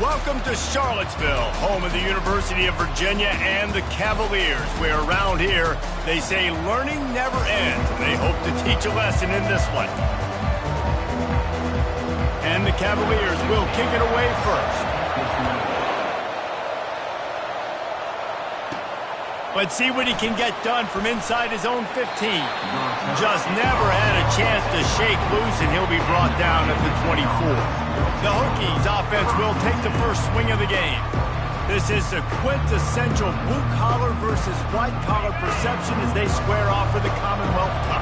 Welcome to Charlottesville, home of the University of Virginia and the Cavaliers, where around here they say learning never ends, and they hope to teach a lesson in this one. And the Cavaliers will kick it away first. Let's see what he can get done from inside his own 15. Just never had a chance to shake loose, and he'll be brought down at the 24. The Hokies offense will take the first swing of the game. This is a quintessential blue-collar versus white-collar perception as they square off for the Commonwealth Cup.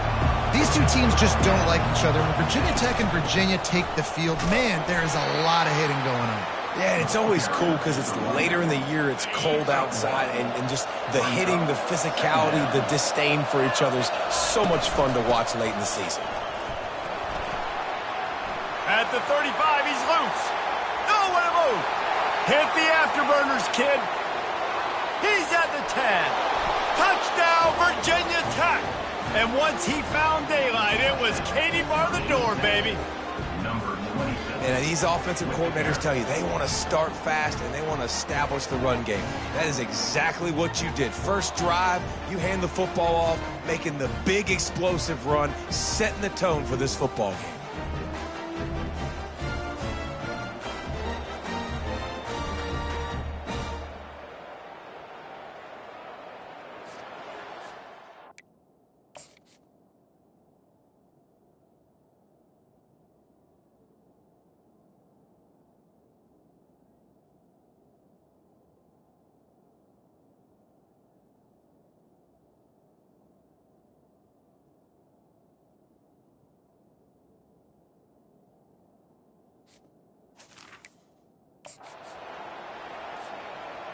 These two teams just don't like each other. When Virginia Tech and Virginia take the field, man, there is a lot of hitting going on. Yeah, and it's always cool because it's later in the year, it's cold outside, and just the hitting, the physicality, the disdain for each other's so much fun to watch late in the season. At the 35, he's loose. Oh, what a move. Hit the afterburners, kid. He's at the 10. Touchdown, Virginia Tech. And once he found daylight, it was Katie bar the door, baby. And these offensive coordinators tell you they want to start fast and they want to establish the run game. That is exactly what you did. First drive, you hand the football off, making the big explosive run, setting the tone for this football game.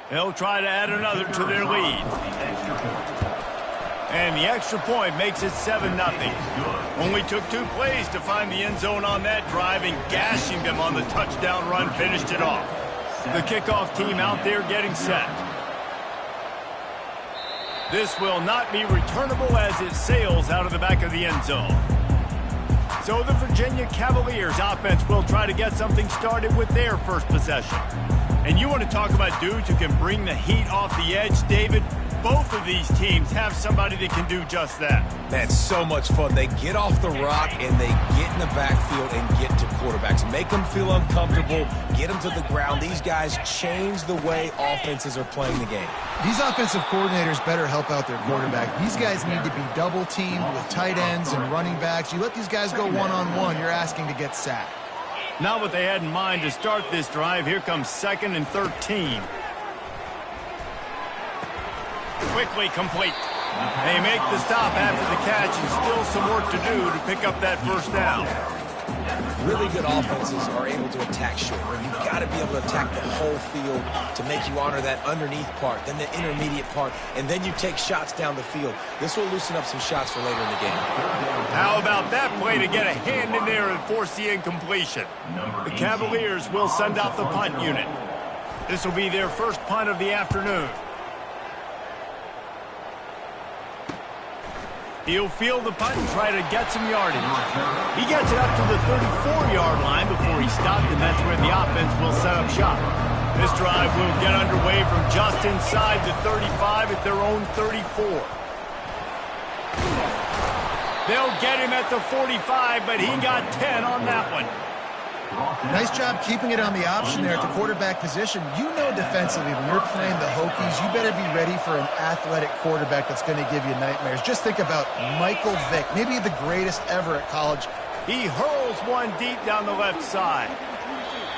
They'll try to add another to their lead. And the extra point makes it 7-0. Only took 2 plays to find the end zone on that drive, and gashing them on the touchdown run finished it off. The kickoff team out there getting set. This will not be returnable as it sails out of the back of the end zone. So the Virginia Cavaliers offense will try to get something started with their first possession. And you want to talk about dudes who can bring the heat off the edge, David? Both of these teams have somebody that can do just that. That's so much fun. They get off the rock and they get in the backfield and get to quarterbacks. Make them feel uncomfortable, get them to the ground. These guys change the way offenses are playing the game. These offensive coordinators better help out their quarterback. These guys need to be double-teamed with tight ends and running backs. You let these guys go one-on-one, you're asking to get sacked. Not what they had in mind to start this drive. Here comes 2nd and 13. Quickly complete. They make the stop after the catch, and still some work to do to pick up that first down. Really good offenses are able to attack short. You've got to be able to attack the whole field to make you honor that underneath part, then the intermediate part, and then you take shots down the field. This will loosen up some shots for later in the game. How about that play to get a hand in there and force the incompletion? The Cavaliers will send out the punt unit. This will be their first punt of the afternoon. He'll field the punt and try to get some yardage. He gets it up to the 34-yard line before he stopped, and that's where the offense will set up shop. This drive will get underway from just inside the 35 at their own 34. They'll get him at the 45, but he got 10 on that one. Nice job keeping it on the option there at the quarterback position. You know defensively when you're playing the Hokies, you better be ready for an athletic quarterback that's going to give you nightmares. Just think about Michael Vick, maybe the greatest ever at college. He hurls one deep down the left side.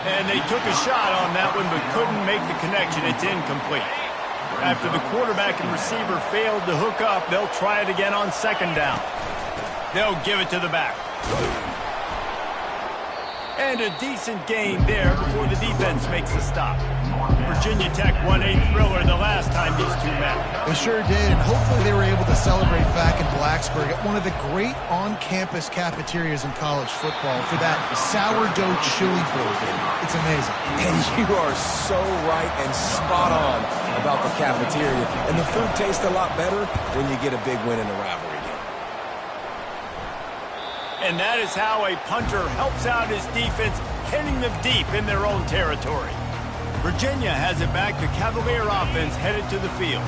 And they took a shot on that one but couldn't make the connection. It's incomplete. After the quarterback and receiver failed to hook up, they'll try it again on 2nd down. They'll give it to the back. And a decent gain there before the defense makes a stop. Virginia Tech won a thriller the last time these two met. They sure did, and hopefully they were able to celebrate back in Blacksburg at one of the great on-campus cafeterias in college football for that sourdough chili bowl. It's amazing. And you are so right and spot on about the cafeteria. And the food tastes a lot better when you get a big win in a rivalry game. And that is how a punter helps out his defense, hitting them deep in their own territory. Virginia has it back. The Cavalier offense headed to the field.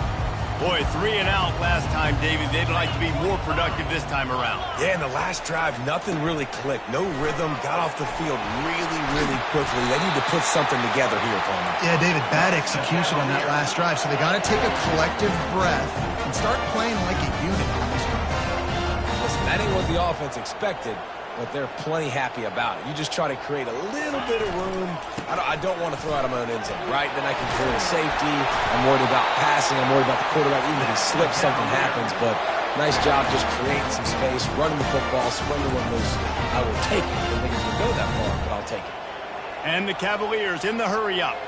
Boy, 3 and out last time, David. They'd like to be more productive this time around. Yeah, in the last drive, nothing really clicked. No rhythm, got off the field really quickly. They need to put something together here, Tony. Yeah, David, bad execution on that last drive, so they got to take a collective breath and start playing like a unit. Listen, that ain't what the offense expected, but they're plenty happy about it. You just try to create a little bit of room. I don't want to throw out of my own end zone, right? Then I can create a safety. I'm worried about passing. I'm worried about the quarterback. Even if he slips, something happens. But nice job just creating some space, running the football, swinging one loose. I will take it. I didn't think it would go that far, but I'll take it. And the Cavaliers in the hurry-up.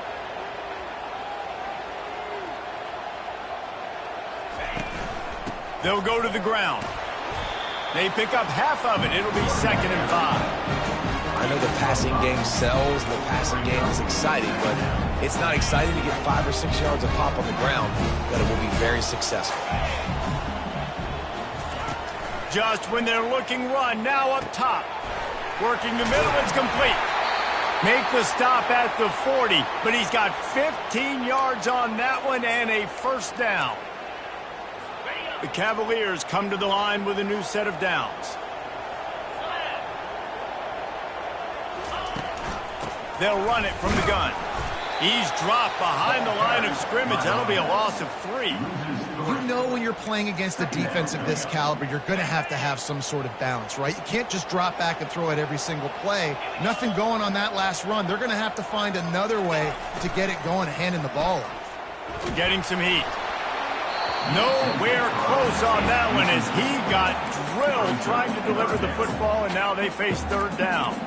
They'll go to the ground. They pick up half of it. It'll be 2nd and 5. I know the passing game sells. The passing game is exciting, but it's not exciting to get 5 or 6 yards of pop on the ground, but it will be very successful. Just when they're looking run, now up top. Working the middle, it's complete. Make the stop at the 40, but he's got 15 yards on that one and a first down. The Cavaliers come to the line with a new set of downs. They'll run it from the gun. He's dropped behind the line of scrimmage. That'll be a loss of 3. You know when you're playing against a defense of this caliber, you're going to have some sort of balance, right? You can't just drop back and throw it every single play. Nothing going on that last run. They're going to have to find another way to get it going, handing the ball off. Getting some heat. Nowhere close on that one as he got drilled trying to deliver the football, and now they face 3rd down.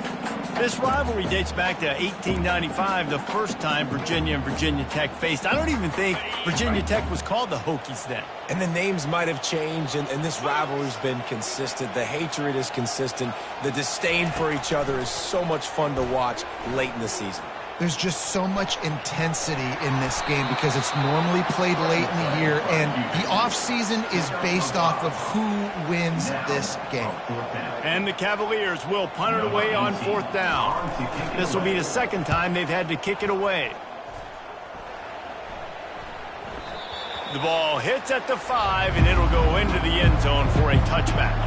This rivalry dates back to 1895, the first time Virginia and Virginia Tech faced. I don't even think Virginia Tech was called the Hokies then. And the names might have changed, and this rivalry's been consistent. The hatred is consistent. The disdain for each other is so much fun to watch late in the season. There's just so much intensity in this game because it's normally played late in the year, and the offseason is based off of who wins this game. And the Cavaliers will punt it away on 4th down. This will be the 2nd time they've had to kick it away. The ball hits at the 5, and it'll go into the end zone for a touchback.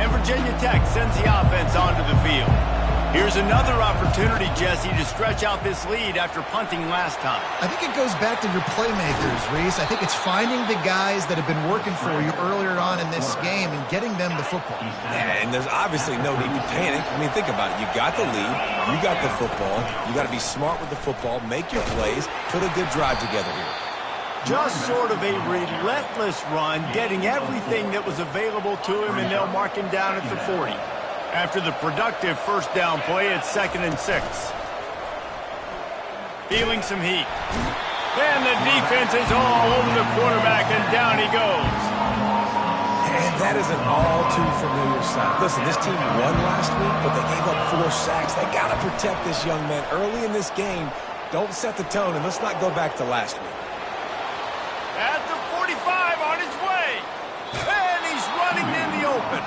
And Virginia Tech sends the offense onto the field. Here's another opportunity, Jesse, to stretch out this lead after punting last time. I think it goes back to your playmakers, Reese. I think it's finding the guys that have been working for you earlier on in this game and getting them the football. Yeah, and there's obviously no need to panic. I mean, think about it. You got the lead. You got the football. You got to be smart with the football, make your plays, put a good drive together here. Just sort of a relentless run, getting everything that was available to him, and they'll mark him down at the 40. After the productive first down play, it's 2nd and 6. Feeling some heat. And the defense is all over the quarterback, and down he goes. And that is an all too familiar sight. Listen, this team won last week, but they gave up 4 sacks. They got to protect this young man early in this game. Don't set the tone, and let's not go back to last week. At the 45, on his way. And he's running in the open.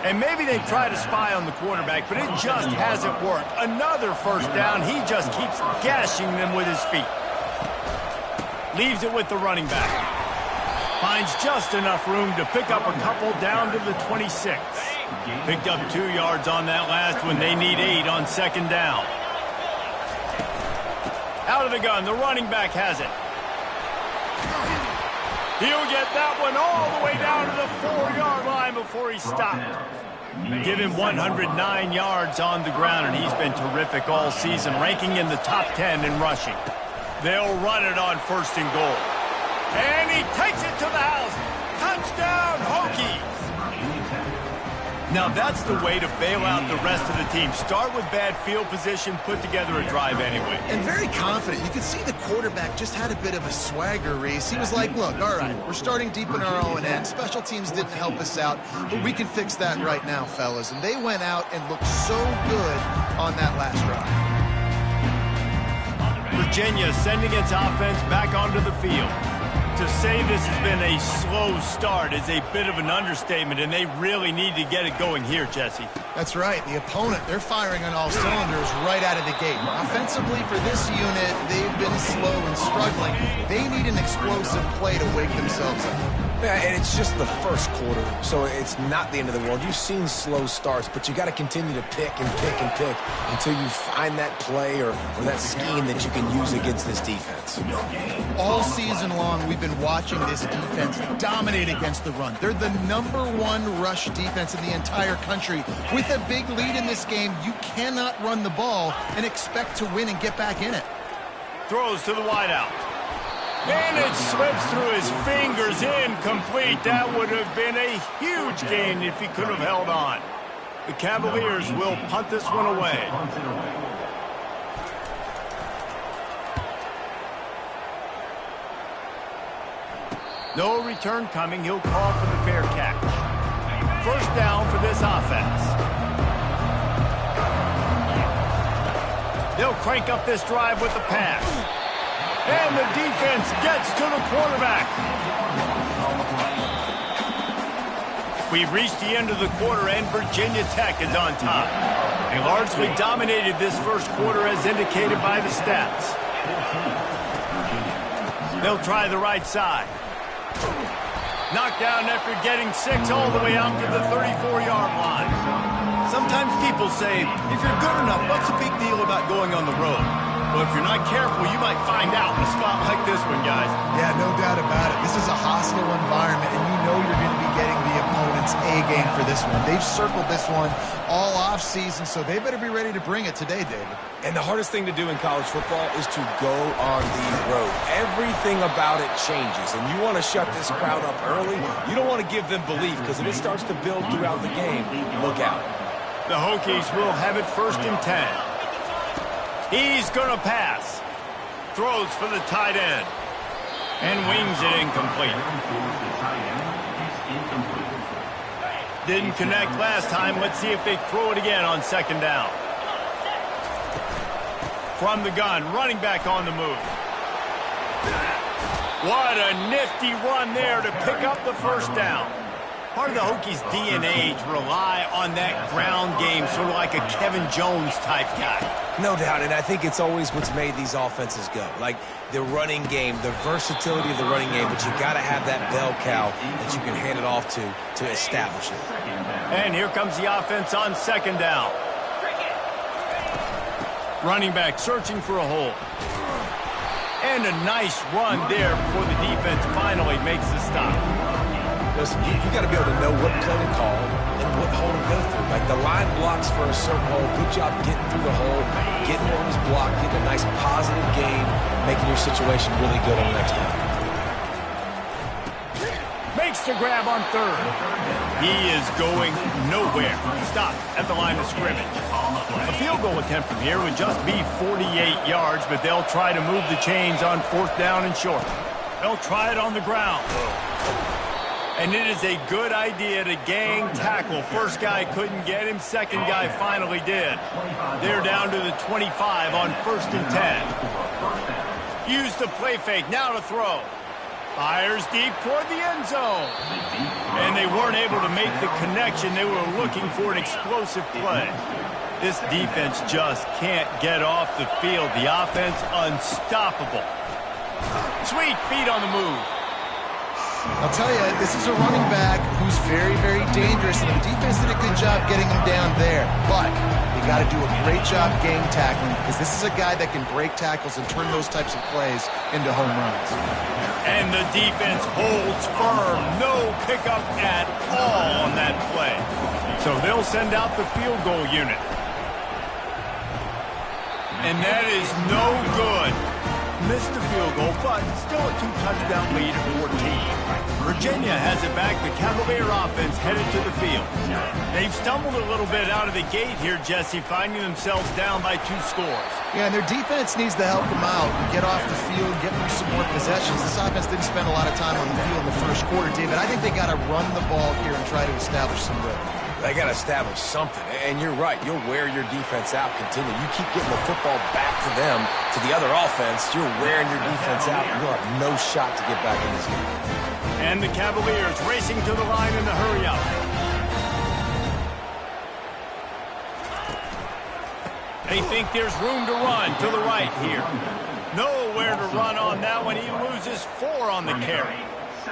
And maybe they try to spy on the quarterback, but it just hasn't worked. Another first down. He just keeps gashing them with his feet. Leaves it with the running back. Finds just enough room to pick up a couple down to the 26. Picked up 2 yards on that last one. They need 8 on 2nd down. Out of the gun. The running back has it. He'll get that one all the way down to the 4-yard line before he's stopped. Give him 109 yards on the ground, and he's been terrific all season, ranking in the top 10 in rushing. They'll run it on 1st and goal. And he takes it to the house. Touchdown, Hokies! Now that's the way to bail out the rest of the team. Start with bad field position, put together a drive anyway. And very confident. You could see the quarterback just had a bit of a swagger, Reese. He was like, look, all right, we're starting deep in our own end. Special teams didn't help us out, but we can fix that right now, fellas. And they went out and looked so good on that last drive. Virginia sending its offense back onto the field. To say this has been a slow start is a bit of an understatement, and they really need to get it going here, Jesse. That's right. The opponent, they're firing on all cylinders right out of the gate. Offensively for this unit, they've been slow and struggling. They need an explosive play to wake themselves up. Yeah, and it's just the first quarter, so it's not the end of the world. You've seen slow starts, but you got to continue to pick and pick and pick until you find that play or that scheme that you can use against this defense. All season long, we've been watching this defense dominate against the run. They're the #1 rush defense in the entire country. With a big lead in this game, you cannot run the ball and expect to win and get back in it. Throws to the wideout. And it slips through his fingers, incomplete. That would have been a huge gain if he could have held on. The Cavaliers will punt this one away. No return coming. He'll call for the fair catch. First down for this offense. They'll crank up this drive with the pass. And the defense gets to the quarterback. We've reached the end of the quarter, and Virginia Tech is on top. They largely dominated this first quarter as indicated by the stats. They'll try the right side. Knocked down after getting 6 all the way out to the 34-yard line. Sometimes people say, if you're good enough, what's the big deal about going on the road? Well, if you're not careful, you might find out in a spot like this one, guys. Yeah, no doubt about it. This is a hostile environment, and you know you're going to be getting the opponent's A-game for this one. They've circled this one all off-season, so they better be ready to bring it today, David. And the hardest thing to do in college football is to go on the road. Everything about it changes, and you want to shut this crowd up early. You don't want to give them belief, because if it starts to build throughout the game, look out. The Hokies will have it 1st and 10. He's going to pass. Throws for the tight end. And wings it incomplete. Didn't connect last time. Let's see if they throw it again on 2nd down. From the gun, running back on the move. What a nifty run there to pick up the 1st down. Part of the Hokies' DNA to rely on that ground game, sort of like a Kevin Jones type guy. No doubt, and I think it's always what's made these offenses go. Like the running game, the versatility of the running game, but you got to have that bell cow that you can hand it off to establish it. And here comes the offense on 2nd down. Running back searching for a hole. And a nice run there before the defense finally makes the stop. Listen, you got to be able to know what play to call and what hole to go through. Like the line blocks for a certain hole. Good job getting through the hole, getting what was blocked, getting a nice positive gain, making your situation really good on the next time. Makes the grab on 3rd. He is going nowhere. Stop at the line of scrimmage. A field goal attempt from here would just be 48 yards, but they'll try to move the chains on 4th down and short. They'll try it on the ground. And it is a good idea to gang tackle. First guy couldn't get him. 2nd guy finally did. They're down to the 25 on 1st and 10. Use the play fake. Now to throw. Fires deep toward the end zone. And they weren't able to make the connection. They were looking for an explosive play. This defense just can't get off the field. The offense unstoppable. Sweet feet on the move. I'll tell you, this is a running back who's very, very dangerous, and the defense did a good job getting him down there. But you got to do a great job gang tackling, because this is a guy that can break tackles and turn those types of plays into home runs. And the defense holds firm. No pickup at all on that play. So they'll send out the field goal unit. And that is no good. Missed the field goal, but still a 2-touchdown lead at 14. Virginia has it back. The Cavalier offense headed to the field. They've stumbled a little bit out of the gate here, Jesse, finding themselves down by 2 scores. Yeah, and their defense needs to help them out, get off the field, get them some more possessions. This offense didn't spend a lot of time on the field in the first quarter, David. I think they got to run the ball here and try to establish some rhythm. They got to establish something. And you're right. You'll wear your defense out. Continue. You keep getting the football back to them, to the other offense, you're wearing your defense out, and you'll have no shot to get back in this game. And the Cavaliers racing to the line in the hurry-up. They think there's room to run to the right here. Nowhere to run on that one. He loses 4 on the carry.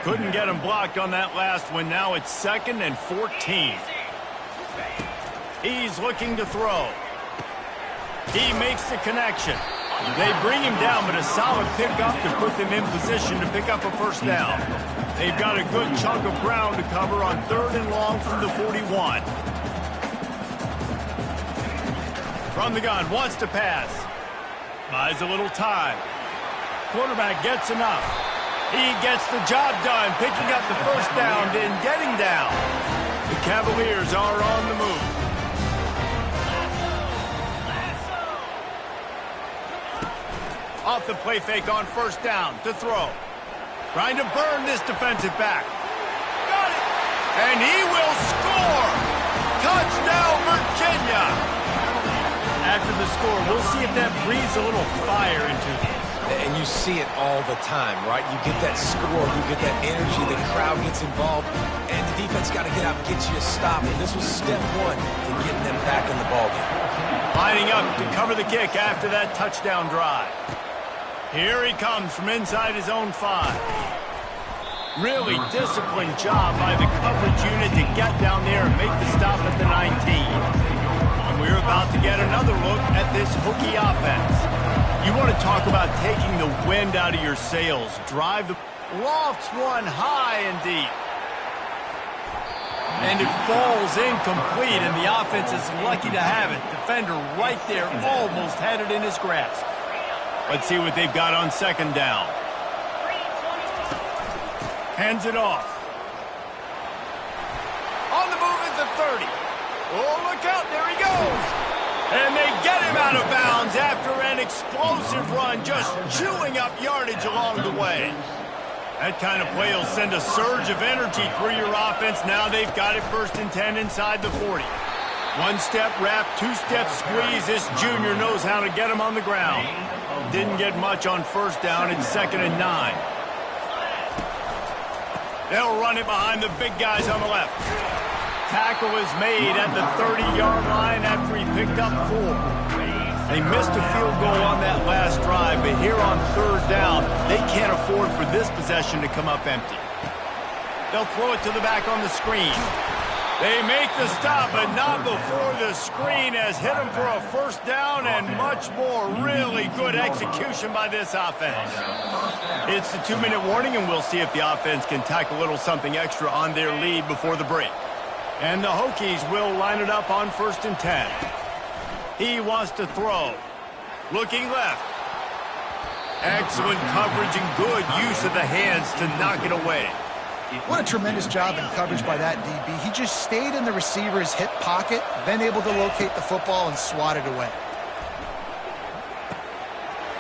Couldn't get him blocked on that last one. Now it's 2nd and 14. He's looking to throw. He makes the connection. They bring him down, but a solid pickup to put them in position to pick up a first down. They've got a good chunk of ground to cover on 3rd and long from the 41. From the gun, wants to pass. Buys a little time. Quarterback gets enough. He gets the job done, picking up the first down and getting down. The Cavaliers are on the move. Off the play fake on first down to throw. Trying to burn this defensive back. Got it! And he will score! Touchdown, Virginia! After the score, we'll see if that breathes a little fire into them. And you see it all the time, right? You get that score, you get that energy, the crowd gets involved, and the defense got to get out and get you a stop. And this was step 1 to getting them back in the ballgame. Lining up to cover the kick after that touchdown drive. Here he comes from inside his own 5. Really disciplined job by the coverage unit to get down there and make the stop at the 19. And we're about to get another look at this Hokie offense. You want to talk about taking the wind out of your sails. Drive the lofts one high and deep. And it falls incomplete, and the offense is lucky to have it. Defender right there, almost had it in his grasp. Let's see what they've got on 2nd down. Hands it off. On the move is the 30. Oh, look out, there he goes. And they get him out of bounds after an explosive run, just chewing up yardage along the way. That kind of play will send a surge of energy through your offense. Now they've got it 1st and 10 inside the 40. 1-step wrap, 2-step squeeze. This junior knows how to get him on the ground. Didn't get much on first down. It's 2nd and 9. They'll run it behind the big guys on the left. Tackle is made at the 30-yard line after he picked up 4. They missed a field goal on that last drive, but here on 3rd down, they can't afford for this possession to come up empty. They'll throw it to the back on the screen. They make the stop, but not before the screen has hit them for a first down and much more. Really good execution by this offense. It's the 2-minute warning, and we'll see if the offense can tack a little something extra on their lead before the break. And the Hokies will line it up on 1st and 10. He wants to throw. Looking left. Excellent coverage and good use of the hands to knock it away. What a tremendous job in coverage by that DB. He just stayed in the receiver's hip pocket, then able to locate the football and swat it away.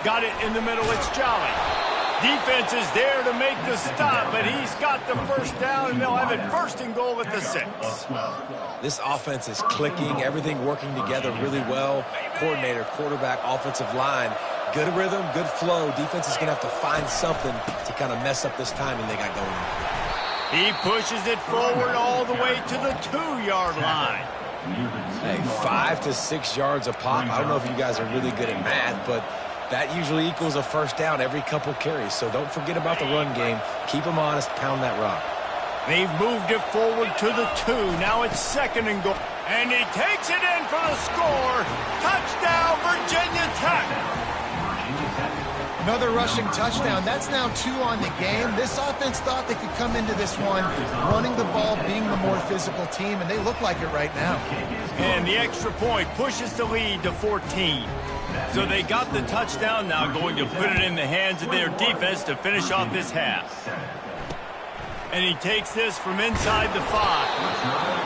Got it in the middle. It's Jolly. Defense is there to make the stop, but he's got the first down, and they'll have it 1st and goal at the 6. This offense is clicking, everything working together really well. Coordinator, quarterback, offensive line. Good rhythm, good flow. Defense is going to have to find something to kind of mess up this timing they got going on. He pushes it forward all the way to the 2-yard line. Hey, 5 to 6 yards a pop. I don't know if you guys are really good at math, but that usually equals a first down every couple carries. So don't forget about the run game. Keep them honest. Pound that rock. They've moved it forward to the 2. Now it's 2nd and goal. And he takes it in for the score. Touchdown, Virginia Tech. Another rushing touchdown. That's now 2 on the game. This offense thought they could come into this one running the ball, being the more physical team, and they look like it right now. And the extra point pushes the lead to 14. So they got the touchdown, now going to put it in the hands of their defense to finish off this half. And he takes this from inside the 5.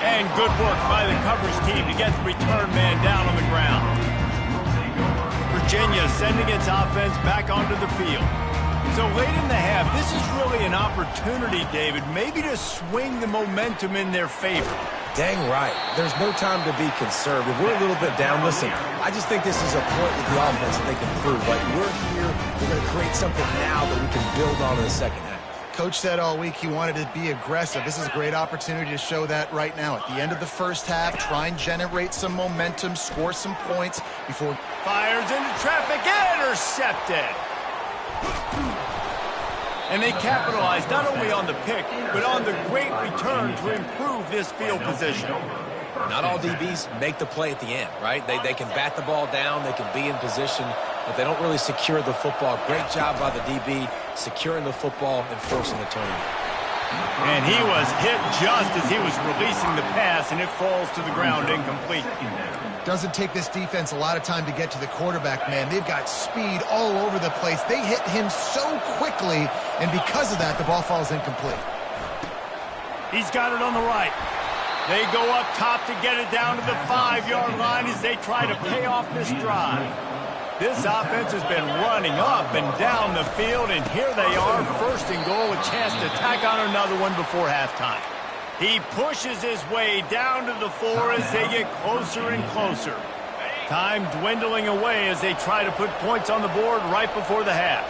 And good work by the coverage team to get the return man down on the ground. Virginia sending its offense back onto the field. So late in the half, this is really an opportunity, David, maybe to swing the momentum in their favor. Dang right. There's no time to be conservative. We're a little bit down. Listen, I just think this is a point with the offense that they can prove. Like, we're here, we're going to create something now that we can build on in the second half. Coach said all week he wanted to be aggressive. This is a great opportunity to show that right now. At the end of the first half, try and generate some momentum, score some points before... Fires into traffic, intercepted. And they capitalized not only on the pick, but on the great return to improve this field position. Not all DBs make the play at the end, right? They can bat the ball down, they can be in position, but they don't really secure the football. Great job by the DB securing the football and forcing the turnover. And he was hit just as he was releasing the pass, and it falls to the ground incomplete. Doesn't take this defense a lot of time to get to the quarterback, man. They've got speed all over the place. They hit him so quickly, and because of that, the ball falls incomplete. He's got it on the right. They go up top to get it down to the 5-yard line as they try to pay off this drive. This offense has been running up and down the field, and here they are, first and goal, a chance to tack on another one before halftime. He pushes his way down to the 4 as they get closer and closer. Time dwindling away as they try to put points on the board right before the half.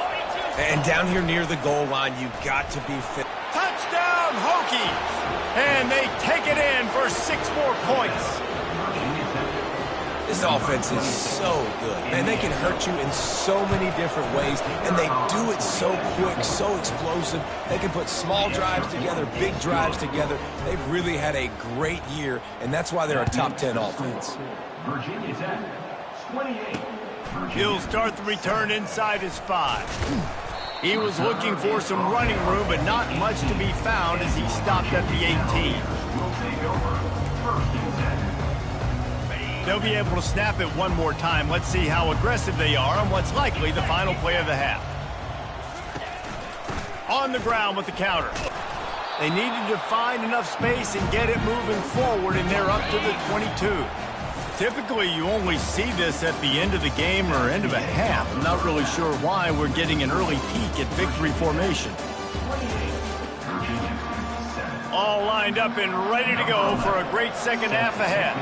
And down here near the goal line, you've got to be fit. Touchdown, Hokies! And they take it in for 6 more points. This offense is so good. Man, they can hurt you in so many different ways, and they do it so quick, so explosive. They can put small drives together, big drives together. They've really had a great year, and that's why they're a top 10 offense. Virginia Tech, 28. He'll start the return inside his 5. He was looking for some running room, but not much to be found as he stopped at the 18. They'll be able to snap it one more time. Let's see how aggressive they are on what's likely the final play of the half. On the ground with the counter. They needed to find enough space and get it moving forward, and they're up to the 22. Typically, you only see this at the end of the game or end of a half. I'm not really sure why we're getting an early peek at victory formation. All lined up and ready to go for a great second half ahead.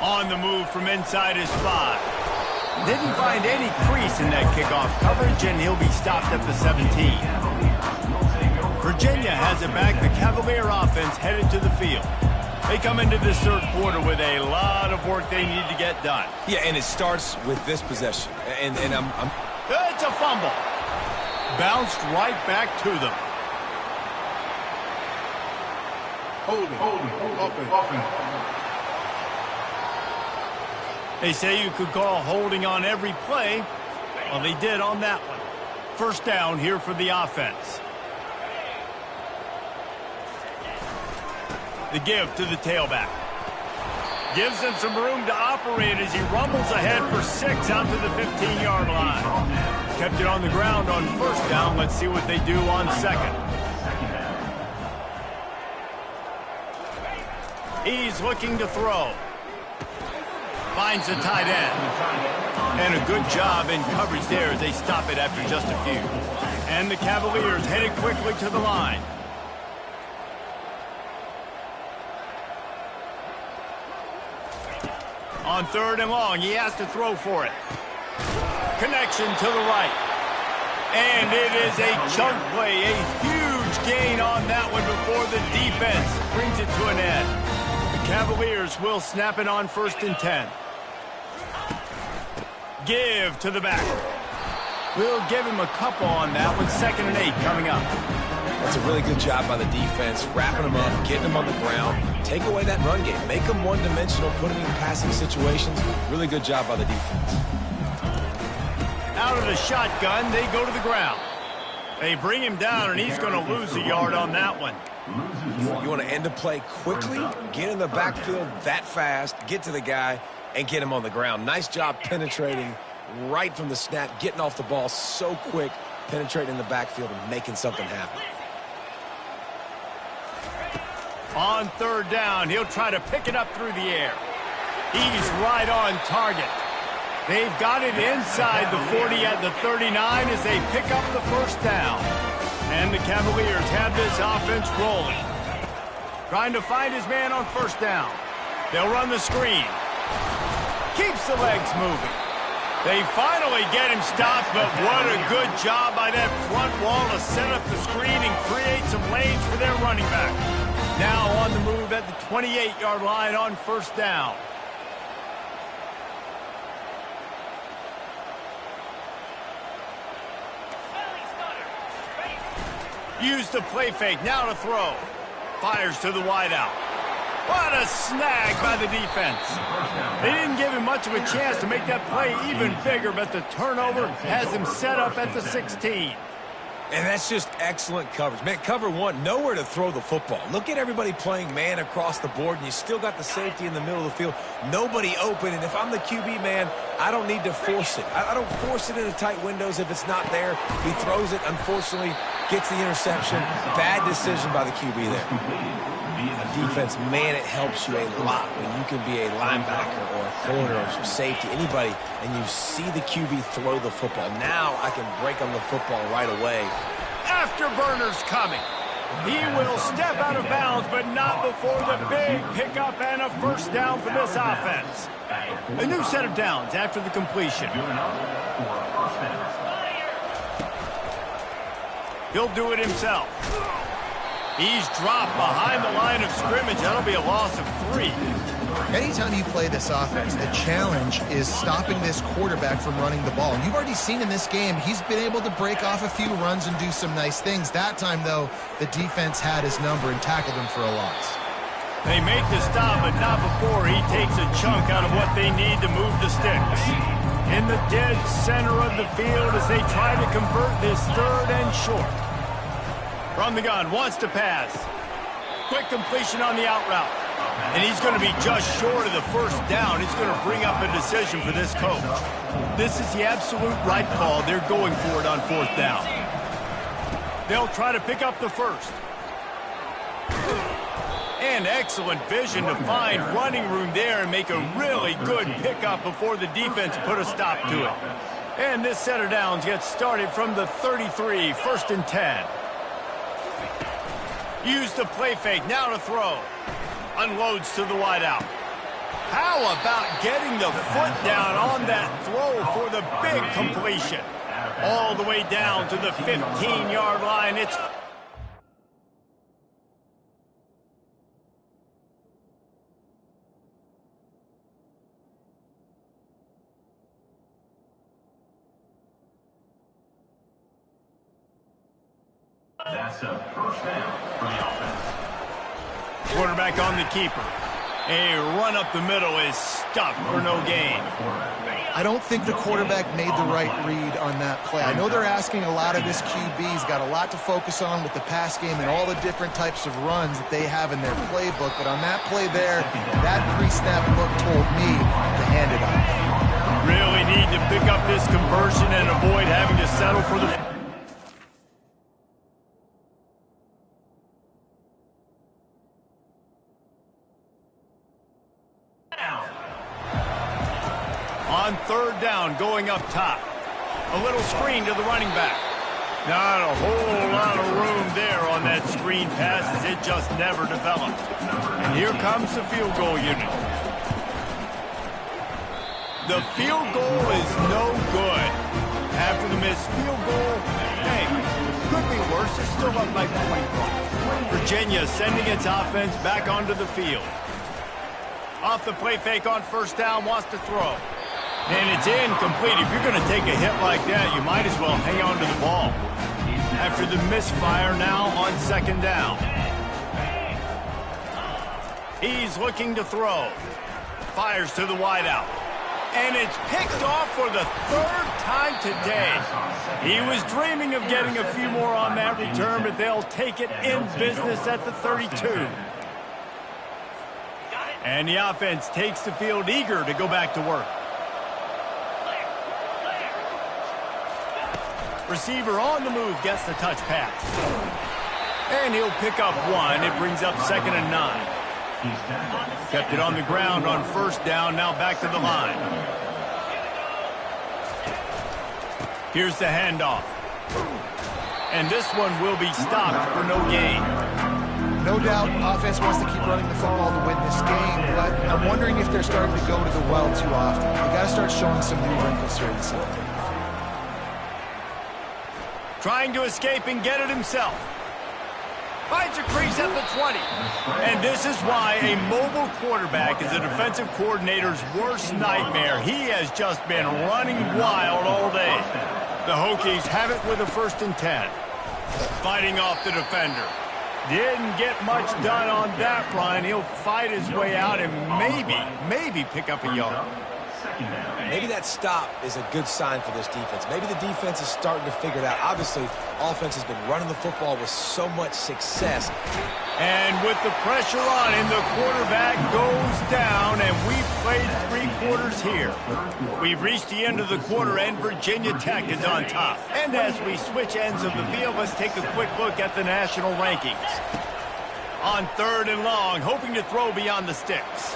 On the move from inside his 5. Didn't find any crease in that kickoff coverage, and he'll be stopped at the 17. Virginia has it back. The Cavalier offense headed to the field. They come into this third quarter with a lot of work they need to get done. Yeah, and it starts with this possession. And It's a fumble. Bounced right back to them. Holding. They say you could call holding on every play. Well, they did on that one. First down here for the offense. The give to the tailback. Gives him some room to operate as he rumbles ahead for 6 out to the 15-yard line. Kept it on the ground on first down. Let's see what they do on second. He's looking to throw. Finds the tight end. And a good job in coverage there as they stop it after just a few. And the Cavaliers headed quickly to the line. On 3rd and long, he has to throw for it. Connection to the right. And it is a chunk play, a huge gain on that one before the defense brings it to an end. The Cavaliers will snap it on 1st and 10. Give to the back. We'll give him a couple on that one. 2nd and 8 coming up. That's a really good job by the defense, wrapping them up, getting them on the ground. Take away that run game. Make them one-dimensional, put them in passing situations. Really good job by the defense. Out of the shotgun, they go to the ground. They bring him down, and he's going to lose a yard on that one. You want to end the play quickly, get in the backfield that fast, get to the guy, and get him on the ground. Nice job penetrating right from the snap, getting off the ball so quick, penetrating the backfield and making something happen. On 3rd down, he'll try to pick it up through the air. He's right on target. They've got it inside the 40 at the 39 as they pick up the first down. And the Cavaliers have this offense rolling. Trying to find his man on first down. They'll run the screen. Keeps the legs moving. They finally get him stopped, but what a good job by that front wall to set up the screen and create some lanes for their running back. Now on the move at the 28-yard line on first down. Use the play fake, now to throw. Fires to the wideout. What a snag by the defense. They didn't give him much of a chance to make that play even bigger, but the turnover has him set up at the 16. And that's just excellent coverage. Man, cover one, nowhere to throw the football. Look at everybody playing man across the board, and you still got the safety in the middle of the field. Nobody open, and if I'm the QB, man, I don't need to force it. I don't force it into tight windows if it's not there. He throws it, unfortunately, gets the interception. Bad decision by the QB there. Defense, man, it helps you a lot when you can be a linebacker or a corner or some safety, anybody, and you see the QB throw the football. Now I can break on the football right away. Afterburner's coming. He will step out of bounds, but not before the big pickup and a first down for this offense. A new set of downs after the completion. He'll do it himself. He's dropped behind the line of scrimmage. That'll be a loss of 3. Anytime you play this offense, the challenge is stopping this quarterback from running the ball. And you've already seen in this game, he's been able to break off a few runs and do some nice things. That time, though, the defense had his number and tackled him for a loss. They make the stop, but not before he takes a chunk out of what they need to move the sticks. In the dead center of the field as they try to convert this 3rd and short. From the gun, wants to pass. Quick completion on the out route. And he's going to be just short of the first down. It's going to bring up a decision for this coach. This is the absolute right call. They're going for it on 4th down. They'll try to pick up the first. And excellent vision to find running room there and make a really good pickup before the defense put a stop to it. And this set of downs gets started from the 33, 1st and 10. Use the play fake, now to throw. Unloads to the wideout. How about getting the foot down on that throw for the big completion? All the way down to the 15-yard line. It's That's a first down for the offense. quarterback on the keeper. A run up the middle is stuffed for no gain. I don't think the quarterback made the right read on that play. I know they're asking a lot of this QB. He's got a lot to focus on with the pass game and all the different types of runs that they have in their playbook. But on that play there, that pre-snap book told me to hand it off. Really need to pick up this conversion and avoid having to settle for the... On 3rd down, going up top. A little screen to the running back. Not a whole lot of room there on that screen pass as it just never developed. And here comes the field goal unit. The field goal is no good. After the missed field goal, hey, could be worse. They're still up by 20 points. Virginia sending its offense back onto the field. Off the play fake on 1st down, wants to throw. And it's incomplete. If you're going to take a hit like that, you might as well hang on to the ball. After the misfire, now on 2nd down. He's looking to throw. Fires to the wideout. And it's picked off for the 3rd time today. He was dreaming of getting a few more on that return, but they'll take it in business at the 32. And the offense takes the field eager to go back to work. Receiver on the move gets the touch pass. And he'll pick up 1. It brings up 2nd and 9. Kept it on the ground on 1st down, now back to the line. Here's the handoff. And this one will be stopped for no gain. No doubt, offense wants to keep running the football to win this game, but I'm wondering if they're starting to go to the well too often. They got to start showing some new wrinkles here in the second. Trying to escape and get it himself. Finds a crease at the 20. And this is why a mobile quarterback is a defensive coordinator's worst nightmare. He has just been running wild all day. The Hokies have it with a 1st and 10. Fighting off the defender. Didn't get much done on that, Brian. He'll fight his way out and maybe pick up a yard. Maybe that stop is a good sign for this defense. Maybe the defense is starting to figure it out. Obviously, offense has been running the football with so much success. And with the pressure on him, the quarterback goes down, and we've played 3 quarters here. We've reached the end of the quarter, and Virginia Tech is on top. And as we switch ends of the field, let's take a quick look at the national rankings. On 3rd and long, hoping to throw beyond the sticks.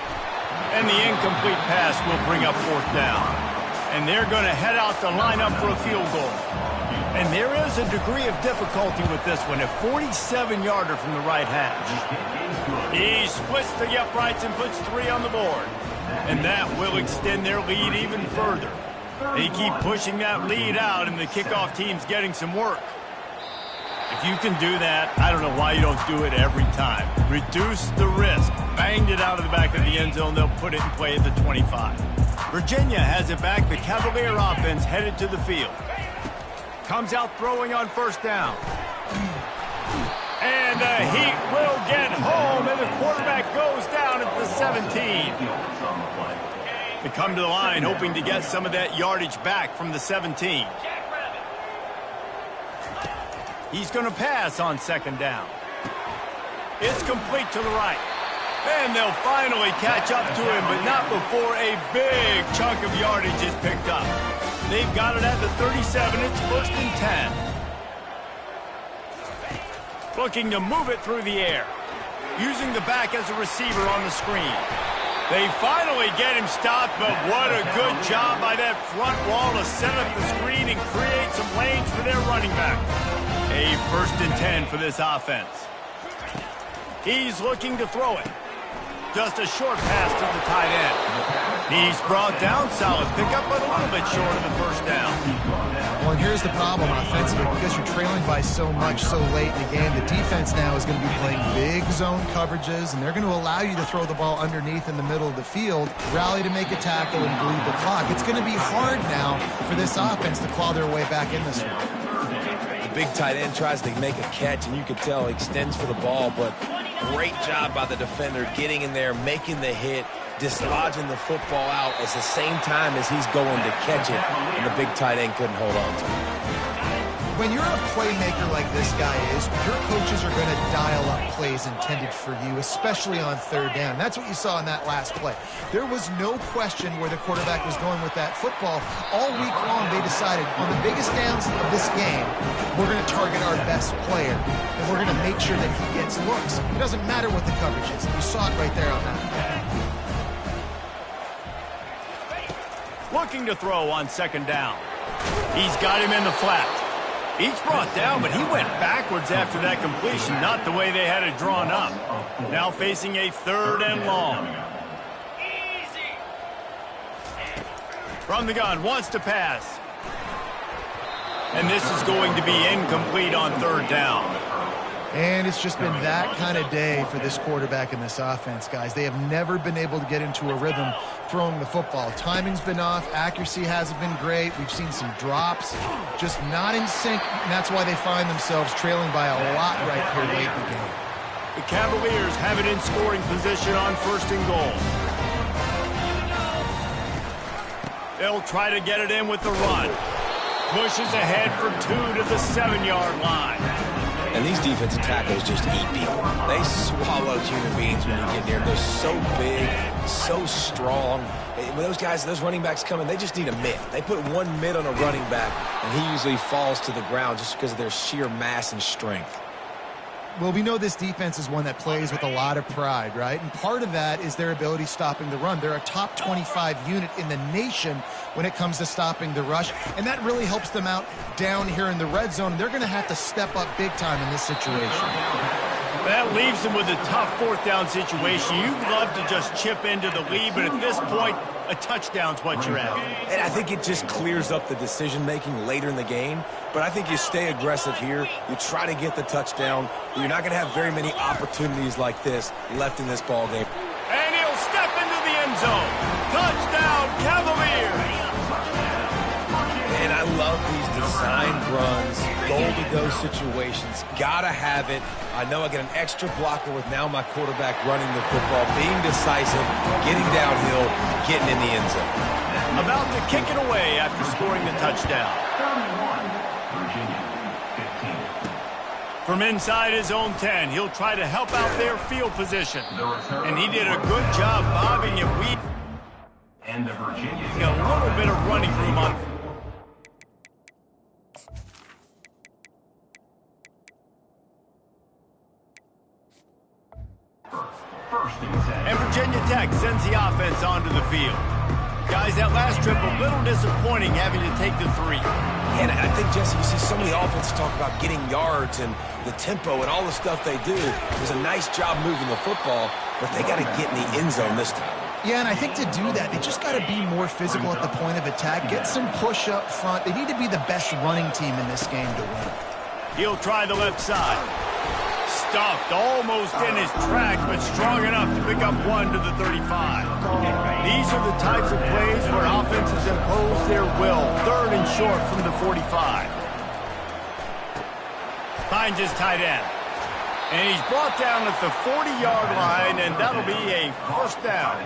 And the incomplete pass will bring up 4th down. And they're going to head out the lineup for a field goal. And there is a degree of difficulty with this one, a 47-yarder from the right hash. He splits the uprights and puts 3 on the board. And that will extend their lead even further. They keep pushing that lead out, and the kickoff team's getting some work. If you can do that, I don't know why you don't do it every time. Reduce the risk. Banged it out of the back of the end zone. They'll put it in play at the 25. Virginia has it back. The Cavalier offense headed to the field. Comes out throwing on 1st down. And the Heat will get home, and the quarterback goes down at the 17. They come to the line hoping to get some of that yardage back from the 17. He's going to pass on 2nd down. It's complete to the right. And they'll finally catch up to him, but not before a big chunk of yardage is picked up. They've got it at the 37. It's 1st and 10. Looking to move it through the air. Using the back as a receiver on the screen. They finally get him stopped, but what a good job by that front wall to set up the screen and create some lanes for their running back. A 1st and 10 for this offense. He's looking to throw it. Just a short pass to the tight end. He's brought down, solid pickup, but a little bit short of the 1st down. Well, and here's the problem offensively. Because you're trailing by so much so late in the game, the defense now is going to be playing big zone coverages, and they're going to allow you to throw the ball underneath in the middle of the field, rally to make a tackle, and bleed the clock. It's going to be hard now for this offense to claw their way back in this one. The big tight end tries to make a catch, and you can tell he extends for the ball, but great job by the defender getting in there, making the hit, dislodging the football out at the same time as he's going to catch it, and the big tight end couldn't hold on to it. When you're a playmaker like this guy is, your coaches are going to dial up plays intended for you, especially on 3rd down. That's what you saw in that last play. There was no question where the quarterback was going with that football. All week long, they decided on the biggest downs of this game, we're going to target our best player, and we're going to make sure that he gets looks. It doesn't matter what the coverage is. You saw it right there on that play. Looking to throw on 2nd down. He's got him in the flat. He's brought down, but he went backwards after that completion, not the way they had it drawn up. Now facing a 3rd and long. From the gun, wants to pass. And this is going to be incomplete on 3rd down. And it's just been that kind of day for this quarterback and this offense, guys. They have never been able to get into a rhythm throwing the football. Timing's been off. Accuracy hasn't been great. We've seen some drops, just not in sync. And that's why they find themselves trailing by a lot right here late in the game. The Cavaliers have it in scoring position on 1st and goal. They'll try to get it in with the run. Pushes ahead for 2 to the 7-yard line. And these defensive tackles just eat people. They swallow human beings when you get near them. They're so big, so strong. When those guys, those running backs come in, they just need a mid. They put one mid on a running back, and he usually falls to the ground just because of their sheer mass and strength. Well, we know this defense is one that plays with a lot of pride, right? And part of that is their ability stopping the run. They're a top 25 unit in the nation when it comes to stopping the rush, and that really helps them out down here in the red zone. They're going to have to step up big time in this situation. That leaves them with a tough fourth down situation. You'd love to just chip into the lead, but at this point, a touchdown's what you're after. And I think it just clears up the decision-making later in the game. But I think you stay aggressive here. You try to get the touchdown. You're not going to have very many opportunities like this left in this ball game. And he'll step into the end zone. Touchdown, Cavaliers! And I love these designed runs, goal-to-go situations. Gotta have it. I know I get an extra blocker with now my quarterback running the football, being decisive, getting downhill, getting in the end zone. About to kick it away after scoring the touchdown. Virginia, 15. From inside his own 10, he'll try to help out their field position. And he did a good job bobbing and weaving. And the Virginia. A little bit of running room on. First and 10. And Virginia Tech sends the offense onto the field. Guys, that last trip a little disappointing having to take the 3. And I think, Jesse, you see so many offenses talk about getting yards and the tempo and all the stuff they do. It was a nice job moving the football, but they got to get in the end zone this time. Yeah, and I think to do that, they just got to be more physical at the point of attack, get some push up front. They need to be the best running team in this game to win. He'll try the left side. Stuffed almost in his tracks, but strong enough to pick up 1 to the 35. These are the types of plays where offenses impose their will. 3rd and short from the 45. Finds his tight end. And he's brought down at the 40-yard line, and that'll be a first down.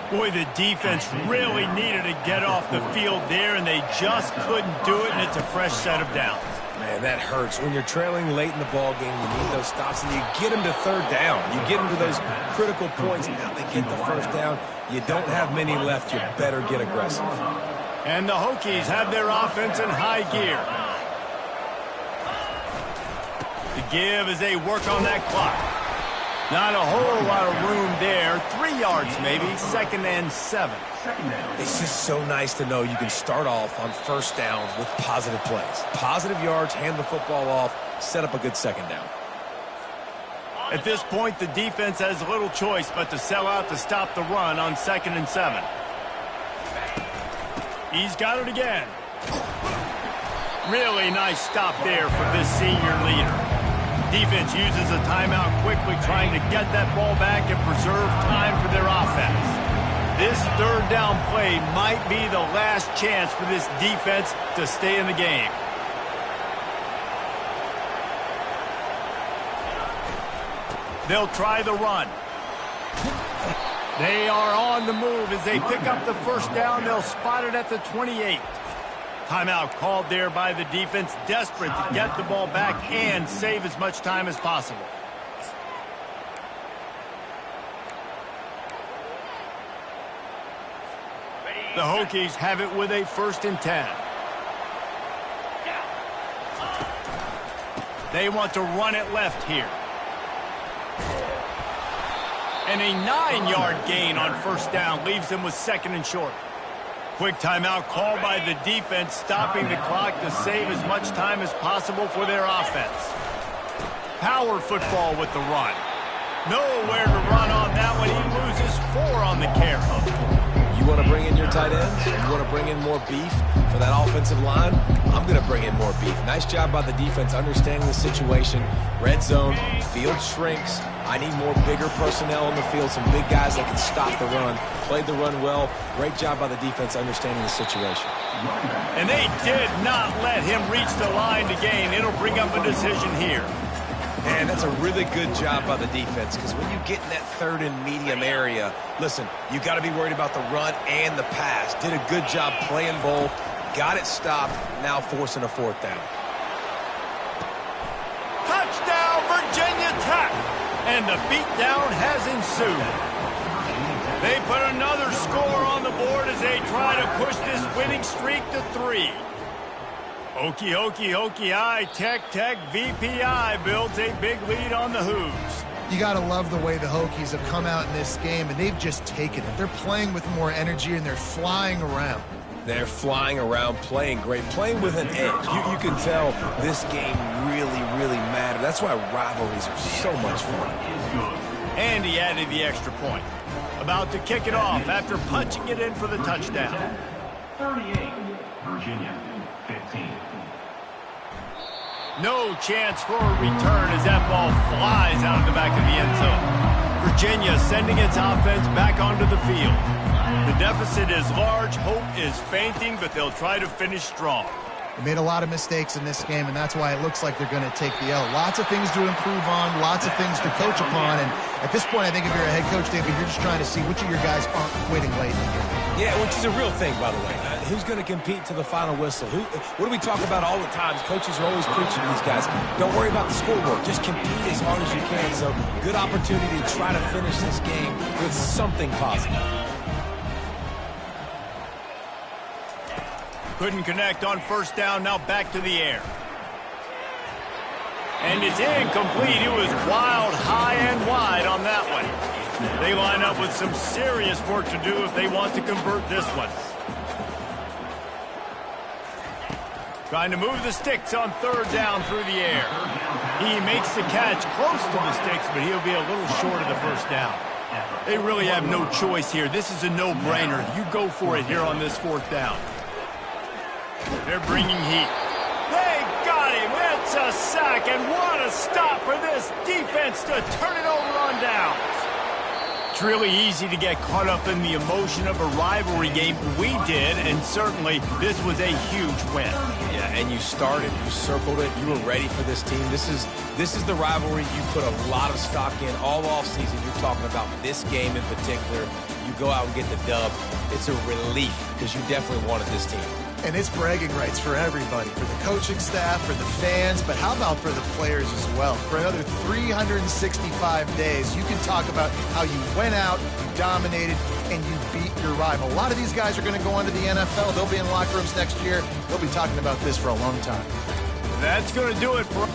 Boy, the defense really needed to get off the field there, and they just couldn't do it, and it's a fresh set of downs. Man, that hurts. When you're trailing late in the ball game, you need those stops, and you get them to 3rd down. You get them to those critical points, and now they get the first down. You don't have many left. You better get aggressive. And the Hokies have their offense in high gear. The give as they work on that clock. Not a whole lot of room there. 3 yards maybe, 2nd and 7. It's just so nice to know you can start off on first downs with positive plays. Positive yards, hand the football off, set up a good second down. At this point, the defense has little choice but to sell out to stop the run on 2nd and 7. He's got it again. Really nice stop there for this senior leader. Defense uses a timeout quickly, trying to get that ball back and preserve time for their offense. This 3rd down play might be the last chance for this defense to stay in the game. They'll try the run. They are on the move as they pick up the first down. They'll spot it at the 28. Timeout called there by the defense, desperate to get the ball back and save as much time as possible. The Hokies have it with a 1st and 10. They want to run it left here. And a 9-yard gain on first down leaves them with 2nd and short. Quick timeout called by the defense, stopping the clock to save as much time as possible for their offense. Power football with the run. Nowhere to run on that one. He loses 4 on the carry. You want to bring in your tight ends? You want to bring in more beef for that offensive line? I'm going to bring in more beef. Nice job by the defense understanding the situation. Red zone, field shrinks. I need more bigger personnel on the field, some big guys that can stop the run. Played the run well. Great job by the defense understanding the situation. And they did not let him reach the line to gain. It'll bring up a decision here. And that's a really good job by the defense, because when you get in that 3rd and medium area, listen, you got to be worried about the run and the pass. Did a good job playing both. Got it stopped. Now forcing a 4th down. Touchdown, Virginia Tech! And the beatdown has ensued. They put another score on the board as they try to push this winning streak to 3. Hokey, hokey, hokey, I, tech, VPI builds a big lead on the Hoos. You got to love the way the Hokies have come out in this game, and they've just taken it. They're playing with more energy, and they're flying around. They're flying around, playing great, playing with an edge. You can tell this game really matters. That's why rivalries are so much fun. And he added the extra point. About to kick it off after punching it in for the touchdown. 38, Virginia, 15. No chance for a return as that ball flies out of the back of the end zone. Virginia sending its offense back onto the field. The deficit is large, hope is fainting, but they'll try to finish strong. They made a lot of mistakes in this game, and that's why it looks like they're going to take the L. Lots of things to improve on, lots of things to coach upon, and at this point, I think if you're a head coach, David, you're just trying to see which of your guys aren't quitting late in the game. Yeah, which is a real thing, by the way. Who's going to compete to the final whistle? What do we talk about all the time? Coaches are always preaching to these guys. Don't worry about the scoreboard. Just compete as hard as you can. So, good opportunity to try to finish this game with something positive. Couldn't connect on first down, now back to the air. And it's incomplete. It was wild, high and wide on that one. They line up with some serious work to do if they want to convert this one. Trying to move the sticks on third down through the air. He makes the catch close to the sticks, but he'll be a little short of the first down. They really have no choice here. This is a no-brainer. You go for it here on this fourth down. They're bringing heat. They got him. It's a sack, and what a stop for this defense to turn it over on downs. It's really easy to get caught up in the emotion of a rivalry game. We did, and certainly this was a huge win. Yeah, and you started, you circled it, you were ready for this team. This is the rivalry you put a lot of stock in all offseason. You're talking about this game in particular. You go out and get the dub. It's a relief because you definitely wanted this team. And it's bragging rights for everybody, for the coaching staff, for the fans, but how about for the players as well? For another 365 days, you can talk about how you went out, you dominated, and you beat your rival. A lot of these guys are going to go on to the NFL. They'll be in locker rooms next year. They'll be talking about this for a long time. That's going to do it for...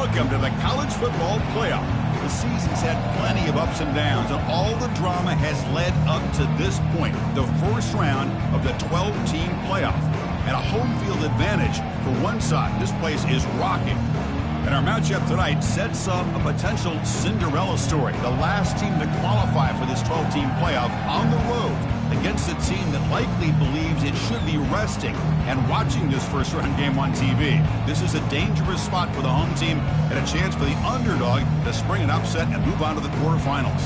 Welcome to the College Football Playoff. The season's had plenty of ups and downs, and all the drama has led up to this point, the first round of the 12-team playoff. And a home field advantage for one side. This place is rocking. And our matchup tonight sets up a potential Cinderella story. The last team to qualify for this 12-team playoff on the road against a team that likely believes it should be resting and watching this first-round game on TV. This is a dangerous spot for the home team and a chance for the underdog to spring an upset and move on to the quarterfinals.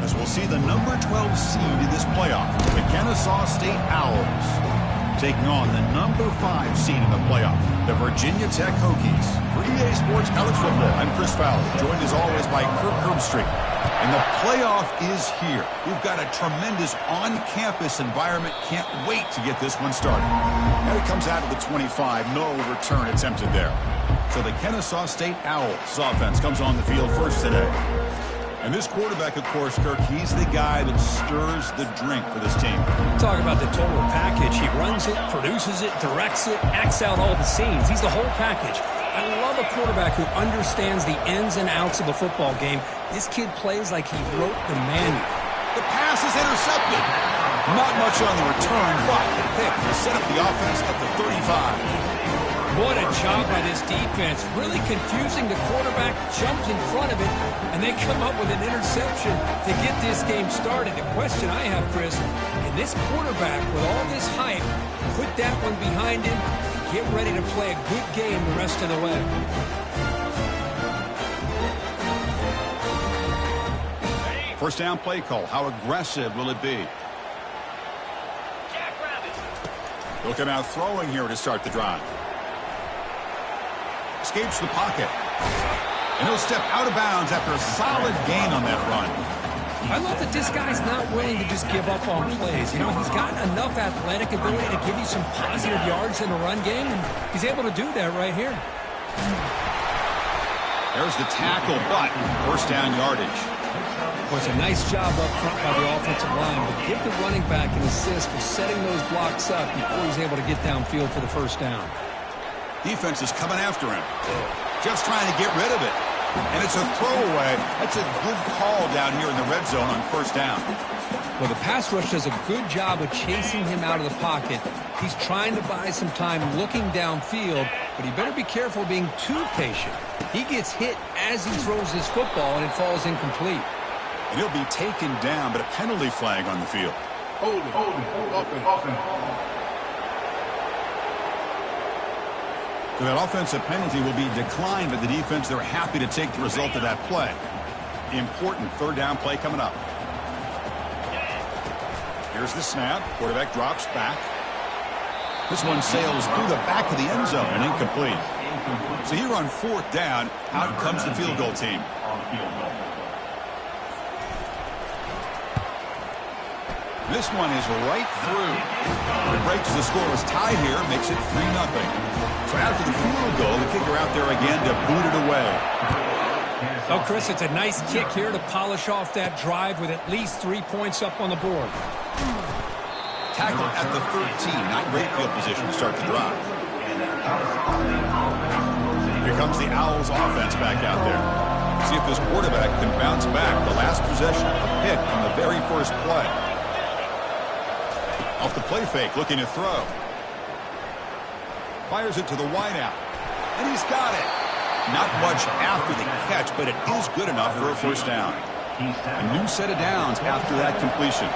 As we'll see the number 12 seed in this playoff, the Kennesaw State Owls, taking on the number 5 seed in the playoff, the Virginia Tech Hokies. For EA Sports College Football, I'm Chris Fowler, joined as always by Kirk Herbstreit. And the playoff is here. We've got a tremendous on-campus environment. Can't wait to get this one started. And it comes out of the 25. No return attempted there. So the Kennesaw State Owls offense comes on the field first today. And this quarterback, of course, Kirk, he's the guy that stirs the drink for this team. Talk about the total package. He runs it, produces it, directs it, acts out all the scenes. He's the whole package. I love a quarterback who understands the ins and outs of a football game. This kid plays like he wrote the manual. The pass is intercepted. Not much on the return, but the pick will set up the offense at the 35. What a job by this defense. Really confusing. The quarterback jumped in front of it, and they come up with an interception to get this game started. The question I have, Chris, can this quarterback, with all this hype, put that one behind him and get ready to play a good game the rest of the way? First down play call. How aggressive will it be? He'll come out throwing here to start the drive. Escapes the pocket. And he'll step out of bounds after a solid gain on that run. I love that this guy's not willing to just give up on plays. You know, he's got enough athletic ability to give you some positive yards in the run game, and he's able to do that right here. There's the tackle, but first down yardage. Well, it's a nice job up front by the offensive line, but give the running back an assist for setting those blocks up before he's able to get downfield for the first down. Defense is coming after him. Just trying to get rid of it. And it's a throwaway. That's a good call down here in the red zone on first down. Well, the pass rush does a good job of chasing him out of the pocket. He's trying to buy some time looking downfield, but he better be careful being too patient. He gets hit as he throws his football, and it falls incomplete. And he'll be taken down, but a penalty flag on the field. Hold it. So that offensive penalty will be declined by the defense. They're happy to take the result of that play. Important third down play coming up. Here's the snap. Quarterback drops back. This one sails through the back of the end zone and incomplete. So here on fourth down, out comes the field goal team. This one is right through. It breaks the scoreless tie here, makes it 3-0. So after the field goal, the kicker out there again to boot it away. Oh, Chris, it's a nice kick here to polish off that drive with at least 3 points up on the board. Tackle at the 13. Not great field position to start the drive. Here comes the Owls offense back out there. See if this quarterback can bounce back. The last possession, a pick on the very first play. Off the play fake, looking to throw. Fires it to the wideout. And he's got it. Not much after the catch, but it is good enough for a first down. A new set of downs after that completion.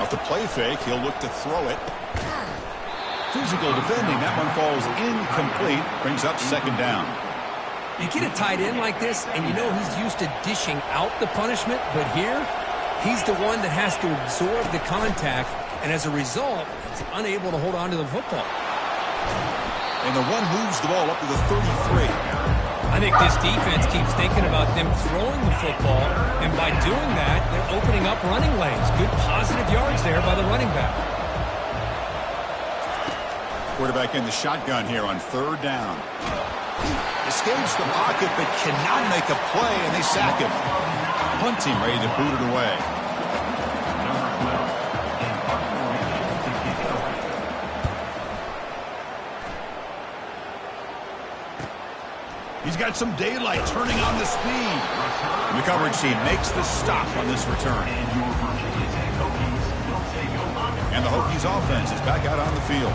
Off the play fake, he'll look to throw it. Physical defending. That one falls incomplete. Brings up second down. You get a tight end like this, and you know he's used to dishing out the punishment, but here, he's the one that has to absorb the contact, and as a result, he's unable to hold on to the football. And the one moves the ball up to the 33. I think this defense keeps thinking about them throwing the football, and by doing that, they're opening up running lanes. Good positive yards there by the running back. Quarterback in the shotgun here on third down. Escapes the pocket, but cannot make a play, and they sack him. Punt team ready to boot it away. He's got some daylight, turning on the speed. And the coverage team makes the stop on this return. And the Hokies offense is back out on the field.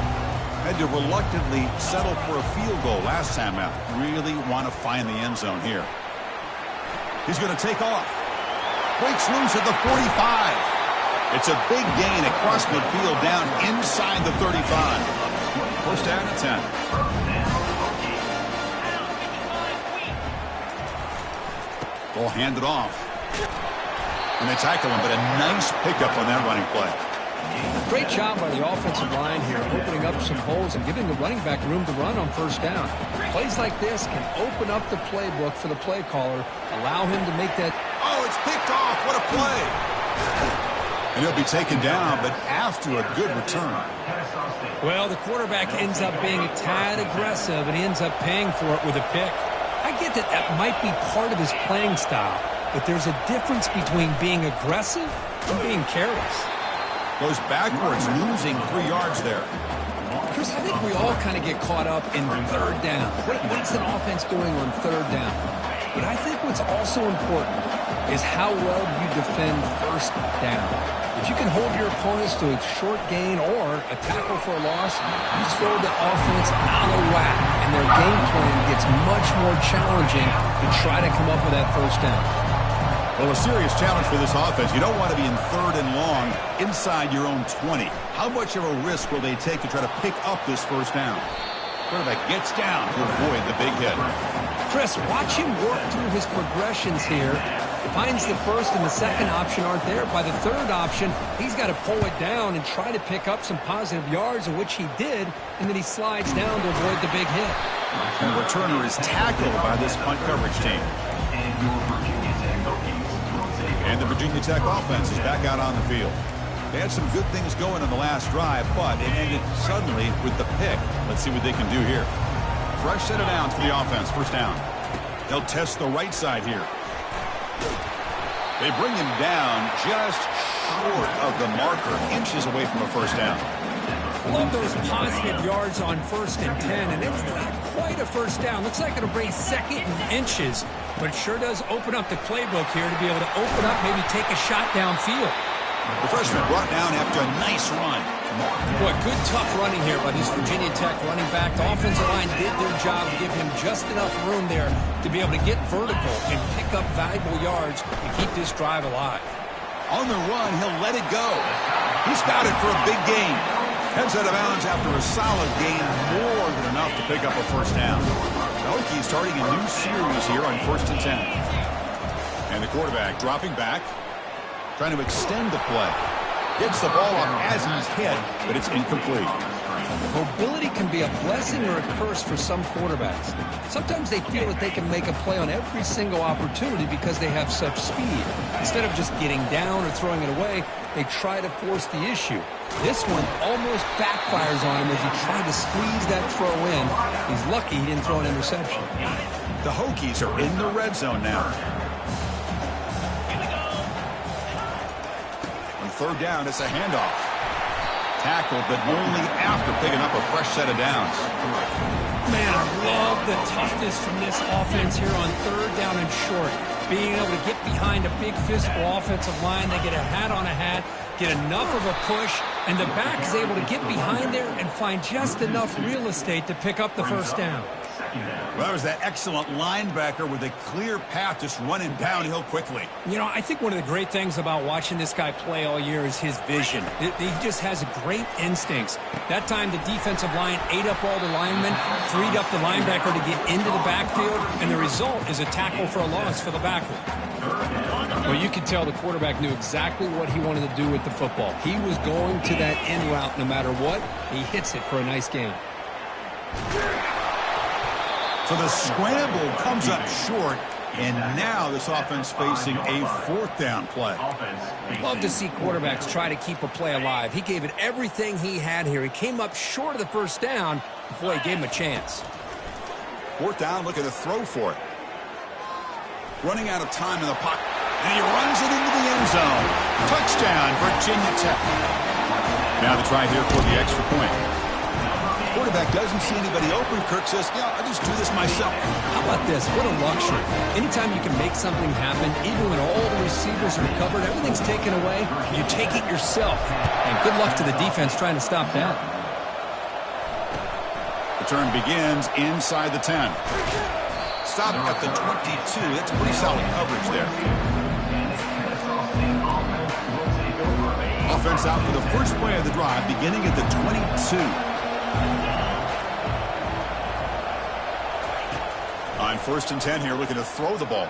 Had to reluctantly settle for a field goal last time out. Really want to find the end zone here. He's going to take off. Breaks loose at the 45. It's a big gain across midfield down inside the 35. First down and 10. Ball handed off. And they tackle him, but a nice pickup on that running play. Great job by the offensive line here, opening up some holes and giving the running back room to run on first down. Plays like this can open up the playbook for the play caller, allow him to make that. Oh, it's picked off. What a play. And he'll be taken down, but after a good return. Well, the quarterback ends up being a tad aggressive, and he ends up paying for it with a pick. I get that that might be part of his playing style, but there's a difference between being aggressive and being careless. Goes backwards, losing 3 yards there. Chris, I think we all kind of get caught up in third down. What's an offense doing on third down? But I think what's also important is how well you defend first down. If you can hold your opponents to a short gain or a tackle for a loss, you throw the offense out of whack, and their game plan gets much more challenging to try to come up with that first down. Well, a serious challenge for this offense. You don't want to be in third and long inside your own 20. How much of a risk will they take to try to pick up this first down? Quarterback gets down to avoid the big hit. Chris, watch him work through his progressions here. Finds the first and the second option aren't there. By the third option, he's got to pull it down and try to pick up some positive yards, of which he did, and then he slides down to avoid the big hit. And the returner is tackled by this punt coverage team. And the Virginia Tech offense is back out on the field. They had some good things going on the last drive, but it ended suddenly with the pick. Let's see what they can do here. Fresh set of downs for the offense, first down. They'll test the right side here. They bring him down just short of the marker, inches away from a first down. Love those positive yards on 1st and 10, and it's not quite a first down. Looks like it'll bring second and inches, but it sure does open up the playbook here to be able to open up, maybe take a shot downfield. The freshman brought down after a nice run. Boy, good tough running here by this Virginia Tech running back. The offensive line did their job to give him just enough room there to be able to get vertical and pick up valuable yards to keep this drive alive. On the run, he'll let it go. He's got it for a big gain. Heads out of bounds after a solid gain, more than enough to pick up a first down. The Hokies starting a new series here on 1st and 10. And the quarterback dropping back, trying to extend the play. Gets the ball off as he's hit, but it's incomplete. Mobility can be a blessing or a curse for some quarterbacks. Sometimes they feel that they can make a play on every single opportunity because they have such speed. Instead of just getting down or throwing it away, they try to force the issue. This one almost backfires on him as he tried to squeeze that throw in. He's lucky he didn't throw an interception. The Hokies are in the red zone now. On third down, it's a handoff. Tackled, but only after picking up a fresh set of downs. Man, I love the toughness from this offense here on third down and short. Being able to get behind a big physical offensive line, they get a hat on a hat, get enough of a push, and the back is able to get behind there and find just enough real estate to pick up the first down. Well, that was that excellent linebacker with a clear path just running downhill quickly. You know, I think one of the great things about watching this guy play all year is his vision. He just has great instincts. That time the defensive line ate up all the linemen, freed up the linebacker to get into the backfield, and the result is a tackle for a loss for the backer. Well, you could tell the quarterback knew exactly what he wanted to do with the football. He was going to that in route no matter what. He hits it for a nice gain. So the scramble comes up short, and now this offense facing a fourth down play. Love to see quarterbacks try to keep a play alive. He gave it everything he had here. He came up short of the first down. Boy, he gave him a chance. Fourth down, looking to throw for it. Running out of time in the pocket, and he runs it into the end zone. Touchdown, Virginia Tech. Now the try here for the extra point. quarterback doesn't see anybody open, Kirk says, yeah, I'll just do this myself. How about this? What a luxury. Anytime you can make something happen, even when all the receivers are covered, everything's taken away, you take it yourself. And good luck to the defense trying to stop that. The turn begins inside the 10. Stop at the 22. That's pretty solid coverage there. Offense out for the first play of the drive, beginning at the 22. On 1st and 10 here, looking to throw the ball.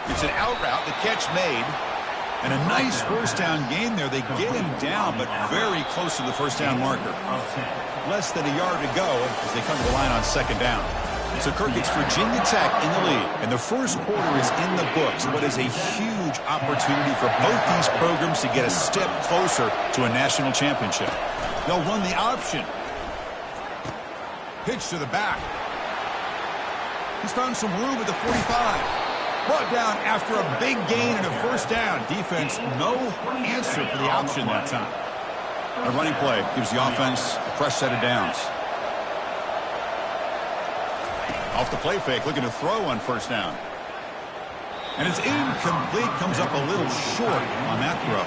It's an out route, the catch made, and a nice first down gain there. They get him down, but very close to the first down marker. Less than a yard to go as they come to the line on 2nd down. So Kirk, it's Virginia Tech in the lead, and the first quarter is in the books. What is a huge opportunity for both these programs to get a step closer to a national championship. They'll run the option. Pitch to the back. He's found some room at the 45. Brought down after a big gain and a first down. Defense, no answer for the option that time. A running play gives the offense a fresh set of downs. Off the play fake, looking to throw on 1st down. And it's incomplete, comes up a little short on that throw.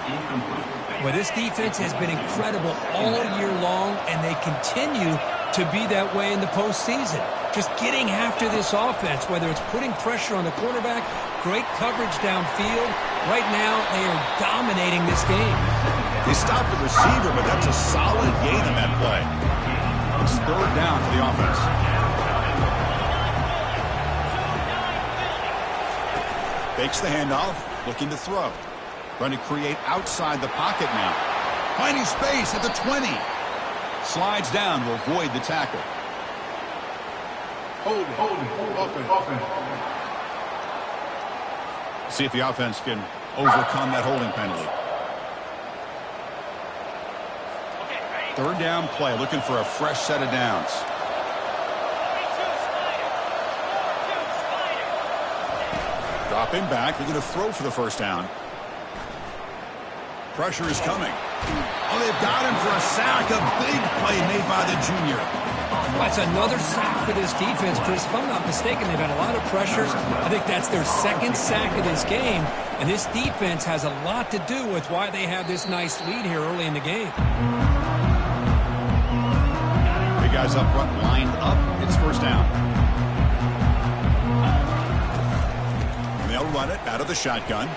Well, this defense has been incredible all year long, and they continue to be that way in the postseason. Just getting after this offense, whether it's putting pressure on the quarterback, great coverage downfield. Right now, they are dominating this game. They stopped the receiver, but that's a solid gain on that play. It's 3rd down for the offense. Fakes the handoff, looking to throw. Trying to create outside the pocket now. Finding space at the 20. Slides down to avoid the tackle. Hold it. See if the offense can overcome that holding penalty. 3rd down play, looking for a fresh set of downs. Dropping back, looking to throw for the first down. Pressure is coming. Oh, they've got him for a sack. A big play made by the junior. That's another sack for this defense, Chris. If I'm not mistaken, they've had a lot of pressures. I think that's their 2nd sack of this game. And this defense has a lot to do with why they have this nice lead here early in the game. Big guys up front lined up. It's 1st down. They'll run it out of the shotgun.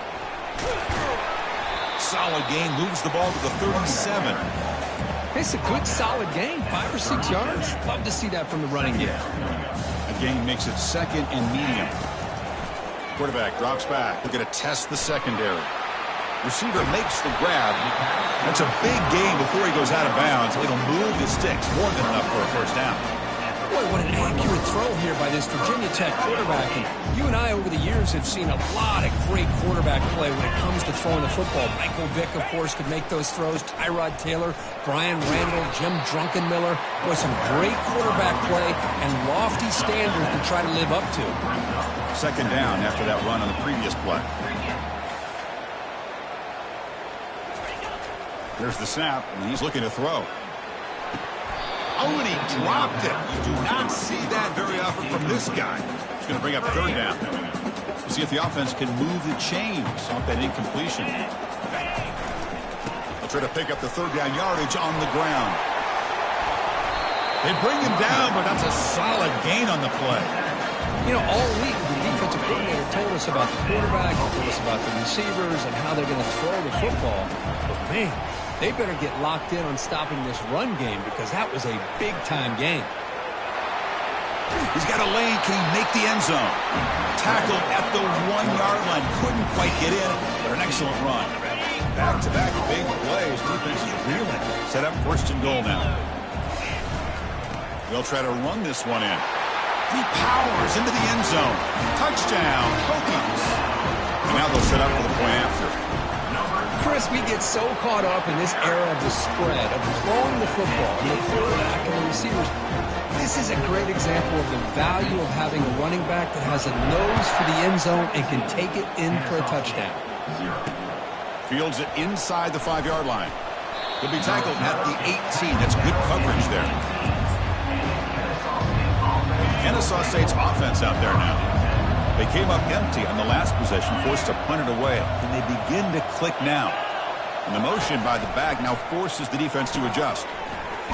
Solid gain, moves the ball to the 37. It's a good, solid gain, 5 or 6 yards. Love to see that from the running game. A gain makes it 2nd and medium. Quarterback drops back. We're going to test the secondary. Receiver makes the grab. That's a big gain before he goes out of bounds. It'll move the sticks, more than enough for a first down. Boy, what an accurate throw here by this Virginia Tech quarterback. And you and I, over the years, have seen a lot of great quarterback play when it comes to throwing the football. Michael Vick, of course, could make those throws. Tyrod Taylor, Brian Randall, Jim Druckenmiller. Boy, some great quarterback play and lofty standards to try to live up to. 2nd down after that run on the previous play. There's the snap, and he's looking to throw. Oh, and he dropped it. You do not see that very often from this guy. He's going to bring up 3rd down. We'll see if the offense can move the chains off that incompletion. They'll try to pick up the 3rd down yardage on the ground. They bring him down, but that's a solid gain on the play. You know, all week, the defensive coordinator told us about the quarterback, told us about the receivers and how they're going to throw the football. But, man, they better get locked in on stopping this run game because that was a big-time game. He's got a lane. Can he make the end zone? Tackled at the 1-yard line. Couldn't quite get in, but an excellent run. Back-to-back big plays. Defense is reeling. Set up 1st and goal now. They'll try to run this one in. He powers into the end zone. Touchdown, Hokies. And now they'll set up for the point after. Chris, we get so caught up in this era of the spread, of throwing the football, and the quarterback and the receivers. This is a great example of the value of having a running back that has a nose for the end zone and can take it in for a touchdown. Fields it inside the 5-yard line. He'll be tackled at the 18. That's good coverage there. Kennesaw State's offense out there now. They came up empty on the last possession, forced to punt it away. Can they begin to click now? And the motion by the back now forces the defense to adjust.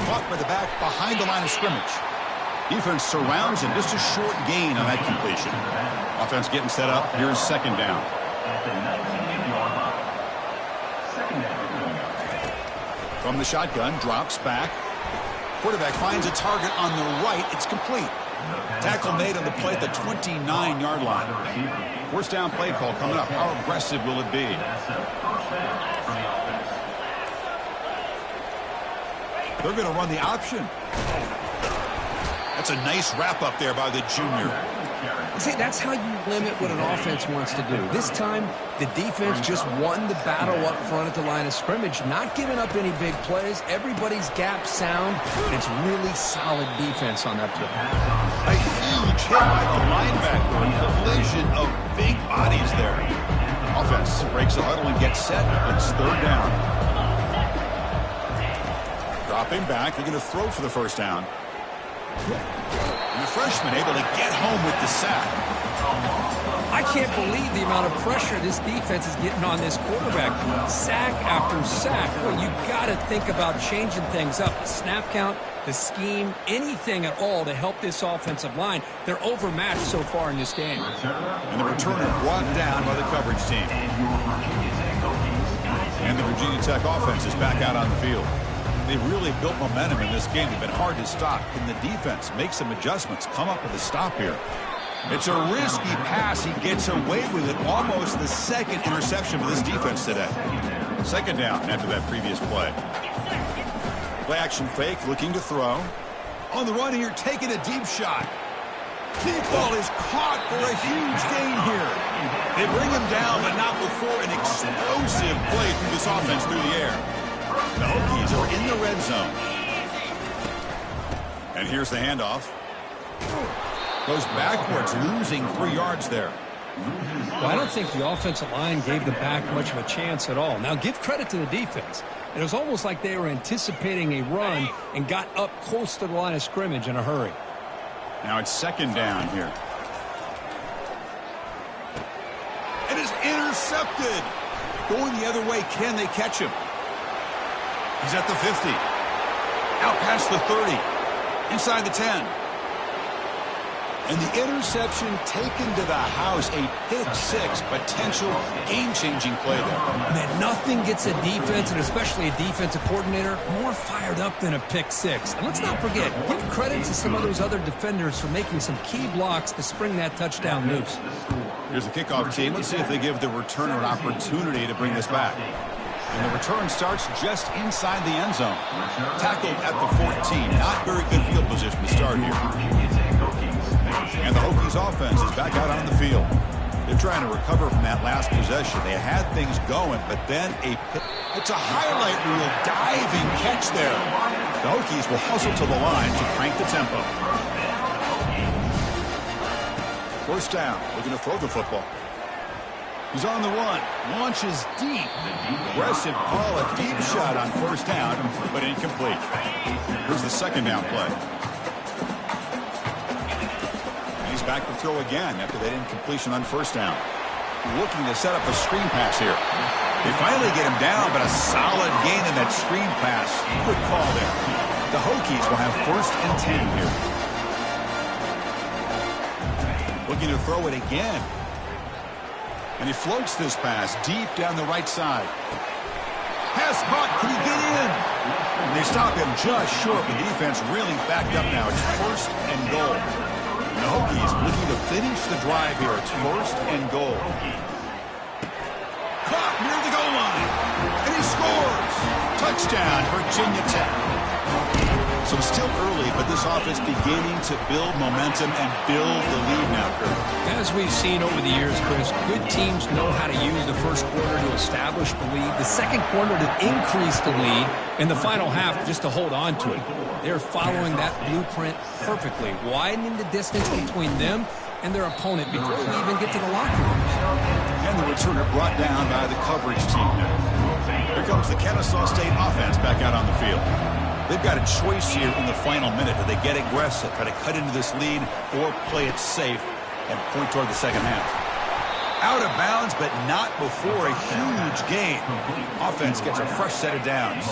Caught by the back behind the line of scrimmage. Defense surrounds him. Just a short gain on that completion. Offense getting set up. Here's second down. From the shotgun, drops back. Quarterback finds a target on the right. It's complete. Tackle made on the play at the 29-yard line. First down play call coming up. How aggressive will it be? They're going to run the option. That's a nice wrap up there by the junior. See, that's how you limit what an offense wants to do. This time, the defense just won the battle up front at the line of scrimmage, not giving up any big plays. Everybody's gap sound, and it's really solid defense on that play. A huge hit by the linebacker. A collision of big bodies there. Offense breaks the huddle and gets set. It's third down. Dropping back. They're going to throw for the first down. And the freshman able to get home with the sack. I can't believe the amount of pressure this defense is getting on this quarterback. Sack after sack. Well, you got to think about changing things up. The snap count, the scheme, anything at all to help this offensive line. They're overmatched so far in this game. And the returner brought down by the coverage team. And the Virginia Tech offense is back out on the field. They've really built momentum in this game. They've been hard to stop. Can the defense make some adjustments, come up with a stop here? It's a risky pass. He gets away with it. Almost the second interception for this defense today. Second down after that previous play. Play action fake, looking to throw. On the run here, taking a deep shot. Deep ball is caught for a huge gain here. They bring him down, but not before an explosive play through this offense through the air. The Hokies are in the red zone. And here's the handoff. Goes backwards, losing 3 yards there. Well, I don't think the offensive line gave the back much of a chance at all. Now, give credit to the defense. It was almost like they were anticipating a run and got up close to the line of scrimmage in a hurry. Now it's second down here. It is intercepted. Going the other way, can they catch him? He's at the 50. Out past the 30. Inside the 10. And the interception taken to the house. A pick-6 potential game-changing play there. Man, nothing gets a defense, and especially a defensive coordinator, more fired up than a pick-6. And let's not forget, give credit to some of those other defenders for making some key blocks to spring that touchdown loose. Here's the kickoff team. Let's see if they give the returner an opportunity to bring this back. And the return starts just inside the end zone. Tackled at the 14. Not very good field position to start here. And the Hokies offense is back out on the field. They're trying to recover from that last possession. They had things going, but then it's a highlight reel diving catch there. The Hokies will hustle to the line to crank the tempo. First down. Looking to throw the football. He's on the run. Launches deep. Aggressive call, a deep shot on first down, but incomplete. Here's the second down play. And he's back to throw again after that incompletion on first down. Looking to set up a screen pass here. They finally get him down, but a solid gain in that screen pass. Good call there. The Hokies will have first and 10 here. Looking to throw it again. And he floats this pass deep down the right side. Pass caught. Can he get in? And they stop him just short. The defense really backed up now. It's first and goal. And the Hokies looking to finish the drive here. It's first and goal. Caught near the goal line. And he scores. Touchdown, Virginia Tech. So it's still early, but this offense beginning to build momentum and build the lead now, Kurt. As we've seen over the years, Chris, good teams know how to use the first quarter to establish the lead, the second quarter to increase the lead, and the final half just to hold on to it. They're following that blueprint perfectly, widening the distance between them and their opponent before we even get to the locker rooms. And the returner brought down by the coverage team now. Here comes the Kennesaw State offense back out on the field. They've got a choice here in the final minute. Do they get aggressive, try to cut into this lead, or play it safe and point toward the second half? Out of bounds, but not before a huge gain. Offense gets a fresh set of downs.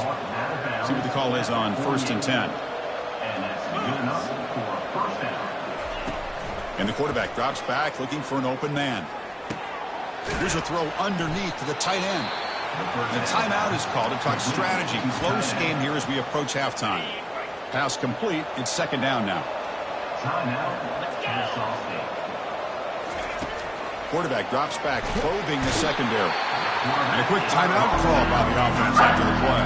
See what the call is on 1st and 10. And the quarterback drops back, looking for an open man. Here's a throw underneath to the tight end. The timeout is called to talk strategy. Close game here as we approach halftime. Pass complete. It's 2nd down now. Quarterback drops back, probing the secondary. And a quick timeout call by the offense after the play.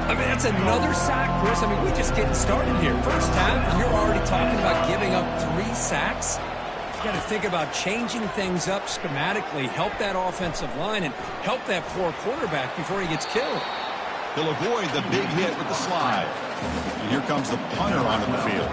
I mean, that's another sack, Chris. I mean, we're just getting started here. First half, and you're already talking about giving up 3 sacks. You got to think about changing things up schematically, help that offensive line, and help that poor quarterback before he gets killed. He'll avoid the big hit with the slide. And here comes the punter onto the field.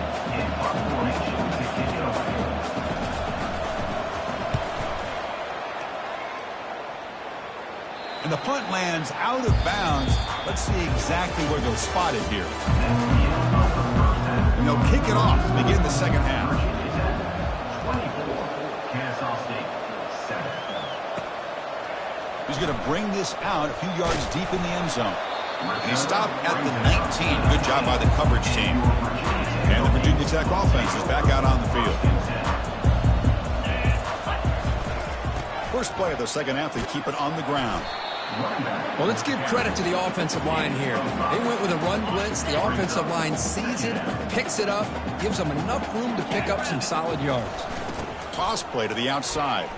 And the punt lands out of bounds. Let's see exactly where they'll spot it here. And they'll kick it off to begin the second half. He's going to bring this out a few yards deep in the end zone. And he stopped at the 19. Good job by the coverage team. And the Virginia Tech offense is back out on the field. First play of the second half, they keep it on the ground. Well, let's give credit to the offensive line here. They went with a run blitz. The offensive line sees it, picks it up, gives them enough room to pick up some solid yards. Toss play to the outside.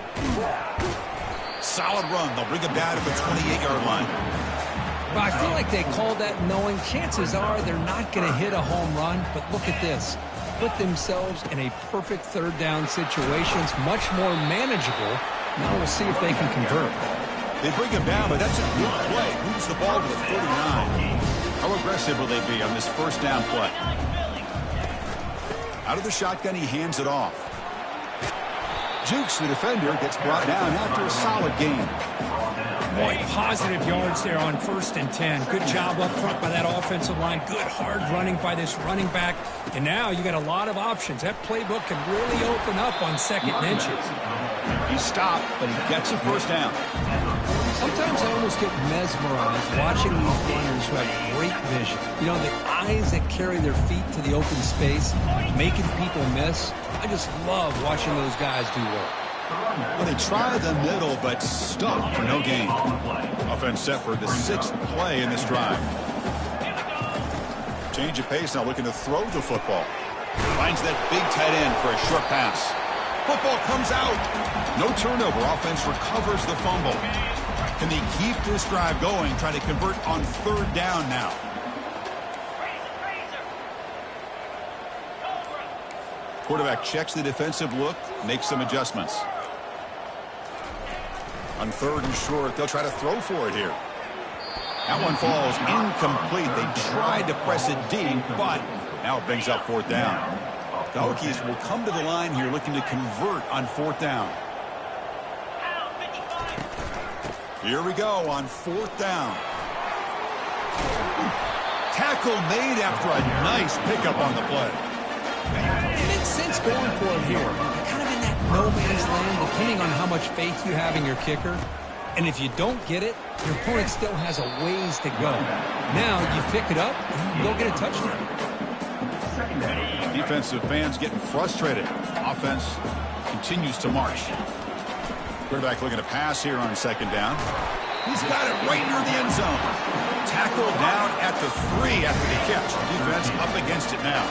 Solid run. They'll bring it down to the 28-yard line. Well, I feel like they called that knowing chances are they're not going to hit a home run. But look at this. Put themselves in a perfect 3rd down situation. It's much more manageable. Now we'll see if they can convert. They bring him down, but that's a good play. Moves the ball to the 39. How aggressive will they be on this 1st down play? Out of the shotgun, he hands it off. Jukes, the defender, gets brought down after a solid game. Boy, positive yards there on 1st and 10. Good job up front by that offensive line. Good hard running by this running back. And now you got a lot of options. That playbook can really open up on 2nd and inches. He stopped, but he gets a 1st down. Sometimes I almost get mesmerized watching these runners who have great vision. You know, the eyes that carry their feet to the open space, making people miss. I just love watching those guys do work. Well, they try the middle, but stuck for no gain. Offense set for the 6th play in this drive. Change of pace now, looking to throw the football. Finds that big tight end for a short pass. Football comes out. No turnover. Offense recovers the fumble. Can they keep this drive going, trying to convert on 3rd down now? Quarterback checks the defensive look, makes some adjustments. On 3rd and short, they'll try to throw for it here. That one falls incomplete. They tried to press it deep, but now it brings up 4th down. The Hokies will come to the line here looking to convert on 4th down. Here we go on 4th down. Tackle made after a nice pickup on the play. Makes sense going for it here. Kind of in that no man's land, depending on how much faith you have in your kicker. And if you don't get it, your opponent still has a ways to go. Now you pick it up and you go get a touchdown. Defensive fans getting frustrated. Offense continues to march. Quarterback looking to pass here on 2nd down. He's got it right near the end zone. Tackled down at the 3 after the catch. Defense up against it now.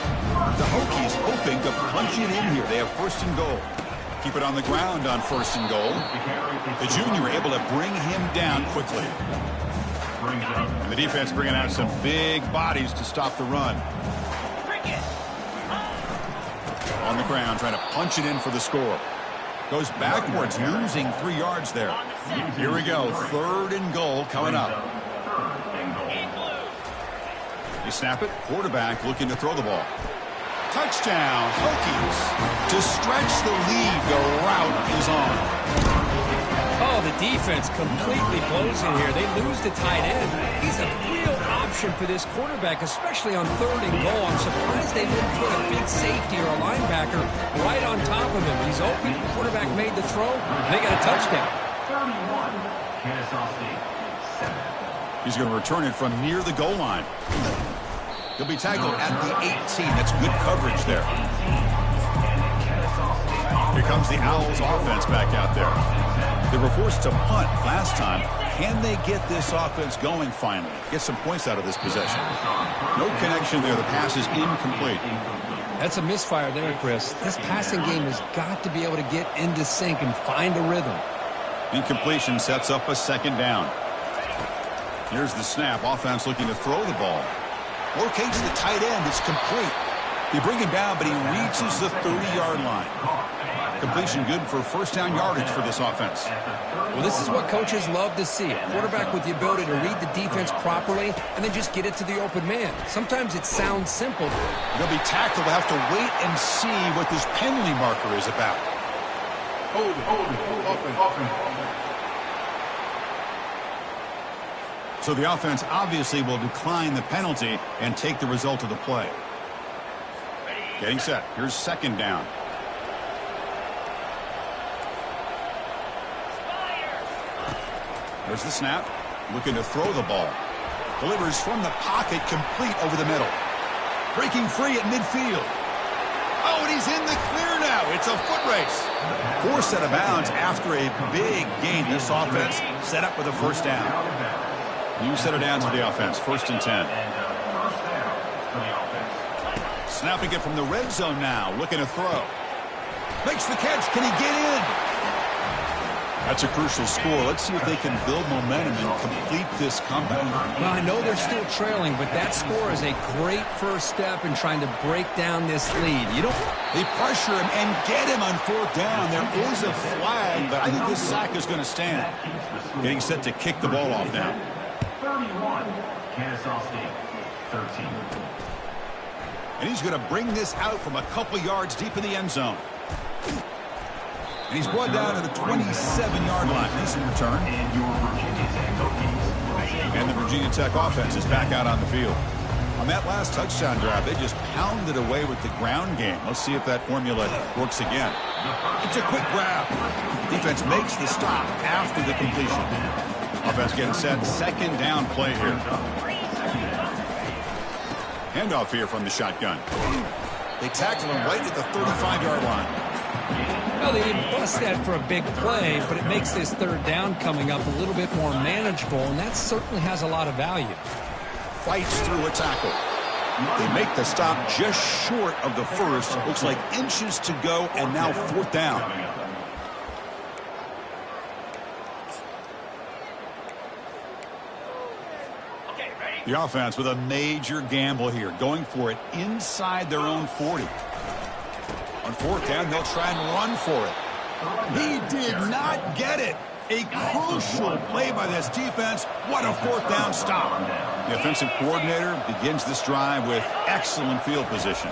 The Hokies hoping to punch it in here. They have 1st and goal. Keep it on the ground on 1st and goal. The junior able to bring him down quickly. And the defense bringing out some big bodies to stop the run. On the ground, trying to punch it in for the score. Goes backwards, losing 3 yards there. Here we go, 3rd and goal coming up. You snap it, quarterback looking to throw the ball. Touchdown, Hokies. To stretch the lead, the route is on. Oh, the defense completely blows in here. They lose the tight end. He's a real option option for this quarterback, especially on 3rd and goal. I'm surprised they didn't put a big safety or a linebacker right on top of him. He's open. The quarterback made the throw, and they got a touchdown. 31, Kennesaw State, 7. He's going to return it from near the goal line. He'll be tackled at the 18. That's good coverage there. Here comes the Owls offense back out there. They were forced to punt last time. Can they get this offense going finally? Get some points out of this possession. No connection there. The pass is incomplete. That's a misfire there, Chris. This passing game has got to be able to get into sync and find a rhythm. Incompletion sets up a 2nd down. Here's the snap. Offense looking to throw the ball. Locates the tight end. It's complete. They bring him down, but he reaches the 30-yard line. Completion good for 1st down yardage for this offense. Well, this is what coaches love to see. A quarterback with the ability to read the defense properly and then just get it to the open man. Sometimes it sounds simple. They'll be tackled. They'll have to wait and see what this penalty marker is about. Hold it. So the offense obviously will decline the penalty and take the result of the play. Getting set. Here's 2nd down. There's the snap. Looking to throw the ball. Delivers from the pocket, complete over the middle. Breaking free at midfield. Oh, and he's in the clear now. It's a foot race. Forced out of bounds after a big gain. This offense set up with a 1st down. New set of downs for the offense. 1st and 10. Snapping it from the red zone now. Looking to throw. Makes the catch. Can he get in? That's a crucial score. Let's see if they can build momentum and complete this comeback. Well, I know they're still trailing, but that score is a great first step in trying to break down this lead. They pressure him and get him on 4th down. There is a flag, but I think this sack is going to stand. Getting set to kick the ball off now. 31, Kennesaw State, 13. And he's going to bring this out from a couple yards deep in the end zone. And he's brought down to the 27-yard line. Decent return. And the Virginia Tech offense is back out on the field. On that last touchdown drive, they just pounded away with the ground game. Let's see if that formula works again. It's a quick grab. Defense makes the stop after the completion. Offense getting set. 2nd down play here. Handoff here from the shotgun. They tackled him right at the 35-yard line. Well, they didn't bust that for a big play, but it makes this 3rd down coming up a little bit more manageable, and that certainly has a lot of value. Fights through a tackle. They make the stop just short of the 1st. Looks like inches to go, and now 4th down. The offense with a major gamble here, going for it inside their own 40. On 4th down, they'll try and run for it. He did not get it. A crucial play by this defense. What a 4th down stop. The offensive coordinator begins this drive with excellent field position.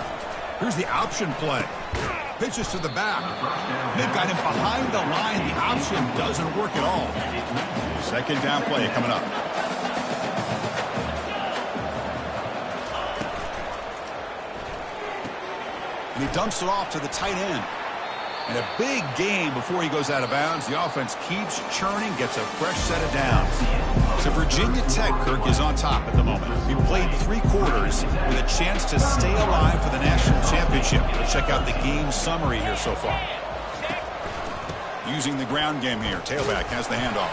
Here's the option play. Pitches to the back. They've got him behind the line. The option doesn't work at all. 2nd down play coming up. And he dumps it off to the tight end. And a big gain before he goes out of bounds. The offense keeps churning, gets a fresh set of downs. So Virginia Tech, Kirk, is on top at the moment. He played 3 quarters with a chance to stay alive for the national championship. Let's check out the game summary here so far. Using the ground game here. Tailback has the handoff.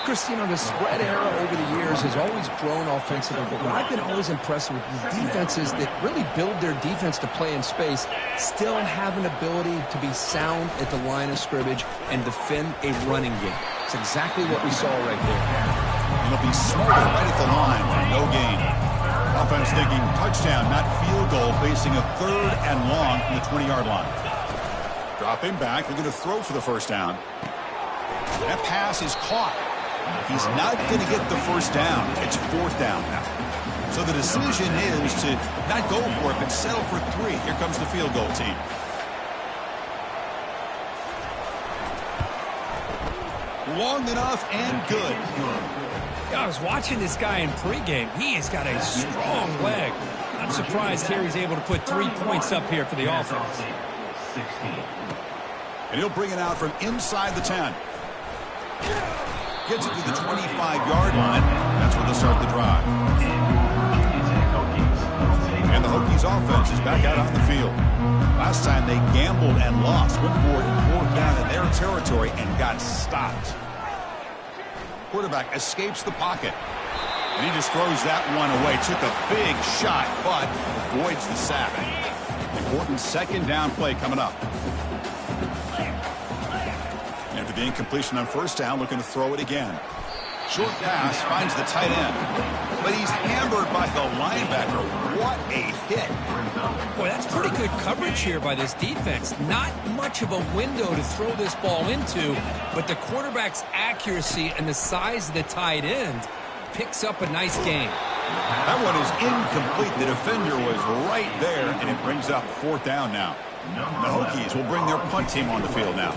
Chris, you know, the spread era over the years has always grown offensively, but what I've been always impressed with is defenses that really build their defense to play in space still have an ability to be sound at the line of scrimmage and defend a running game. It's exactly what we saw right there. It'll be smarter right at the line for no gain. Offense thinking touchdown, not field goal, facing a 3rd and long from the 20-yard line. Dropping back, looking to throw for the 1st down. That pass is caught. He's not going to get the 1st down. It's 4th down now. So the decision is to not go for it, but settle for 3. Here comes the field goal team. Long enough and good. I was watching this guy in pregame. He has got a strong leg. I'm surprised here he's able to put 3 points up here for the offense. 16. And he'll bring it out from inside the 10. Gets it to the 25-yard line. That's where they'll start the drive. And the Hokies offense is back out on the field. Last time they gambled and lost. Went for it and 4th down in their territory and got stopped. Quarterback escapes the pocket. And he just throws that one away. Took a big shot, but avoids the sack. Important 2nd down play coming up. After the incompletion on 1st down, looking to throw it again. Short pass finds the tight end. But he's hammered by the linebacker. What a hit. Boy, that's pretty good coverage here by this defense. Not much of a window to throw this ball into, but the quarterback's accuracy and the size of the tight end picks up a nice gain. That one is incomplete. The defender was right there, and it brings up 4th down now. The Hokies will bring their punt team on the field now.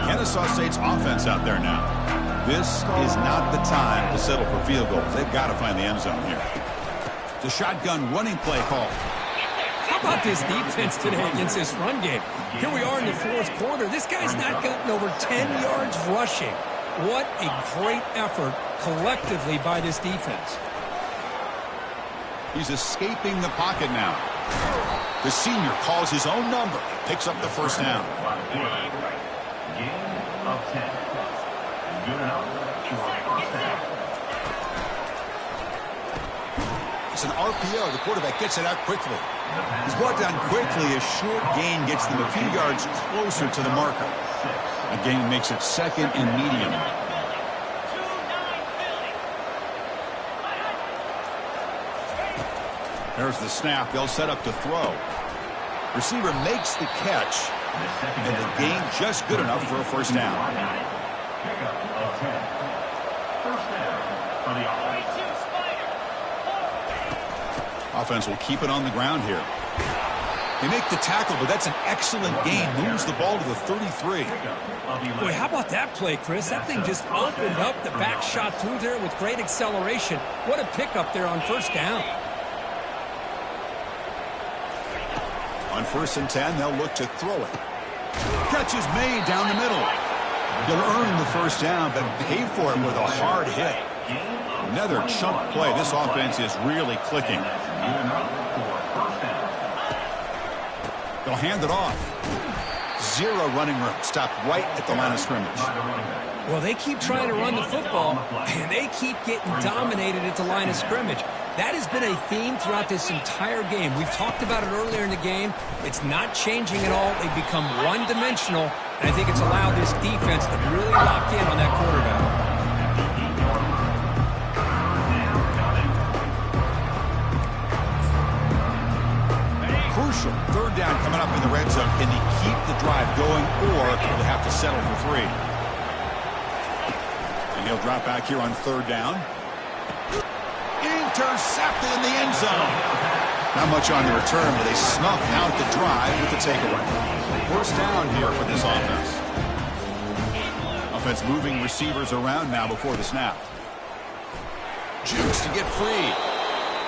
Kennesaw State's offense out there now. This is not the time to settle for field goals. They've got to find the end zone here. The shotgun running play call. How about this defense today against this run game? Here we are in the 4th quarter. This guy's not gotten over 10 yards rushing. What a great effort collectively by this defense. He's escaping the pocket now. The senior calls his own number. Picks up the 1st down. Gain of 10. Good enough for 1st down. It's an RPO. The quarterback gets it out quickly. He's brought down quickly. A short gain gets them a few yards closer to the marker. A gain makes it 2nd and medium. There's the snap. They'll set up to throw. Receiver makes the catch, and the gain just good enough for a 1st down. Pickup of 10. 1st down for the offense. Offense will keep it on the ground here. They make the tackle, but that's an excellent gain. Moves the ball to the 33. Boy, how about that play, Chris? That thing just opened up. The back shot through there with great acceleration. What a pickup there on 1st down. On 1st and 10, they'll look to throw it. Catch is made down the middle. He'll earn the 1st down, but pay for it with a hard hit. Another chunk play. This offense is really clicking. They'll hand it off. 0 running room. Stopped right at the line of scrimmage. Well, they keep trying to run the football, and they keep getting dominated at the line of scrimmage. That has been a theme throughout this entire game. We've talked about it earlier in the game. It's not changing at all. They've become one-dimensional, and I think it's allowed this defense to really lock in on that quarterback. Crucial 3rd down coming up in the red zone. Can they keep the drive going, or will they have to settle for 3? And he'll drop back here on 3rd down. Intercepted in the end zone. Not much on the return, but they snuffed out the drive with the takeaway. 1st down here for this offense. Offense moving receivers around now before the snap. Juice to get free.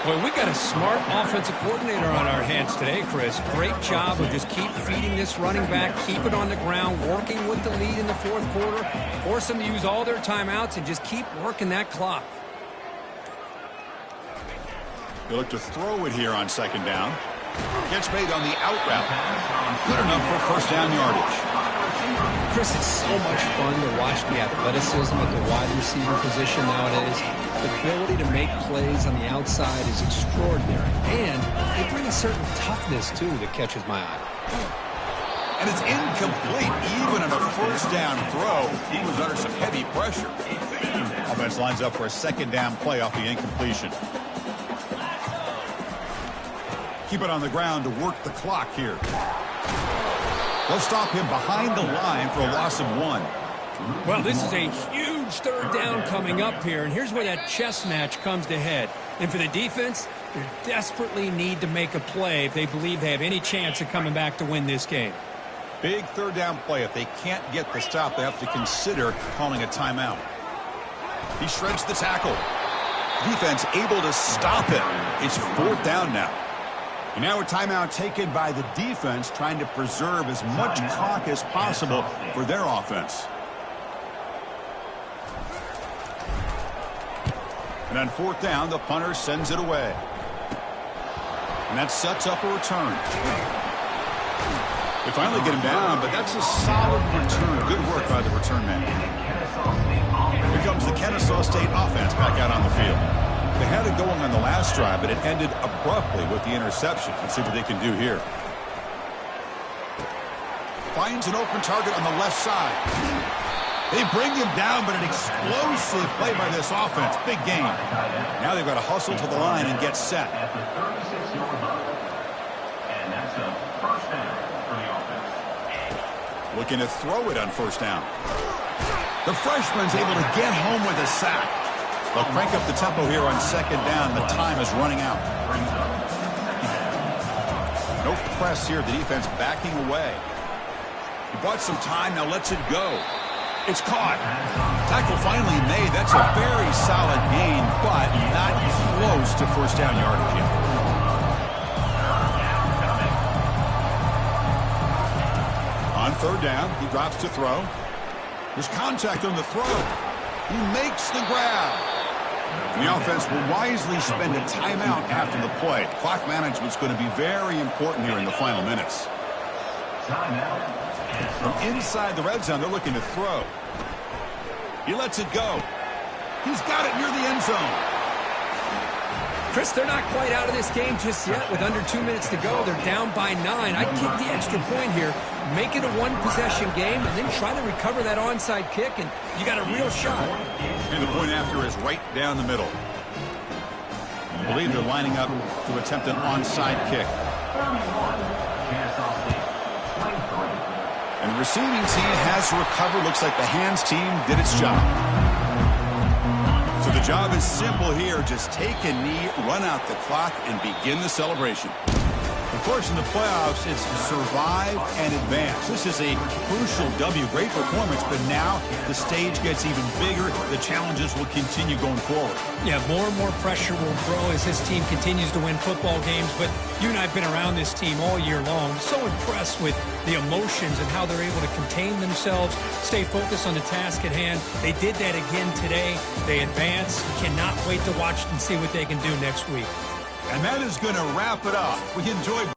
Boy, we got a smart offensive coordinator on our hands today, Chris. Great job of just keep feeding this running back, keep it on the ground, working with the lead in the 4th quarter, force them to use all their timeouts, and just keep working that clock. They look to throw it here on 2nd down. Gets made on the out route. Good enough for 1st down yardage. Chris, it's so much fun to watch the athleticism at the wide receiver position nowadays. The ability to make plays on the outside is extraordinary. And they bring a certain toughness, too, that catches my eye. And it's incomplete. Even on a 1st down throw, he was under some heavy pressure. Offense lines up for a 2nd down play off the incompletion. Keep it on the ground to work the clock here. They'll stop him behind the line for a loss of 1. Well, this is a huge huge third down coming up here, and here's where that chess match comes to head. And for the defense, they desperately need to make a play if they believe they have any chance of coming back to win this game. Big third down play. If they can't get the stop, they have to consider calling a timeout. He shreds the tackle. Defense able to stop it. It's fourth down now. And now a timeout taken by the defense, trying to preserve as much clock as possible for their offense. And on fourth down, the punter sends it away. And that sets up a return. They finally get him down, but that's a solid return. Good work by the return man. Here comes the Kennesaw State offense back out on the field. They had it going on the last drive, but it ended abruptly with the interception. Let's see what they can do here. Finds an open target on the left side. They bring him down, but an explosive play by this offense. Big game. Now they've got to hustle to the line and get set. Looking to throw it on first down. The freshman's able to get home with a sack. They'll crank up the tempo here on second down. The time is running out. No press here. The defense backing away. He bought some time. Now lets it go. It's caught. Tackle finally made. That's a very solid gain, but not close to first down yardage yet. On third down, he drops to throw. There's contact on the throw. He makes the grab. And the offense will wisely spend a timeout after the play. Clock management's going to be very important here in the final minutes. From inside the red zone, they're looking to throw. He lets it go. He's got it near the end zone. Chris, they're not quite out of this game just yet. With under 2 minutes to go, they're down by 9. I'd kick the extra point here, make it a one-possession game, and then try to recover that onside kick, and you got a real shot. And the point after is right down the middle. I believe they're lining up to attempt an onside kick. And the receiving team has to recover. Looks like the hands team did its job. So the job is simple here. Just take a knee, run out the clock, and begin the celebration. Of course, in the playoffs, it's survive and advance. This is a crucial W. Great performance, but now the stage gets even bigger. The challenges will continue going forward. Yeah, more and more pressure will grow as this team continues to win football games, but you and I have been around this team all year long. So impressed with the emotions and how they're able to contain themselves, stay focused on the task at hand. They did that again today. They advance. Cannot wait to watch and see what they can do next week. And that is going to wrap it up. We enjoyed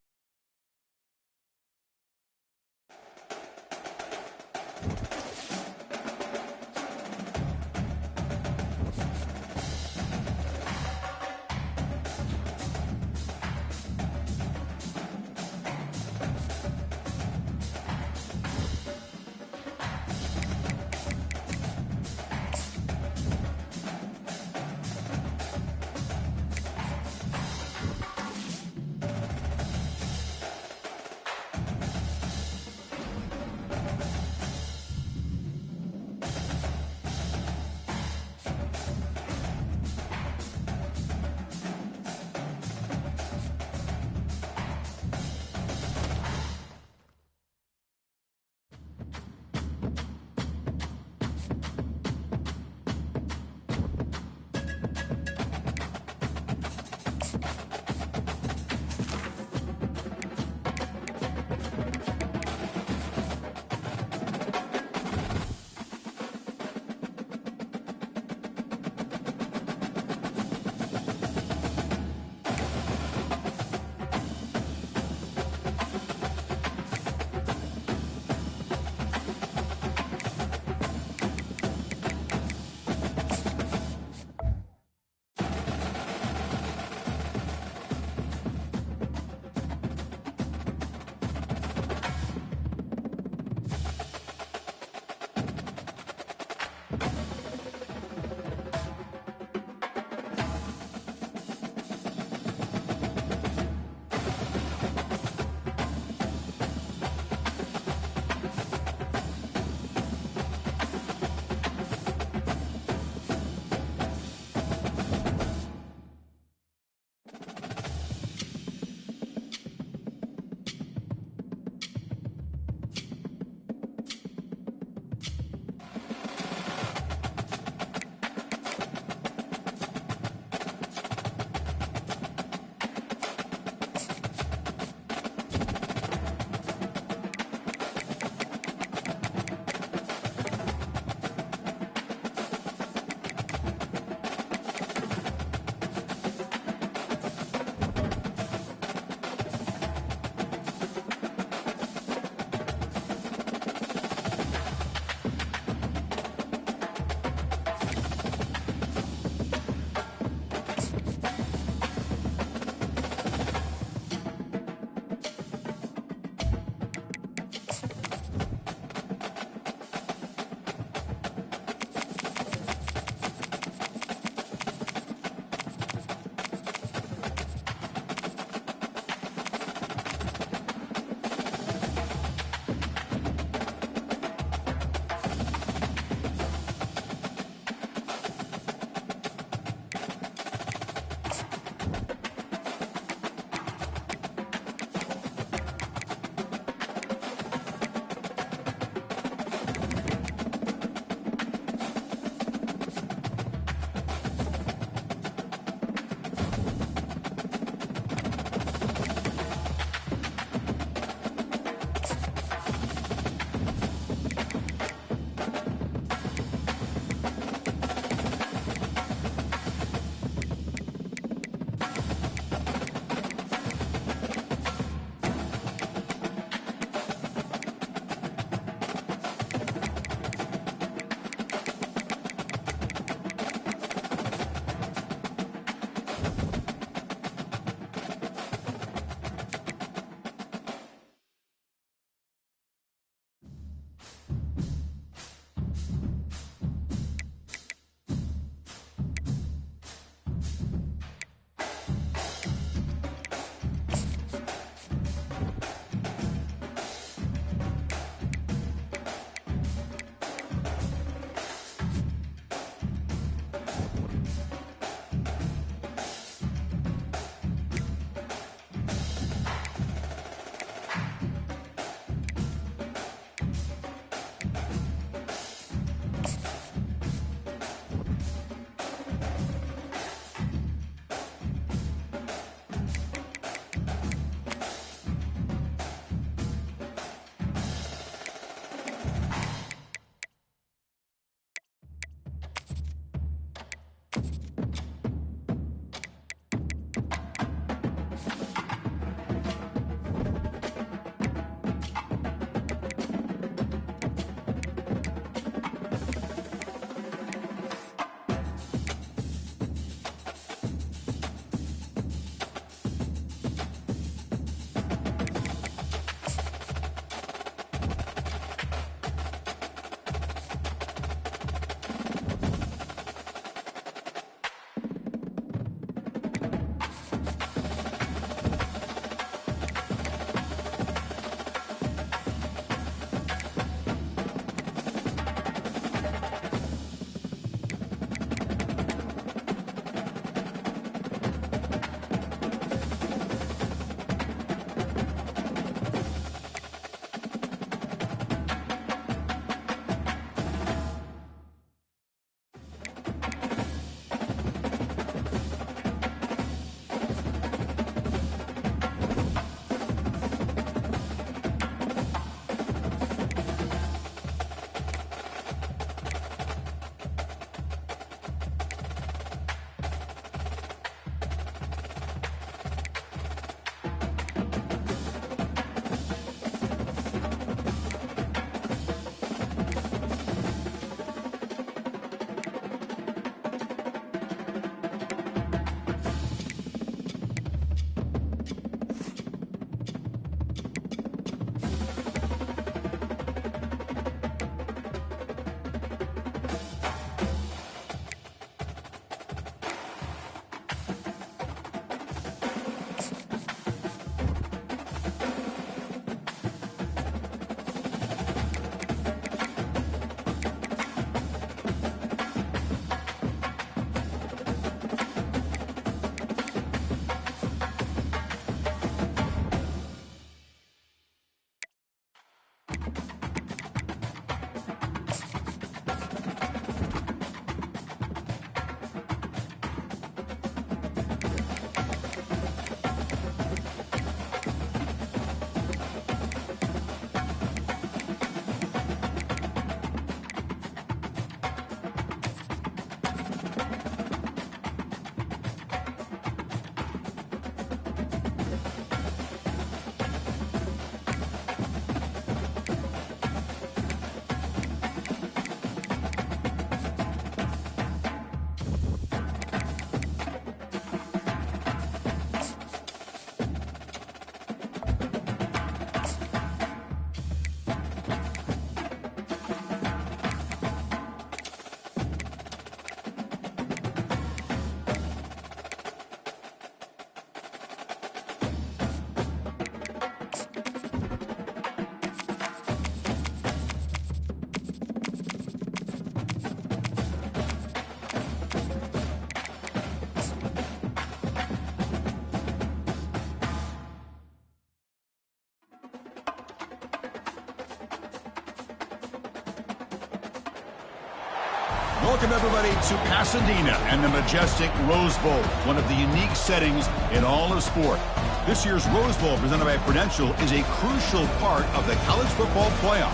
Welcome, everybody, to Pasadena and the majestic Rose Bowl, one of the unique settings in all of sport. This year's Rose Bowl, presented by Prudential, is a crucial part of the college football playoff.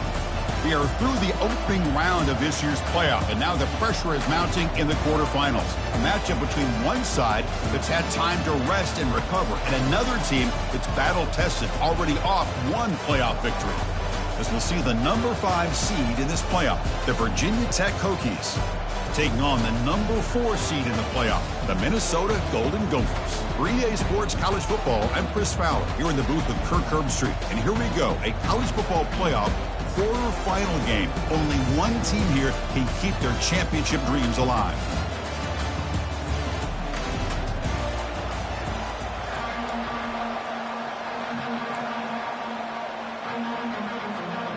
We are through the opening round of this year's playoff, and now the pressure is mounting in the quarterfinals. A matchup between one side that's had time to rest and recover, and another team that's battle-tested, already off one playoff victory. As we'll see the number 5 seed in this playoff, the Virginia Tech Hokies, taking on the number 4 seed in the playoff, the Minnesota Golden Gophers. For EA Sports College Football, I'm Chris Fowler, here in the booth with Kirk Herbstreit. And here we go, a college football playoff quarterfinal game. Only one team here can keep their championship dreams alive.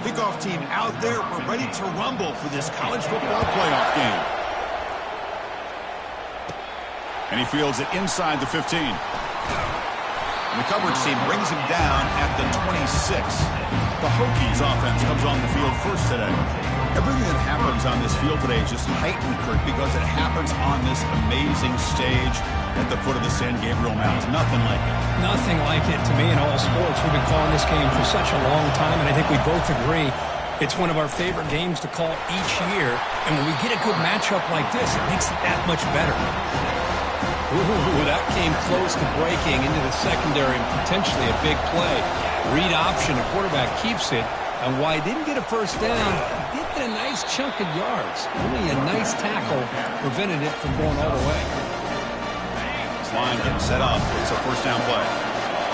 Kickoff team out there. We're ready to rumble for this college football playoff game. And he fields it inside the 15. And the coverage team brings him down at the 26. The Hokies offense comes on the field first today. Everything that happens on this field today is just heightened, Kirk, because it happens on this amazing stage at the foot of the San Gabriel Mountains. Nothing like it. Nothing like it to me in all sports. We've been calling this game for such a long time, and I think we both agree it's one of our favorite games to call each year. And when we get a good matchup like this, it makes it that much better. Ooh, that came close to breaking into the secondary and potentially a big play. Read option, the quarterback keeps it. And while he didn't get a first down, he did get a nice chunk of yards. Only a nice tackle prevented it from going all the way. This line getting set up. It's a first down play.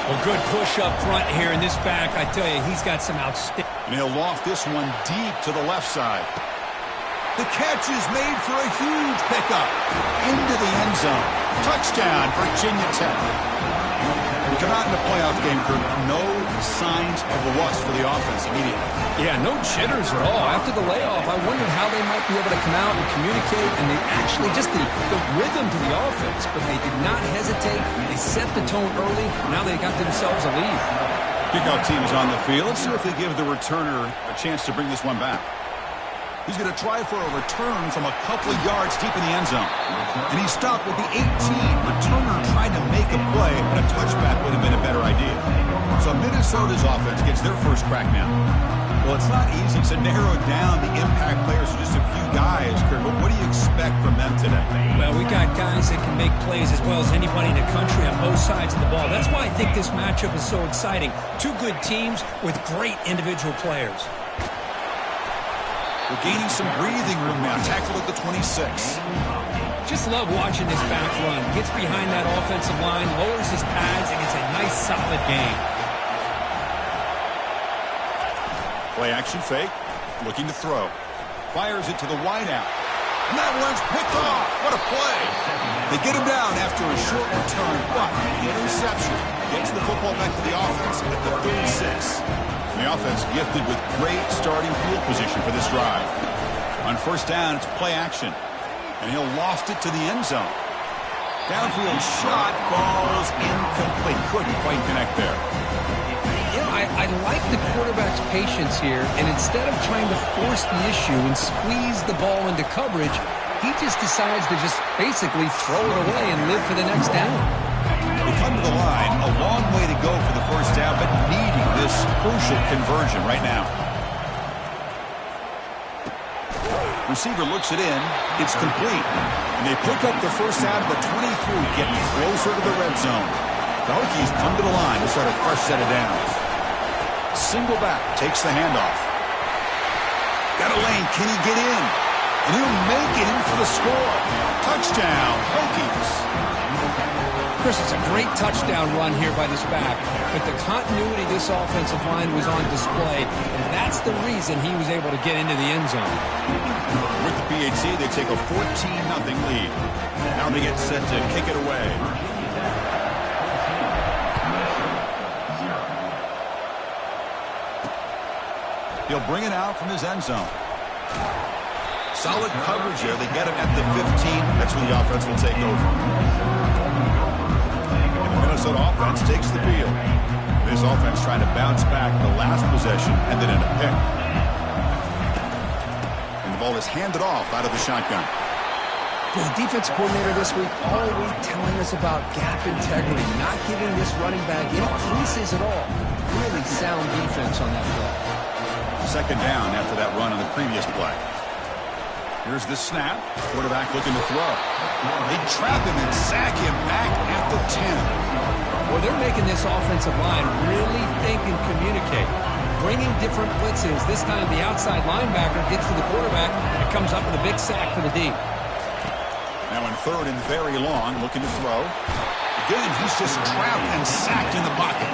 Well, good push up front here in this back. I tell you, he's got some outstanding. And he'll loft this one deep to the left side. The catch is made for a huge pickup into the end zone. Touchdown, Virginia Tech. We come out in the playoff game, Kirk. No signs of the rust for the offense immediately. Yeah, no jitters at all. After the layoff, I wondered how they might be able to come out and communicate, and they actually just the rhythm to the offense, but they did not hesitate. They set the tone early. Now they got themselves a lead. Kickoff team is on the field. Let's see if they give the returner a chance to bring this one back. He's going to try for a return from a couple of yards deep in the end zone. And he stopped with the 18. Returner trying to make a play, and a touchback would have been a better idea. So Minnesota's offense gets their first crack now. Well, it's not easy to narrow down the impact players to just a few guys, Kurt. What do you expect from them today? Well, we got guys that can make plays as well as anybody in the country on both sides of the ball. That's why I think this matchup is so exciting. Two good teams with great individual players. We're gaining some breathing room now. Tackle at the 26. Just love watching this back run. Gets behind that offensive line, lowers his pads, and it's a nice, solid game. Play action fake. Looking to throw. Fires it to the wideout. And that one's picked off. What a play. They get him down after a short return, but the interception gets the football back to the offense at the 36. The offense gifted with great starting field position for this drive. On first down, it's play action. And he'll loft it to the end zone. Downfield shot falls incomplete. Couldn't quite connect there. You know, I like the quarterback's patience here, and instead of trying to force the issue and squeeze the ball into coverage, he just decides to just basically throw it away and live for the next down. We come to the line, a long way to go for the first down, but needing this crucial conversion right now. Receiver looks it in. It's complete. And they pick up the first down at the 23, getting closer to the red zone. The Hokies come to the line to start a fresh set of downs. Single back takes the handoff. Got a lane. Can he get in? And he'll make it in for the score. Touchdown, Hokies. Chris, it's a great touchdown run here by this back, but the continuity of this offensive line was on display, and that's the reason he was able to get into the end zone. With the PAT, they take a 14-0 lead. Now they get set to kick it away. He'll bring it out from his end zone. Solid coverage there. They get him at the 15. That's when the offense will take over. Minnesota offense takes the field. This offense trying to bounce back the last possession, and then in a pick. And the ball is handed off out of the shotgun. The defensive coordinator this week all week telling us about gap integrity, not giving this running back any creases at all. Really sound defense on that play. Second down after that run on the previous play. Here's the snap. Quarterback looking to throw. They trap him and sack him back at the 10. Well, they're making this offensive line really think and communicate. Bringing different blitzes. This time the outside linebacker gets to the quarterback and comes up with a big sack for the D. Now in third and very long, looking to throw. Again, he's just trapped and sacked in the pocket.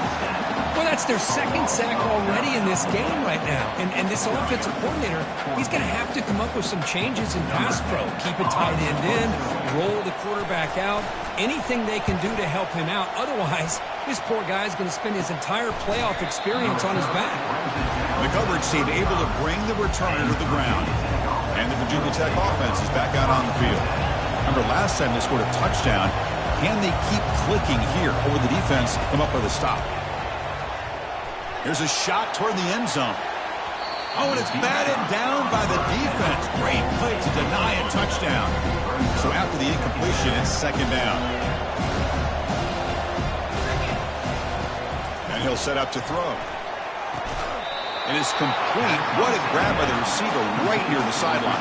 Well, that's their second sack already in this game right now. And this offensive coordinator, he's going to have to come up with some changes in pass pro. Keep a tight end in, roll the quarterback out, anything they can do to help him out. Otherwise, this poor guy's going to spend his entire playoff experience on his back. The coverage team able to bring the returner to the ground. And the Virginia Tech offense is back out on the field. Remember, last time they scored a touchdown. Can they keep clicking here, or will the defense come up with a stop? Here's a shot toward the end zone. Oh, and it's batted down by the defense. Great play to deny a touchdown. So after the incompletion, it's second down. And he'll set up to throw. It is complete. What a grab by the receiver right near the sideline.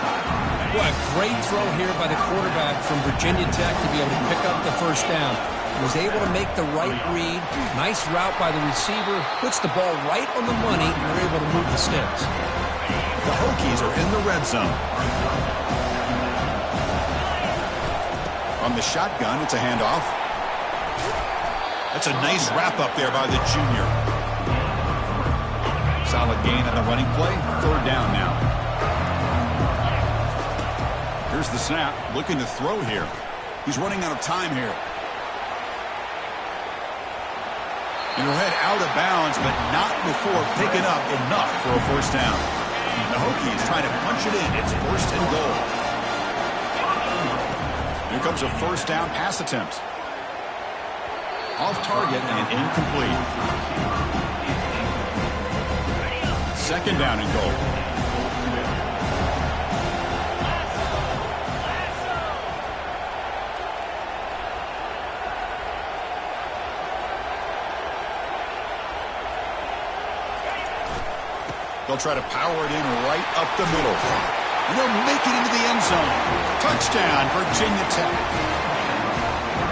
What a great throw here by the quarterback from Virginia Tech to be able to pick up the first down. He was able to make the right read. Nice route by the receiver. Puts the ball right on the money, and they're able to move the sticks. The Hokies are in the red zone. On the shotgun, it's a handoff. That's a nice wrap up there by the junior. Solid gain on the running play. Third down now. Here's the snap. Looking to throw here. He's running out of time here. And he'll head out of bounds, but not before picking up enough for a first down. The Hokies trying to punch it in. It's first and goal. Here comes a first down pass attempt. Off target and incomplete. Second down and goal. They'll try to power it in right up the middle. And they'll make it into the end zone. Touchdown, Virginia Tech.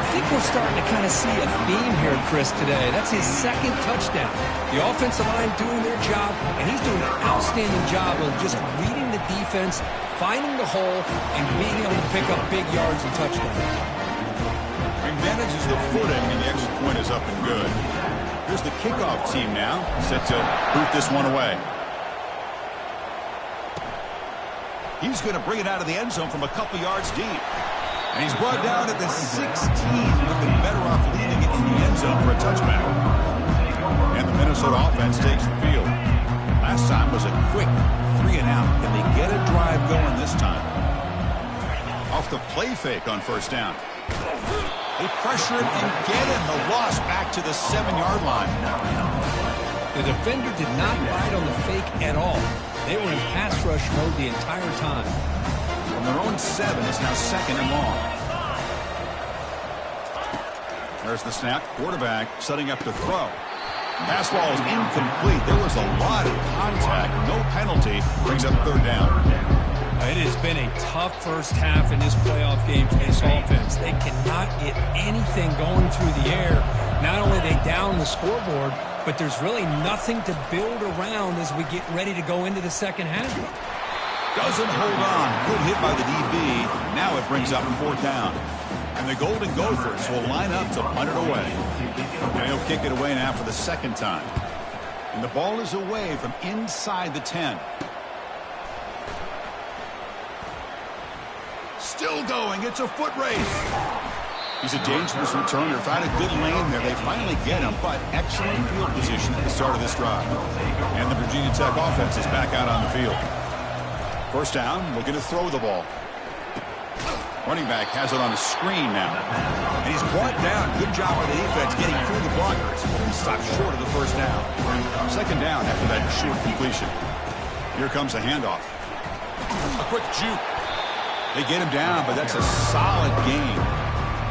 I think we're starting to kind of see a theme here, Chris, today. That's his second touchdown. The offensive line doing their job, and he's doing an outstanding job of just reading the defense, finding the hole, and being able to pick up big yards and touchdowns. He manages the footing, and the extra point is up and good. Here's the kickoff team now, set to boot this one away. He's going to bring it out of the end zone from a couple yards deep. And he's brought down at the 16. Looking better off leading it in the end zone for a touchback. And the Minnesota offense takes the field. Last time was a quick 3 and out. Can they get a drive going this time? Off the play fake on first down. They pressure him and get him. The loss back to the 7-yard line. The defender did not bite on the fake at all. They were in pass rush mode the entire time. From their own 7, it's now second and long. There's the snap. Quarterback setting up to throw. Pass ball is incomplete. There was a lot of contact. No penalty. Brings up third down. It has been a tough first half in this playoff game for this offense. They cannot get anything going through the air. Not only are they down the scoreboard, but there's really nothing to build around as we get ready to go into the second half. Doesn't hold on. Good hit by the DB. Now it brings up fourth down. And the Golden Gophers will line up to punt it away. And he'll kick it away now for the second time. And the ball is away from inside the 10. Still going. It's a foot race. He's a dangerous returner. Found a good lane there. They finally get him, but excellent field position at the start of this drive. And the Virginia Tech offense is back out on the field. First down, looking to throw the ball. Running back has it on a screen now. And he's brought down. Good job by the defense getting through the blockers. He stopped short of the first down. Second down after that short completion. Here comes a handoff. A quick juke. They get him down, but that's a solid game.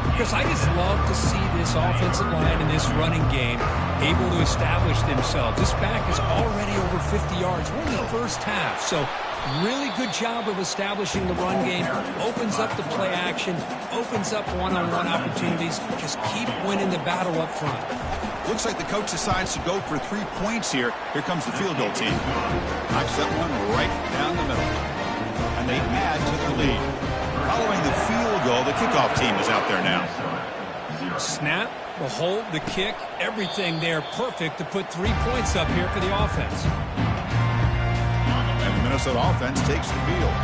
Because I just love to see this offensive line in this running game able to establish themselves. This back is already over 50 yards. We're in the first half, so really good job of establishing the run game. Opens up the play action, opens up one-on-one opportunities. Just keep winning the battle up front. Looks like the coach decides to go for 3 points here. Here comes the field goal team. Knocks that one right down the middle. And they add to the lead. Following the field goal, the kickoff team is out there now. Snap, the hold, the kick, everything there perfect to put 3 points up here for the offense. And the Minnesota offense takes the field.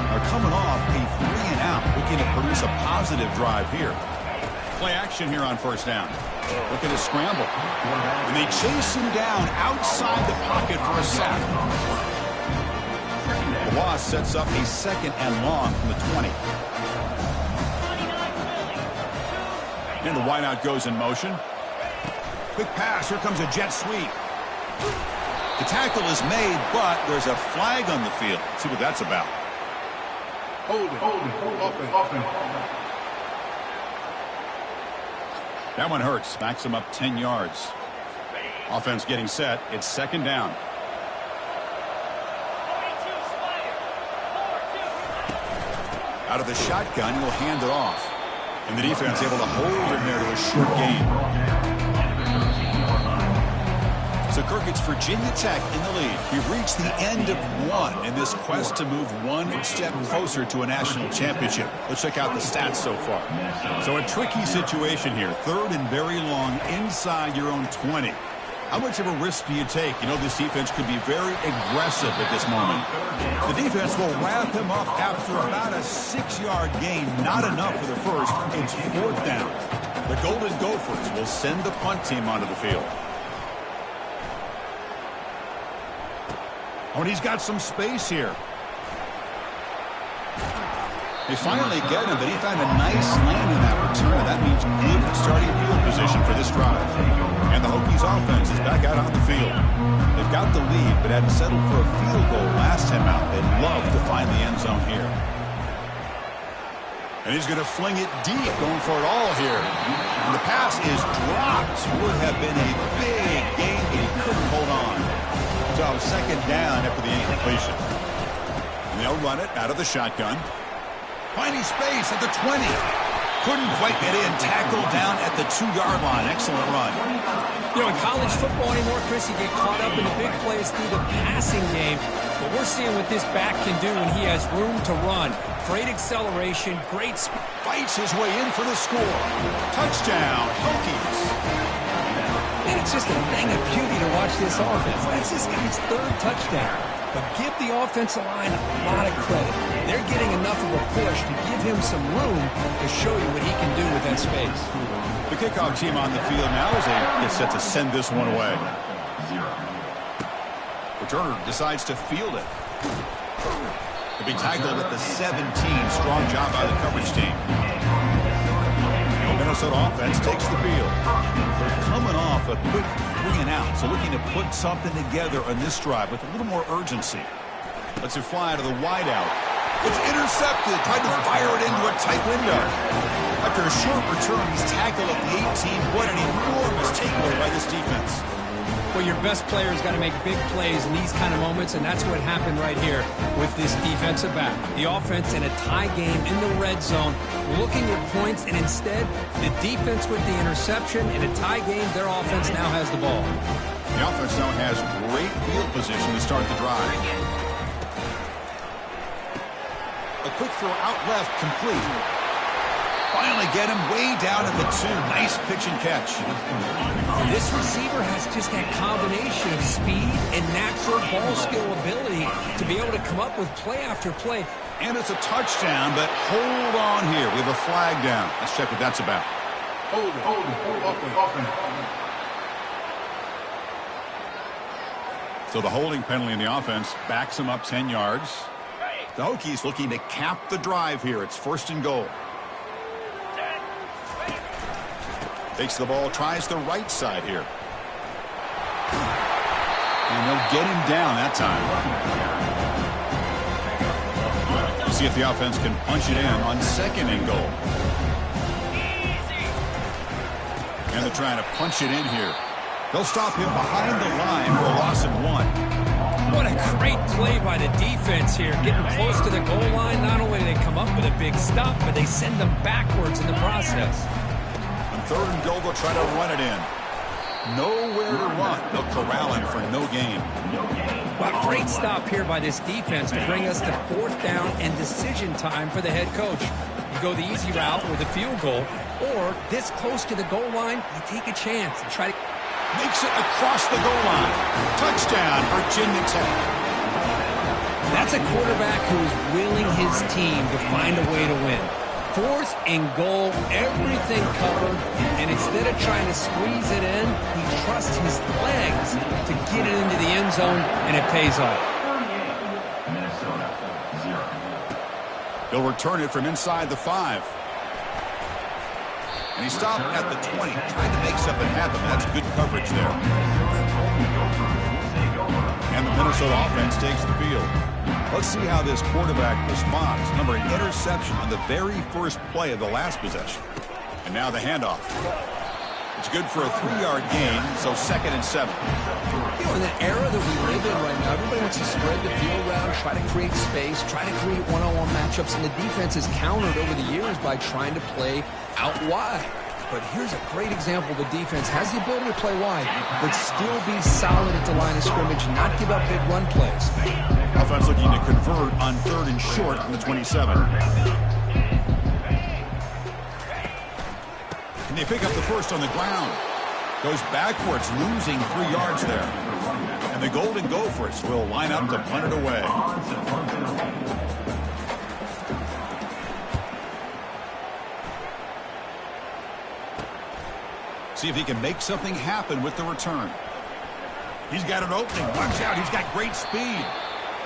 They're coming off a 3-and-out, looking to produce a positive drive here. Play action here on first down. Looking to scramble. And they chase him down outside the pocket for a sack. The loss sets up a 2nd and long from the 20. And the wideout goes in motion. Quick pass. Here comes a jet sweep. The tackle is made, but there's a flag on the field. Let's see what that's about. Hold it. That one hurts. Backs him up 10 yards. Offense getting set. It's 2nd down. Out of the shotgun, he'll hand it off. And the defense able to hold him there to a short gain. So Kirk, it's Virginia Tech in the lead. We've reached the end of one in this quest to move one step closer to a national championship. Let's check out the stats so far. So a tricky situation here. 3rd and very long inside your own 20. How much of a risk do you take? You know, this defense could be very aggressive at this moment. The defense will wrap him up after about a 6-yard gain. Not enough for the first. It's 4th down. The Golden Gophers will send the punt team onto the field. Oh, and he's got some space here. They finally get him, but he found a nice lane in that return. That means good starting field position for this drive. And the Hokies offense is back out on the field. They've got the lead, but had to settle for a field goal last time out. They'd love to find the end zone here. And he's going to fling it deep, going for it all here. And the pass is dropped. Would have been a big gain, but he couldn't hold on. So 2nd down after the incompletion. And they'll run it out of the shotgun. Finding space at the 20. Couldn't quite get in. Tackled down at the 2-yard line. Excellent run. You know, in college football anymore, Chris, you get caught up in the big plays through the passing game. But we're seeing what this back can do when he has room to run. Great acceleration, great speed. Fights his way in for the score. Touchdown, Hokies. And it's just a thing of beauty to watch this offense. That's this guy's 3rd touchdown. But give the offensive line a lot of credit. They're getting enough of a push to give him some room to show you what he can do with that space. The kickoff team on the field now as they get set to send this one away. Returner decides to field it. To be tackled at the 17. Strong job by the coverage team. The Minnesota offense takes the field. They're coming off a quick 3-and-out, so looking to put something together on this drive with a little more urgency. Lets it fly to the wideout. It's intercepted. Tried to fire it into a tight window. After a short return, he's tackled at the 18. What an enormous takeaway by this defense. Well, your best player's got to make big plays in these kind of moments, and that's what happened right here with this defensive back. The offense in a tie game in the red zone, looking at points, and instead, the defense with the interception. In a tie game, their offense now has the ball. The offense now has great field position to start the drive. A quick throw out left, complete. Finally get him way down at the 2. Nice pitch and catch. This receiver has just that combination of speed and natural ball skill ability to be able to come up with play after play. And it's a touchdown, but hold on here. We have a flag down. Let's check what that's about. Hold it. So the holding penalty in the offense backs him up 10 yards. The Hokies looking to cap the drive here. It's 1st and goal. Takes the ball, tries the right side here. And they'll get him down that time. see if the offense can punch it in on 2nd and goal. And they're trying to punch it in here. They'll stop him behind the line for a loss of 1. What a great play by the defense here. Getting close to the goal line, not only do they come up with a big stop, but they send them backwards in the process. On 3rd and goal, they'll try to run it in. Nowhere to run. They'll corral him for no gain. Well, great stop here by this defense to bring us to 4th down and decision time for the head coach. You go the easy route with a field goal, or this close to the goal line, you take a chance and try to... Makes it across the goal line. Touchdown, Virginia Tech. That's a quarterback who's willing his team to find a way to win. 4th and goal, everything covered, and instead of trying to squeeze it in, he trusts his legs to get it into the end zone, and it pays off. Minnesota, 0. He'll return it from inside the 5. And he stopped at the 20, trying to make something happen. That's good coverage there. And the Minnesota offense takes the field. Let's see how this quarterback responds. Remember, an interception on the very first play of the last possession. And now the handoff. It's good for a 3-yard gain, so 2nd and 7. You know, in the era that we live in right now, everybody wants to spread the field around, try to create space, try to create one-on-one matchups, and the defense has countered over the years by trying to play out wide. But here's a great example. The defense has the ability to play wide, but still be solid at the line of scrimmage, not give up big run plays. Offense looking to convert on 3rd and short from the 27. And they pick up the first on the ground. Goes backwards, losing 3 yards there. And the Golden Gophers will line up to punt it away. See if he can make something happen with the return. He's got an opening. Watch out. He's got great speed.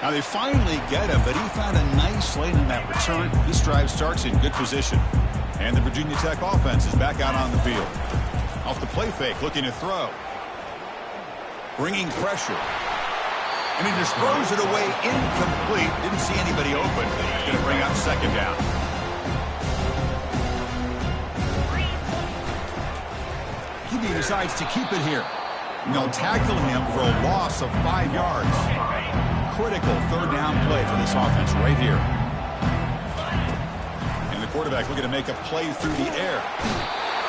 Now they finally get him, but he found a nice lane in that return. This drive starts in good position. And the Virginia Tech offense is back out on the field. Off the play fake, looking to throw. Bringing pressure. And he just throws it away incomplete. Didn't see anybody open. Going to bring up 2nd down. He decides to keep it here. And they'll tackle him for a loss of 5 yards. Critical 3rd down play for this offense right here. And the quarterback looking to make a play through the air.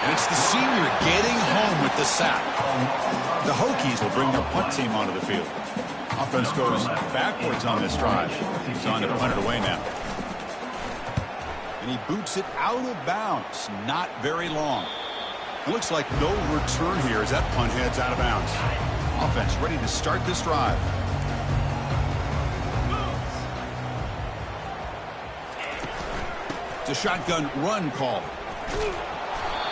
And it's the senior getting home with the sack. The Hokies will bring their punt team onto the field. Offense goes backwards on this drive. He's on to punt it away now. And he boots it out of bounds. Not very long. It looks like no return here as that punt heads out of bounds. Offense ready to start this drive. It's a shotgun run call.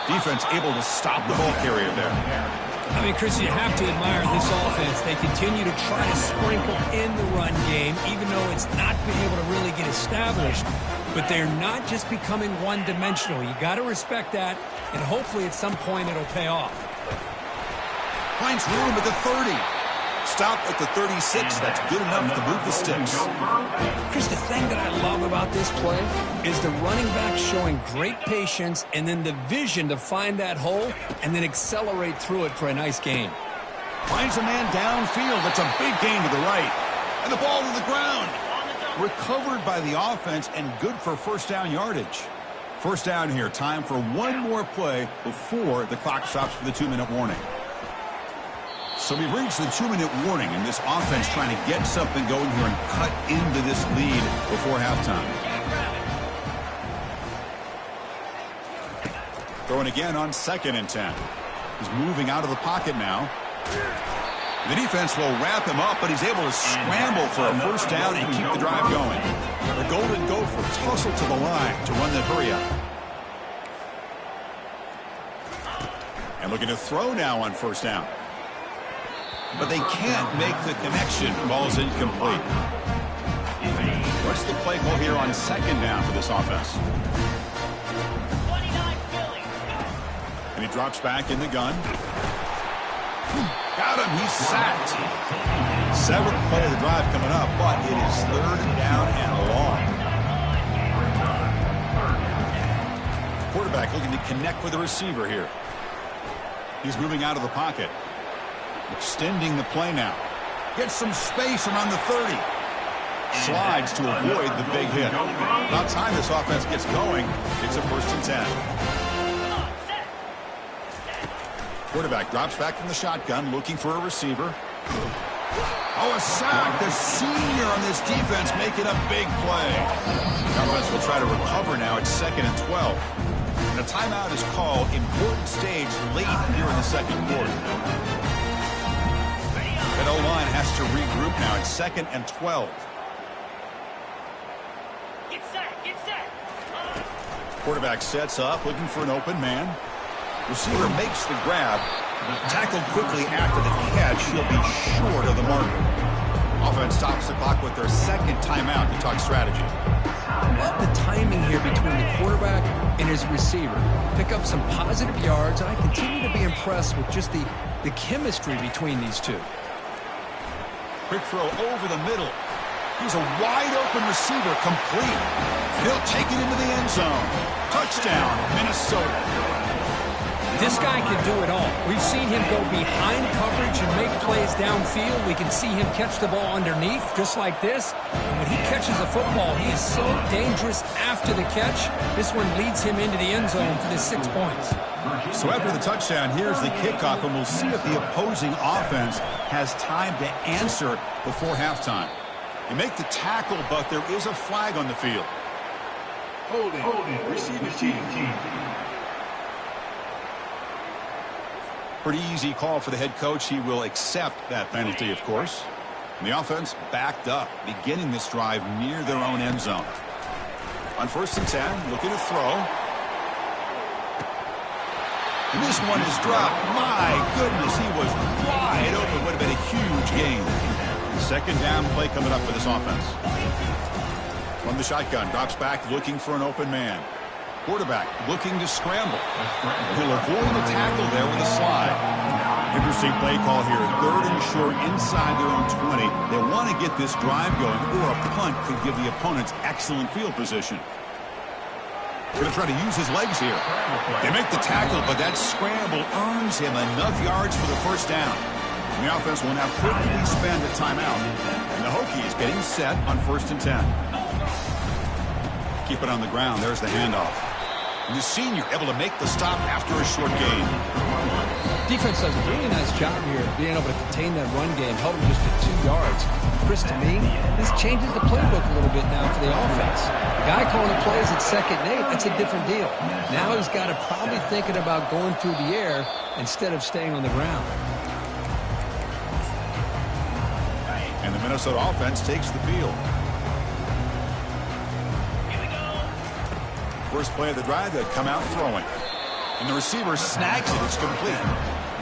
Defense able to stop the ball carrier there. I mean, Chris, you have to admire this offense. They continue to try to sprinkle in the run game, even though it's not been able to really get established. But they're not just becoming one-dimensional. You got to respect that, and hopefully at some point it'll pay off. Finds room at the 30. Stop at the 36. That's good enough to move the sticks. Chris, the thing that I love about this play is the running back showing great patience and then the vision to find that hole and then accelerate through it for a nice gain. Finds a man downfield. That's a big gain to the right. And the ball to the ground. Recovered by the offense and good for 1st down yardage. 1st down here. Time for one more play before the clock stops for the 2-minute warning. So we've reached the 2-minute warning, and this offense trying to get something going here and cut into this lead before halftime. Throwing again on 2nd and 10. He's moving out of the pocket now. The defense will wrap him up, but he's able to scramble for a 1st down and keep the drive going. The Golden Gophers hustle to the line to run the hurry up. And looking to throw now on 1st down. But they can't make the connection. Ball's incomplete. What's the play call here on 2nd down for this offense? And he drops back in the gun. Got him. He's sacked. 7th play of the drive coming up, but it is 3rd down and long. Quarterback looking to connect with the receiver here. He's moving out of the pocket. Extending the play now. Gets some space around the 30. Slides to avoid the big hit. About time this offense gets going. It's a 1st and 10. Quarterback drops back from the shotgun, looking for a receiver. Oh, a sack. The senior on this defense making a big play. The offense will try to recover now. It's 2nd and 12. And a timeout is called. Important stage late here in the second quarter. That O-line has to regroup now. It's 2nd and 12. Quarterback sets up, looking for an open man. Receiver makes the grab. Tackled quickly after the catch. He'll be short of the marker. Offense stops the clock with their 2nd timeout to talk strategy. I love the timing here between the quarterback and his receiver. Pick up some positive yards, and I continue to be impressed with just the chemistry between these two. Quick throw over the middle. He's a wide-open receiver, complete. And he'll take it into the end zone. Touchdown, Minnesota. This guy can do it all. We've seen him go behind coverage and make plays downfield. We can see him catch the ball underneath, just like this. And when he catches the football, he is so dangerous after the catch. This one leads him into the end zone for the 6 points. So after the touchdown, here's the kickoff, and we'll see if the opposing offense has time to answer before halftime. They make the tackle, but there is a flag on the field. Holding. Receiving team. Pretty easy call for the head coach. He will accept that penalty, of course. And the offense backed up, beginning this drive near their own end zone. On 1st and 10, looking to throw. And this one is dropped. My goodness, he was wide open. Would have been a huge gain. 2nd down play coming up for this offense. From the shotgun, drops back, looking for an open man. Quarterback looking to scramble. He'll avoid the tackle there with a slide. Interesting play call here. 3rd and short inside their own 20. They want to get this drive going, or a punt could give the opponents excellent field position. Going to try to use his legs here. They make the tackle, but that scramble earns him enough yards for the 1st down. And the offense will now quickly spend a timeout. And the Hokies getting set on 1st and 10. Keep it on the ground. There's the handoff. And the senior able to make the stop after a short gain. Defense does a really nice job here being able to contain that run game, held him just at 2 yards. Chris, to me, this changes the playbook a little bit now for the offense. The guy calling the plays at 2nd and 8, that's a different deal. Now he's got to probably thinking about going through the air instead of staying on the ground. And the Minnesota offense takes the field. First play of the drive, they come out throwing. And the receiver snags it. It's complete.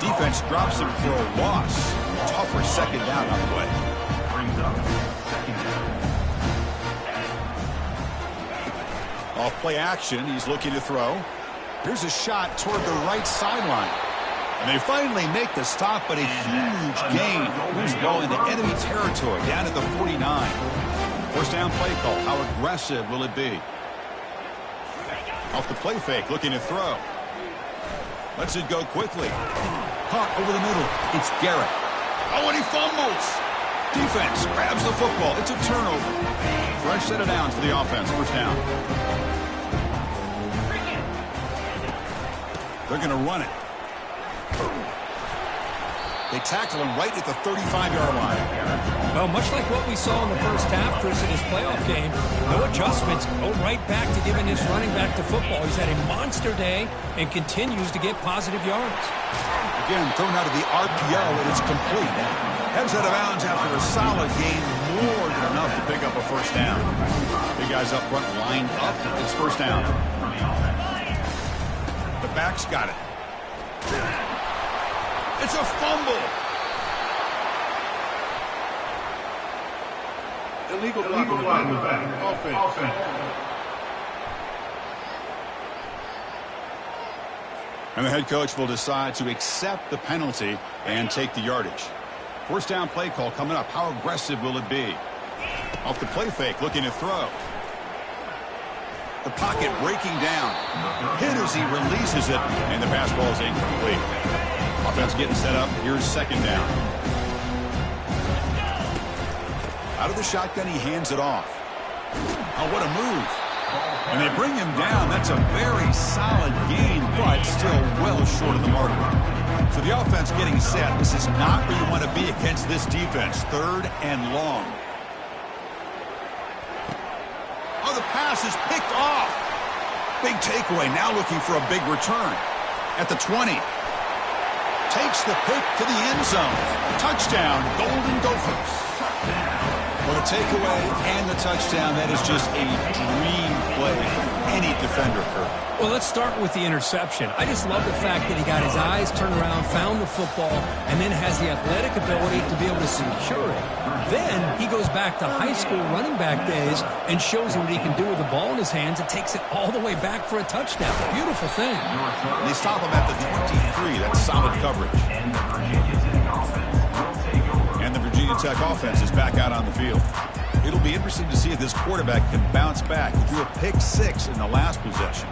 Defense drops him for a loss. Tougher 2nd down on the way. Off play action. He's looking to throw. Here's a shot toward the right sideline. And they finally make the stop, but a huge gain. Moves the ball into enemy territory down at the 49. 1st down play call. How aggressive will it be? Off the play fake, looking to throw. Lets it go quickly. Caught over the middle. It's Garrett. Oh, and he fumbles. Defense grabs the football. It's a turnover. Fresh set of downs for the offense. 1st down. They're going to run it. They tackle him right at the 35-yard line. Well, much like what we saw in the 1st half, Chris, in his playoff game, no adjustments, go right back to giving this running back to football. He's had a monster day and continues to get positive yards. Again, thrown out of the RPO, and it's complete. Heads out of bounds after a solid gain, more than enough to pick up a 1st down. Big guys up front lined up. It's 1st down. The back's got it. It's a fumble. Illegal block. Offense. And the head coach will decide to accept the penalty and take the yardage. 1st down play call coming up. How aggressive will it be? Off the play fake, looking to throw. The pocket breaking down. Hit as he releases it, and the pass ball is incomplete. Offense getting set up. Here's second down. Out of the shotgun, he hands it off. Oh, what a move. And they bring him down. That's a very solid gain, but still well short of the marker. So the offense getting set. This is not where you want to be against this defense. 3rd and long. Oh, the pass is picked off. Big takeaway. Now looking for a big return. At the 20. Takes the pick to the end zone. Touchdown, Golden Gophers. Well, the takeaway and the touchdown, that is just a dream play for any defender, Kurt. Well, let's start with the interception. I just love the fact that he got his eyes turned around, found the football, and then has the athletic ability to be able to secure it. Then he goes back to high school running back days and shows him what he can do with the ball in his hands and takes it all the way back for a touchdown. Beautiful thing. And they stop him at the 23. That's solid coverage. And the Virginia Tech offense is back out on the field. It'll be interesting to see if this quarterback can bounce back. He threw a pick 6 in the last possession.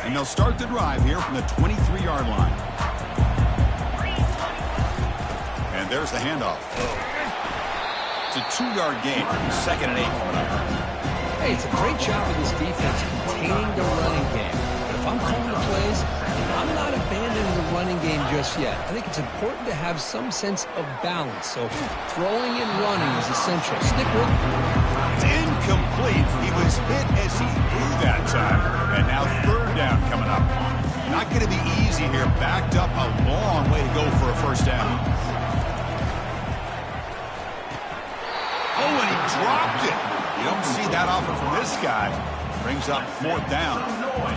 And they'll start the drive here from the 23-yard line. And there's the handoff. It's a 2-yard gain. 2nd and 8 coming up. Hey, it's a great job of this defense containing the running game. But if I'm calling the plays, I'm not abandoning the running game just yet. I think it's important to have some sense of balance. So throwing and running is essential. Stick with it. It's incomplete. He was hit as he threw that time. And now 3rd down coming up. Not going to be easy here. Backed up a long way to go for a 1st down. Oh, and he dropped it. You don't see that often from this guy. Brings up 4th down.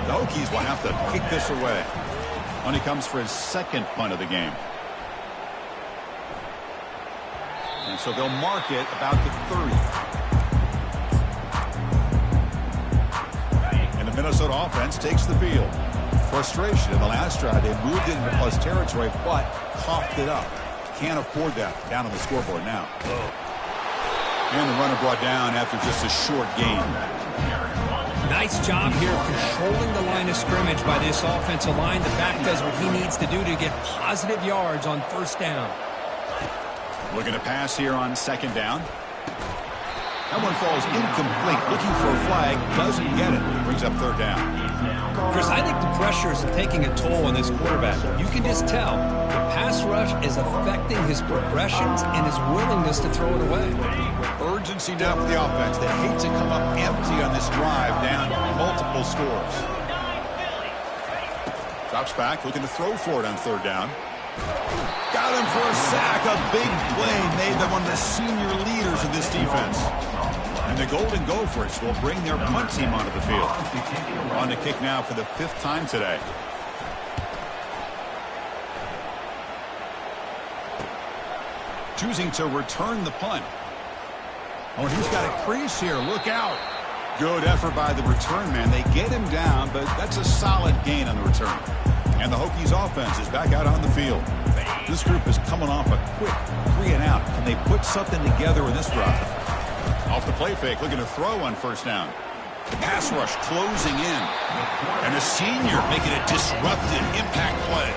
The Hokies will have to kick this away. When he comes for his 2nd punt of the game. And so they'll mark it about the 30. And the Minnesota offense takes the field. Frustration in the last drive. They moved it into plus territory, but coughed it up. Can't afford that. Down on the scoreboard now. And the runner brought down after just a short gain. Nice job here of controlling the line of scrimmage by this offensive line. The back does what he needs to do to get positive yards on 1st down. Looking to pass here on 2nd down. That one falls incomplete. Looking for a flag. Doesn't get it. Brings up 3rd down. Chris, I think the pressure is taking a toll on this quarterback. You can just tell the pass rush is affecting his progressions and his willingness to throw it away. Urgency now for the offense. They hate to come up empty on this drive, down multiple scores. Drops back, looking to throw for it on 3rd down. Got him for a sack. A big play made by one of the senior leaders of this defense. And the Golden Gophers will bring their punt team onto the field. On the kick now for the 5th time today. Choosing to return the punt. Oh, and he's got a crease here. Look out. Good effort by the return man. They get him down, but that's a solid gain on the return. And the Hokies offense is back out on the field. This group is coming off a quick 3 and out. Can they put something together in this drive? Off the play fake, looking to throw on 1st down. The pass rush closing in. And the senior making a disruptive impact play.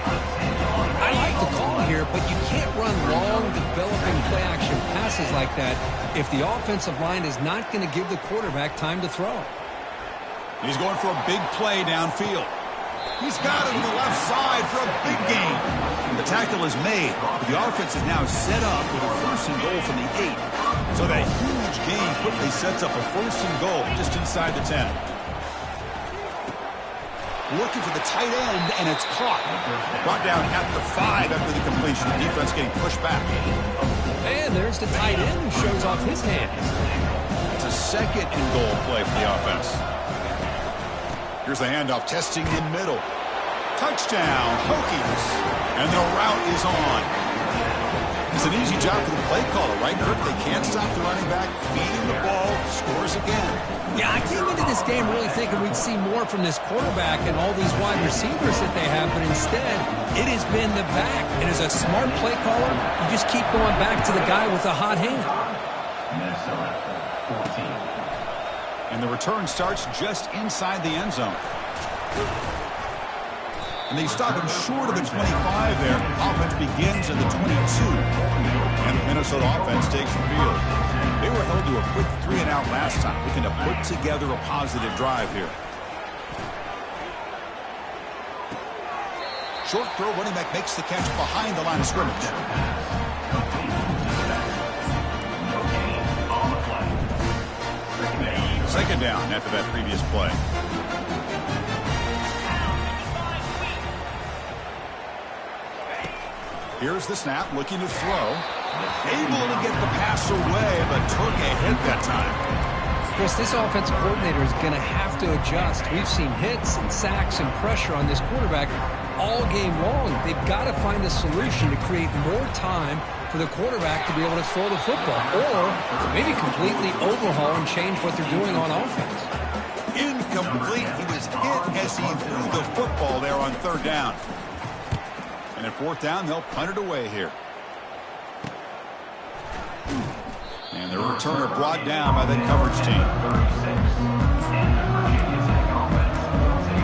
I like the call here, but you can't run long, developing play-action passes like that if the offensive line is not going to give the quarterback time to throw. He's going for a big play downfield. He's got it to the left side for a big gain. The tackle is made, but the offense is now set up with a 1st and goal from the 8. So that huge gain quickly sets up a 1st and goal just inside the 10. Looking for the tight end, and it's caught. Brought down at the 5 after the completion. The defense getting pushed back. And there's the tight end who shows off his hands. It's a 2nd and goal play for the offense. Here's the handoff, testing in middle. Touchdown, Hokies. And the route is on. It's an easy job for the play caller, right, Kirk? They can't stop the running back, feeding the ball, scores again. Yeah, I came into this game really thinking we'd see more from this quarterback and all these wide receivers that they have, but instead, it has been the back. And as a smart play caller, you just keep going back to the guy with the hot hand. Minnesota 14. And the return starts just inside the end zone. And they stop him short of the 25 there. Offense begins at the 22. And the Minnesota offense takes the field. They were held to a quick 3-and-out last time, looking to put together a positive drive here. Short throw, running back makes the catch behind the line of scrimmage. Second down after that previous play. Here's the snap, looking to throw. Able to get the pass away, but took a hit that time. Chris, this offensive coordinator is going to have to adjust. We've seen hits and sacks and pressure on this quarterback all game long. They've got to find a solution to create more time for the quarterback to be able to throw the football, or maybe completely overhaul and change what they're doing on offense. Incomplete. He was hit as he threw the football there on third down. And at fourth down, they'll punt it away here. And the returner brought down by the coverage team.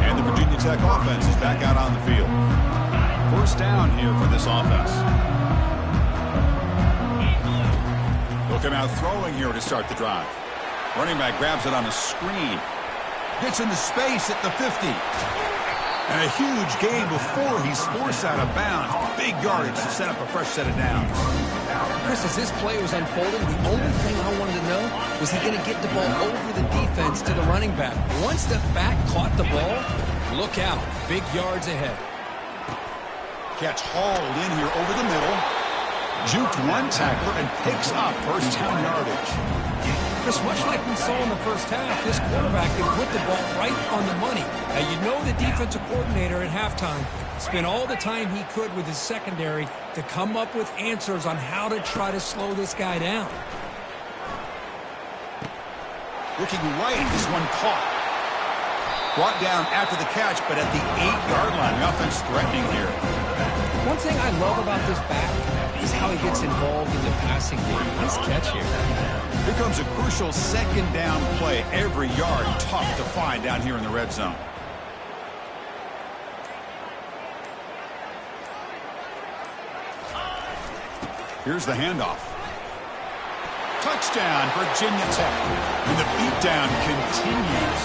And the Virginia Tech offense is back out on the field. First down here for this offense. They'll come out throwing here to start the drive. Running back grabs it on a screen. Gets into space at the 50. And a huge gain before he's forced out of bounds. Big yardage to set up a fresh set of downs. Chris, as this play was unfolding, the only thing I wanted to know was he going to get the ball over the defense to the running back. Once the back caught the ball, look out. Big yards ahead. Catch hauled in here over the middle. Juked one tackler and picks up first down yardage. Chris, much like we saw in the first half, this quarterback can put the ball right on the money. Now, you know the defensive coordinator at halftime spent all the time he could with his secondary to come up with answers on how to try to slow this guy down. Looking right, this one caught. Brought down after the catch, but at the 8-yard line. The offense threatening here. One thing I love about this back is how he gets involved in the passing game. Nice catch here. Here comes a crucial second down play. Every yard tough to find down here in the red zone. Here's the handoff. Touchdown, Virginia Tech. And the beatdown continues.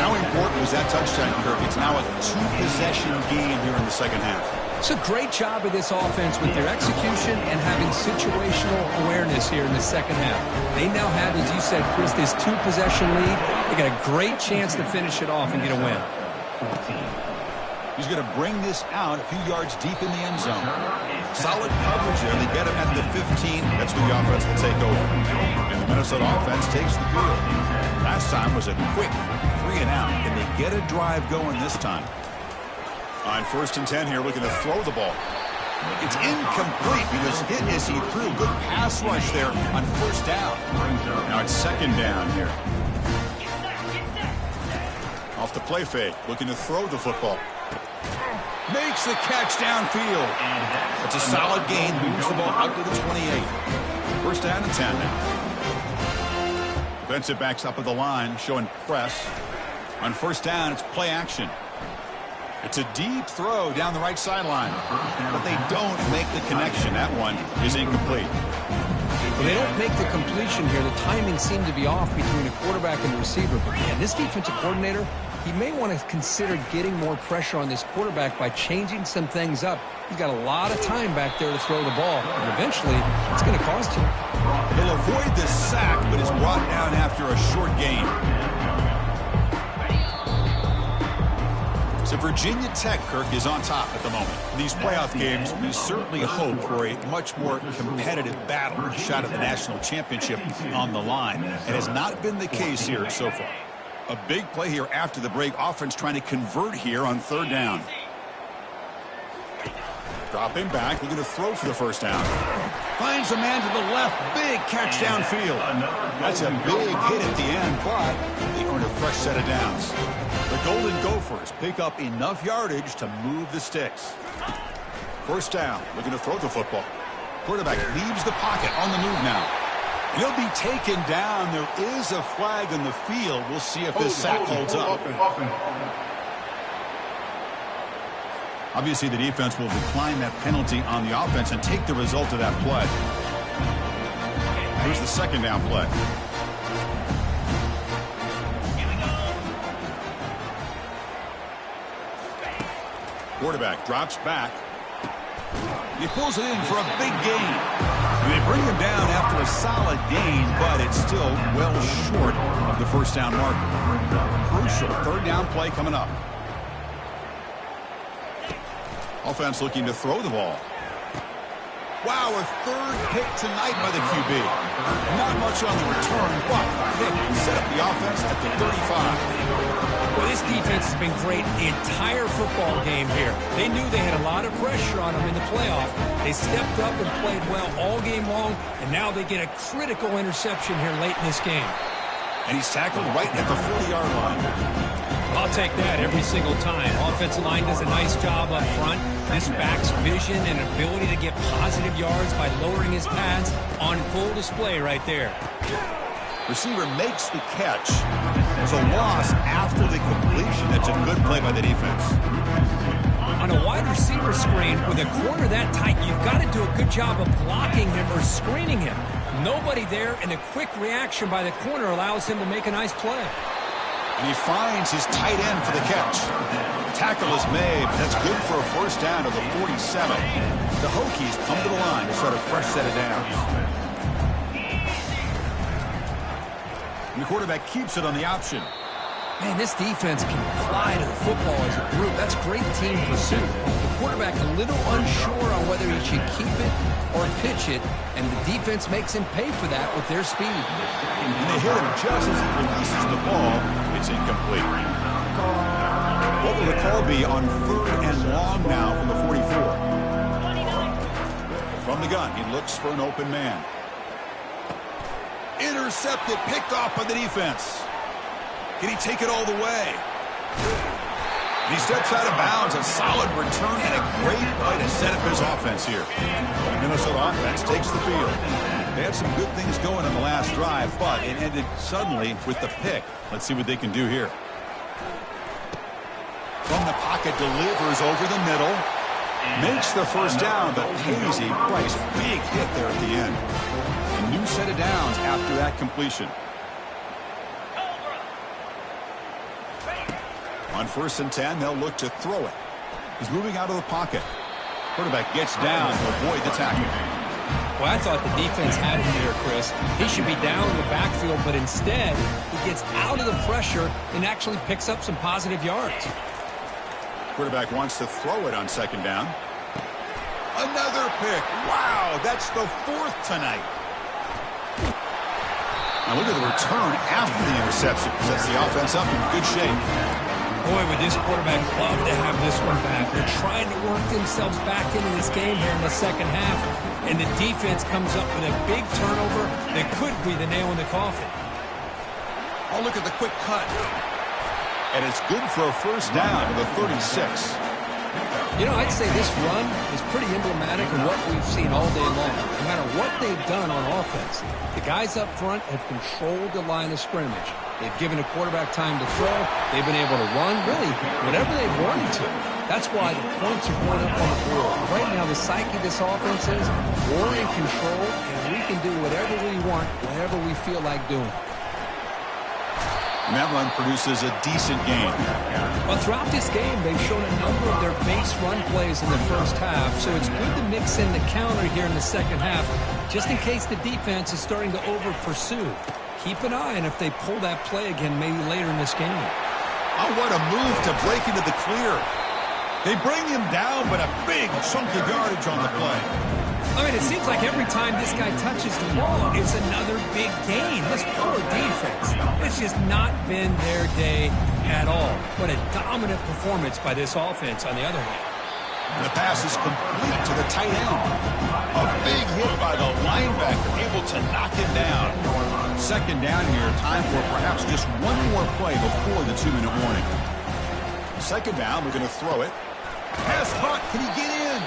How important was that touchdown, Kirk? It's now a 2-possession game here in the second half. It's a great job of this offense with their execution and having situational awareness here in the second half. They now have, as you said, Chris, this 2-possession lead. They got a great chance to finish it off and get a win. He's going to bring this out a few yards deep in the end zone. Solid coverage there. They get him at the 15. That's where the offense will take over. And the Minnesota offense takes the field. Last time was a quick 3-and-out. Can they get a drive going this time? On first and 10 here, looking to throw the ball. It's incomplete. He was hit as he threw. Good pass rush there on first down. Now it's second down here. Off the play fake, looking to throw the football. Makes the catch downfield. It's a solid gain. Moves the ball out to the 28. First down and 10 now. Defensive backs up at the line, showing press. On first down, it's play action. It's a deep throw down the right sideline. But they don't make the connection. That one is incomplete. Well, they don't make the completion here. The timing seemed to be off between a quarterback and the receiver. But, man, this defensive coordinator, he may want to consider getting more pressure on this quarterback by changing some things up. He's got a lot of time back there to throw the ball. And eventually, it's going to cost him. He'll avoid the sack, but is brought down after a short gain. So Virginia Tech, Kirk, is on top at the moment. In these playoff games, we certainly hope for a much more competitive battle, a shot at the national championship on the line. It has not been the case here so far. A big play here after the break. Offense trying to convert here on third down. Dropping back, looking to throw for the first down. Finds a man to the left. Big catch downfield. That's a big hit at the end, but they earn a fresh set of downs. The Golden Gophers pick up enough yardage to move the sticks. First down, looking to throw the football. Quarterback leaves the pocket on the move now. He'll be taken down. There is a flag on the field. We'll see if this sack holds up. Obviously, the defense will decline that penalty on the offense and take the result of that play. Here's the second down play. Quarterback drops back. He pulls it in for a big gain. And they bring him down after a solid gain, but it's still well short of the first down marker. Crucial third down play coming up. Offense looking to throw the ball. Wow, a third pick tonight by the QB. Not much on the return, but pick set up the offense at the 35. Well, this defense has been great the entire football game here. They knew they had a lot of pressure on them in the playoff. They stepped up and played well all game long, and now they get a critical interception here late in this game. And he's tackled right at the 40-yard line. I'll take that every single time. Offensive line does a nice job up front. This back's vision and ability to get positive yards by lowering his pads on full display right there. Receiver makes the catch. It's a loss after the completion. That's a good play by the defense. On a wide receiver screen with a corner that tight, you've got to do a good job of blocking him or screening him. Nobody there, and a quick reaction by the corner allows him to make a nice play. And he finds his tight end for the catch. Tackle is made. That's good for a first down to the 47. The Hokies come to the line to start a fresh set of downs. And the quarterback keeps it on the option. Man, this defense can fly to the football as a group. That's great team pursuit. The quarterback a little unsure on whether he should keep it or pitch it, and the defense makes him pay for that with their speed. And they hit him just as he releases the ball. It's incomplete. What will the call be on third and long now from the 44? From the gun, he looks for an open man. Intercepted, picked off by the defense. Can he take it all the way? And he steps out of bounds. A solid return and a great play to set up his offense here. The Minnesota offense takes the field. They had some good things going in the last drive, but it ended suddenly with the pick. Let's see what they can do here. From the pocket, delivers over the middle. Makes the first down, but Hazy Price, big hit there at the end. A new set of downs after that completion. On 1st and 10, they'll look to throw it. He's moving out of the pocket. Quarterback gets down to avoid the tackle. Well, I thought the defense had him there, Chris. He should be down in the backfield, but instead, he gets out of the pressure and actually picks up some positive yards. Quarterback wants to throw it on 2nd down. Another pick. Wow, that's the 4th tonight. Now look at the return after the interception. Sets the offense up in good shape. Boy, would this quarterback love to have this one back. They're trying to work themselves back into this game here in the second half, and the defense comes up with a big turnover that could be the nail in the coffin. Oh, look at the quick cut. And it's good for a first down to the 36. You know, I'd say this run is pretty emblematic of what we've seen all day long. No matter what they've done on offense, the guys up front have controlled the line of scrimmage. They've given a quarterback time to throw. They've been able to run, really, whatever they've wanted to. That's why the points are going up on the board. Right now, the psyche of this offense is we're in control, and we can do whatever we want, whatever we feel like doing. And that run produces a decent game. Well, throughout this game, they've shown a number of their base run plays in the first half, so it's good to mix in the counter here in the second half, just in case the defense is starting to over-pursue. Keep an eye on if they pull that play again maybe later in this game. Oh, what a move to break into the clear. They bring him down, but a big chunk of yardage on the play. I mean, it seems like every time this guy touches the ball, it's another big gain. This poor defense, it's just not been their day at all. What a dominant performance by this offense on the other hand. And the pass is complete to the tight end. A big hit by the linebacker, able to knock him down. 2nd down here, time for perhaps just one more play before the 2-minute warning. 2nd down, we're going to throw it. Pass caught, can he get in?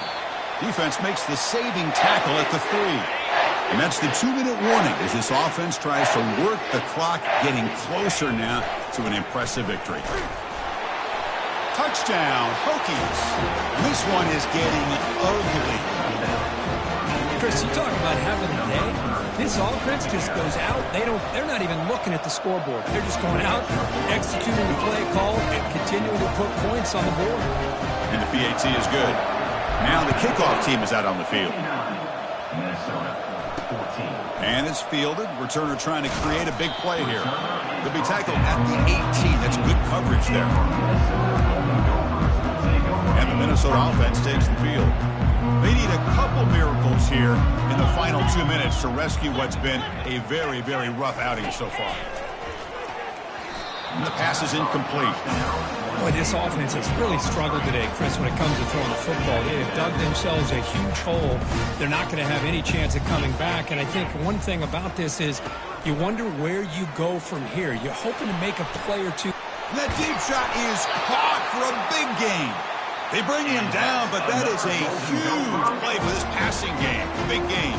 Defense makes the saving tackle at the 3. And that's the 2-minute warning as this offense tries to work the clock, getting closer now to an impressive victory. Touchdown, Hokies. This one is getting ugly. Chris, you talk about having a day. This offense just goes out. They're not even looking at the scoreboard. They're just going out, executing the play call, and continuing to put points on the board. And the PAT is good. Now the kickoff team is out on the field. And it's fielded. Returner trying to create a big play here. They'll be tackled at the 18. That's good coverage there. And the Minnesota offense takes the field. They need a couple miracles here in the final 2 minutes to rescue what's been a very, very rough outing so far. And the pass is incomplete. Boy, this offense has really struggled today, Chris, when it comes to throwing the football. They have dug themselves a huge hole. They're not going to have any chance of coming back. And I think one thing about this is you wonder where you go from here. You're hoping to make a play or two. And that deep shot is caught for a big gain. They bring him down, but that is a huge play for this passing game. Big gain.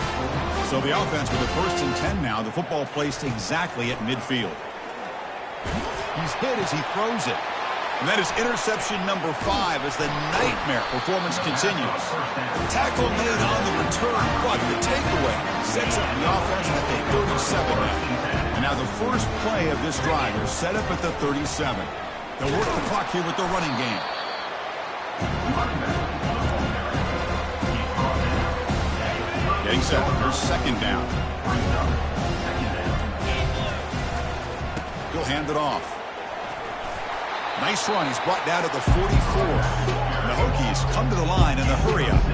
So the offense with a 1st and 10 now. The football placed exactly at midfield. He's hit as he throws it. And that is interception number 5 as the nightmare performance continues. Tackle made on the return, but the takeaway sets up the offense at the 37 now. And now the first play of this drive is set up at the 37. They'll work the clock here with the running game. Getting set. Here's 2nd down. He'll hand it off. Nice run. He's brought down to the 44. And the Hokies come to the line in a hurry up.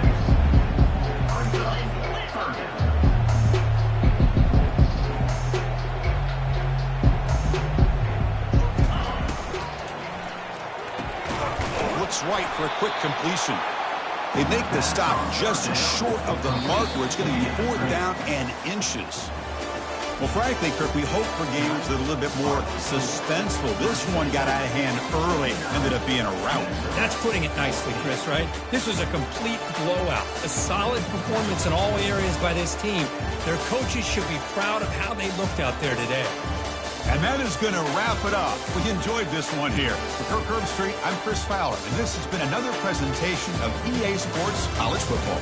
Looks right for a quick completion. They make the stop just short of the mark where it's going to be 4th down and inches. Well, frankly, Kirk, we hope for games that are a little bit more suspenseful. This one got out of hand early, ended up being a rout. That's putting it nicely, Chris, right? This was a complete blowout. A solid performance in all areas by this team. Their coaches should be proud of how they looked out there today. And that is going to wrap it up. We enjoyed this one here. For Kirk Herbstreit, I'm Chris Fowler, and this has been another presentation of EA Sports College Football.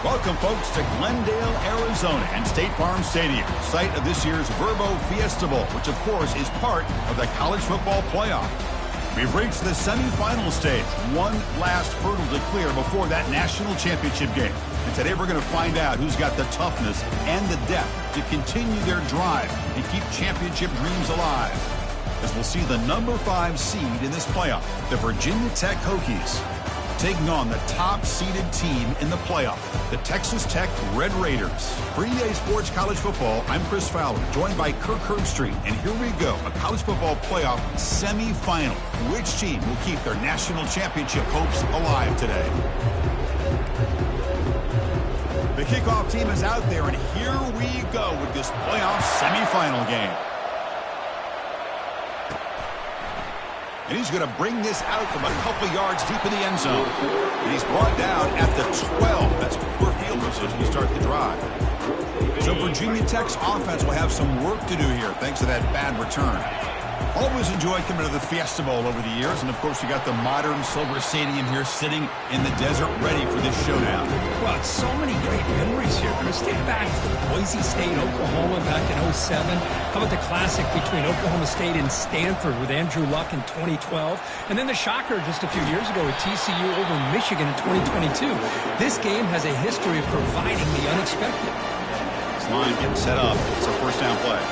Welcome, folks, to Glendale, Arizona, and State Farm Stadium, site of this year's Verbo Fiesta Bowl, which, of course, is part of the college football playoff. We've reached the semifinal stage, one last hurdle to clear before that national championship game. And today we're going to find out who's got the toughness and the depth to continue their drive and keep championship dreams alive. As we'll see the number 5 seed in this playoff, the Virginia Tech Hokies, taking on the top-seeded team in the playoff, the Texas Tech Red Raiders. For EA Sports College Football, I'm Chris Fowler, joined by Kirk Herbstreit. And here we go, a college football playoff semifinal. Which team will keep their national championship hopes alive today? The kickoff team is out there, and here we go with this playoff semifinal game. And he's going to bring this out from a couple yards deep in the end zone. And he's brought down at the 12. That's poor field position to start the drive. So Virginia Tech's offense will have some work to do here thanks to that bad return. Always enjoyed coming to the Fiesta Bowl over the years. And, of course, you got the modern Silver Stadium here sitting in the desert ready for this showdown. Well, it's so many great memories here. Chris, think back to Boise State, Oklahoma back in 07. How about the classic between Oklahoma State and Stanford with Andrew Luck in 2012? And then the shocker just a few years ago with TCU over Michigan in 2022. This game has a history of providing the unexpected. This line getting set up. It's a first down play.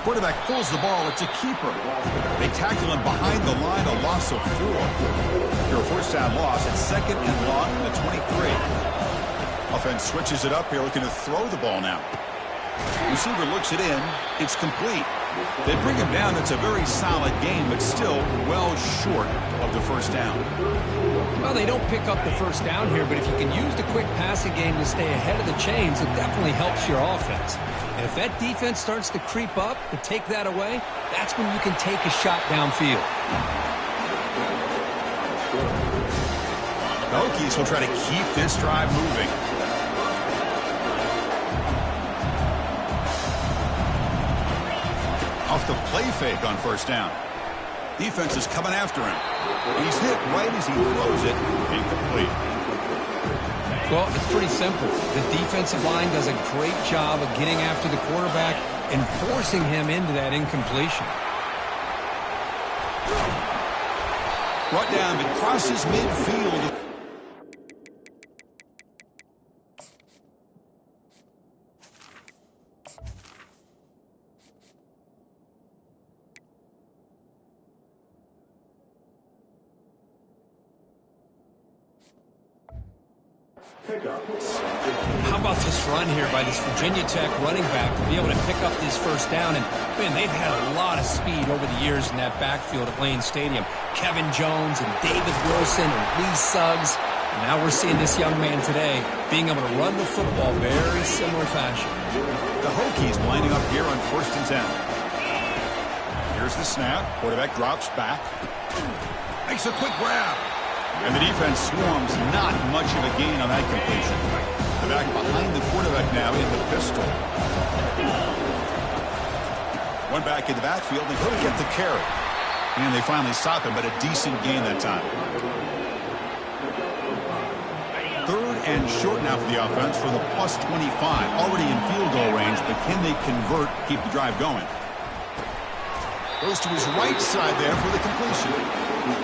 Quarterback pulls the ball. It's a keeper. They tackle him behind the line, a loss of 4. Here, a first down loss. It's second and long from the 23. Offense switches it up here, looking to throw the ball now. Receiver looks it in. It's complete. They bring him down. It's a very solid game, but still well short of the first down. Well, they don't pick up the first down here, but if you can use the quick passing game to stay ahead of the chains, it definitely helps your offense. And if that defense starts to creep up and take that away, that's when you can take a shot downfield. The Hokies will try to keep this drive moving. Off the play fake on first down. Defense is coming after him. He's hit right as he throws it. Incomplete. Well, it's pretty simple. The defensive line does a great job of getting after the quarterback and forcing him into that incompletion. Brought down, but crosses midfield. How about this run here by this Virginia Tech running back to be able to pick up this first down? And, man, they've had a lot of speed over the years in that backfield at Lane Stadium. Kevin Jones and David Wilson and Lee Suggs. And now we're seeing this young man today being able to run the football very similar fashion. The Hokies lining up here on 1st and 10. Here's the snap. Quarterback drops back. Makes a quick grab. And the defense swarms, not much of a gain on that completion. The back behind the quarterback now in the pistol. One back in the backfield, they couldn't get the carry. And they finally stop him, but a decent gain that time. 3rd and short now for the offense for the +25. Already in field goal range, but can they convert, keep the drive going? Goes to his right side there for the completion.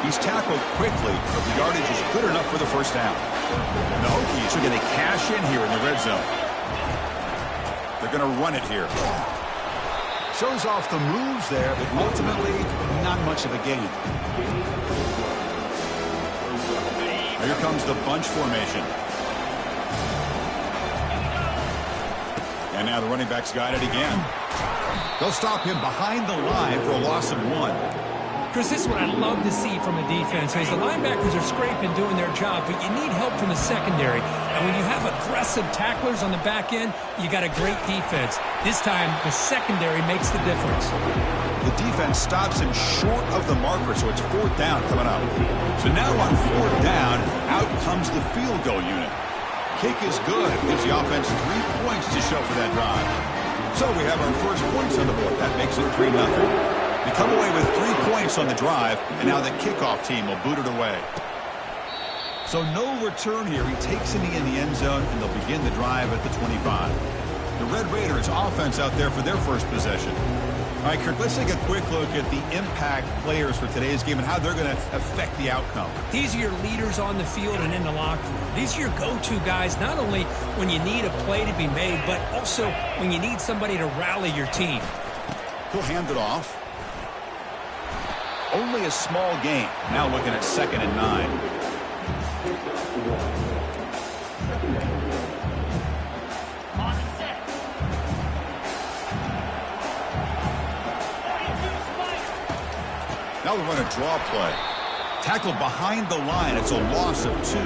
He's tackled quickly, but the yardage is good enough for the first down. And the Hokies are going to cash in here in the red zone. They're going to run it here. Shows off the moves there, but ultimately not much of a gain. Here comes the bunch formation. And now the running back's got it again. They'll stop him behind the line for a loss of 1. Chris, this is what I love to see from a defense. As the linebackers are scraping, doing their job, but you need help from the secondary. And when you have aggressive tacklers on the back end, you got a great defense. This time, the secondary makes the difference. The defense stops him short of the marker, so it's 4th down coming up. So now on 4th down, out comes the field goal unit. Kick is good. Gives the offense 3 points to show for that drive. So we have our first points on the board. That makes it 3-0. They come away with 3 points on the drive, and now the kickoff team will boot it away. So no return here. He takes it in the end zone, and they'll begin the drive at the 25. The Red Raiders offense out there for their first possession. All right, Kirk, let's take a quick look at the impact players for today's game and how they're going to affect the outcome. These are your leaders on the field and in the locker room. These are your go-to guys, not only when you need a play to be made, but also when you need somebody to rally your team. He'll hand it off. Only a small gain. Now looking at 2nd and 9. Now we run a draw play. Tackled behind the line. It's a loss of 2.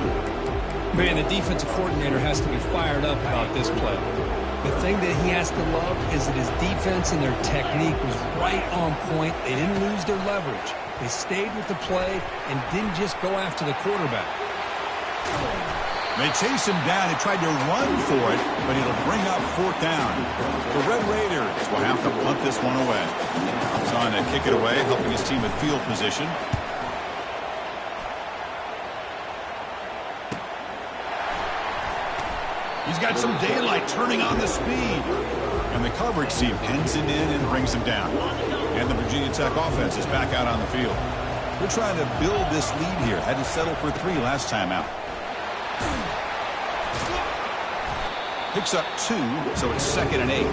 Man, the defensive coordinator has to be fired up about this play. The thing that he has to love is that his defense and their technique was right on point. They didn't lose their leverage. They stayed with the play and didn't just go after the quarterback. They chase him down. He tried to run for it, but it'll bring up 4th down. The Red Raiders will have to punt this one away. He's on to kick it away, helping his team with field position. He's got some daylight, turning on the speed. And the coverage team pens him in and brings him down. And the Virginia Tech offense is back out on the field. They're trying to build this lead here. Had to settle for 3 last time out. Picks up 2, so it's 2nd and 8.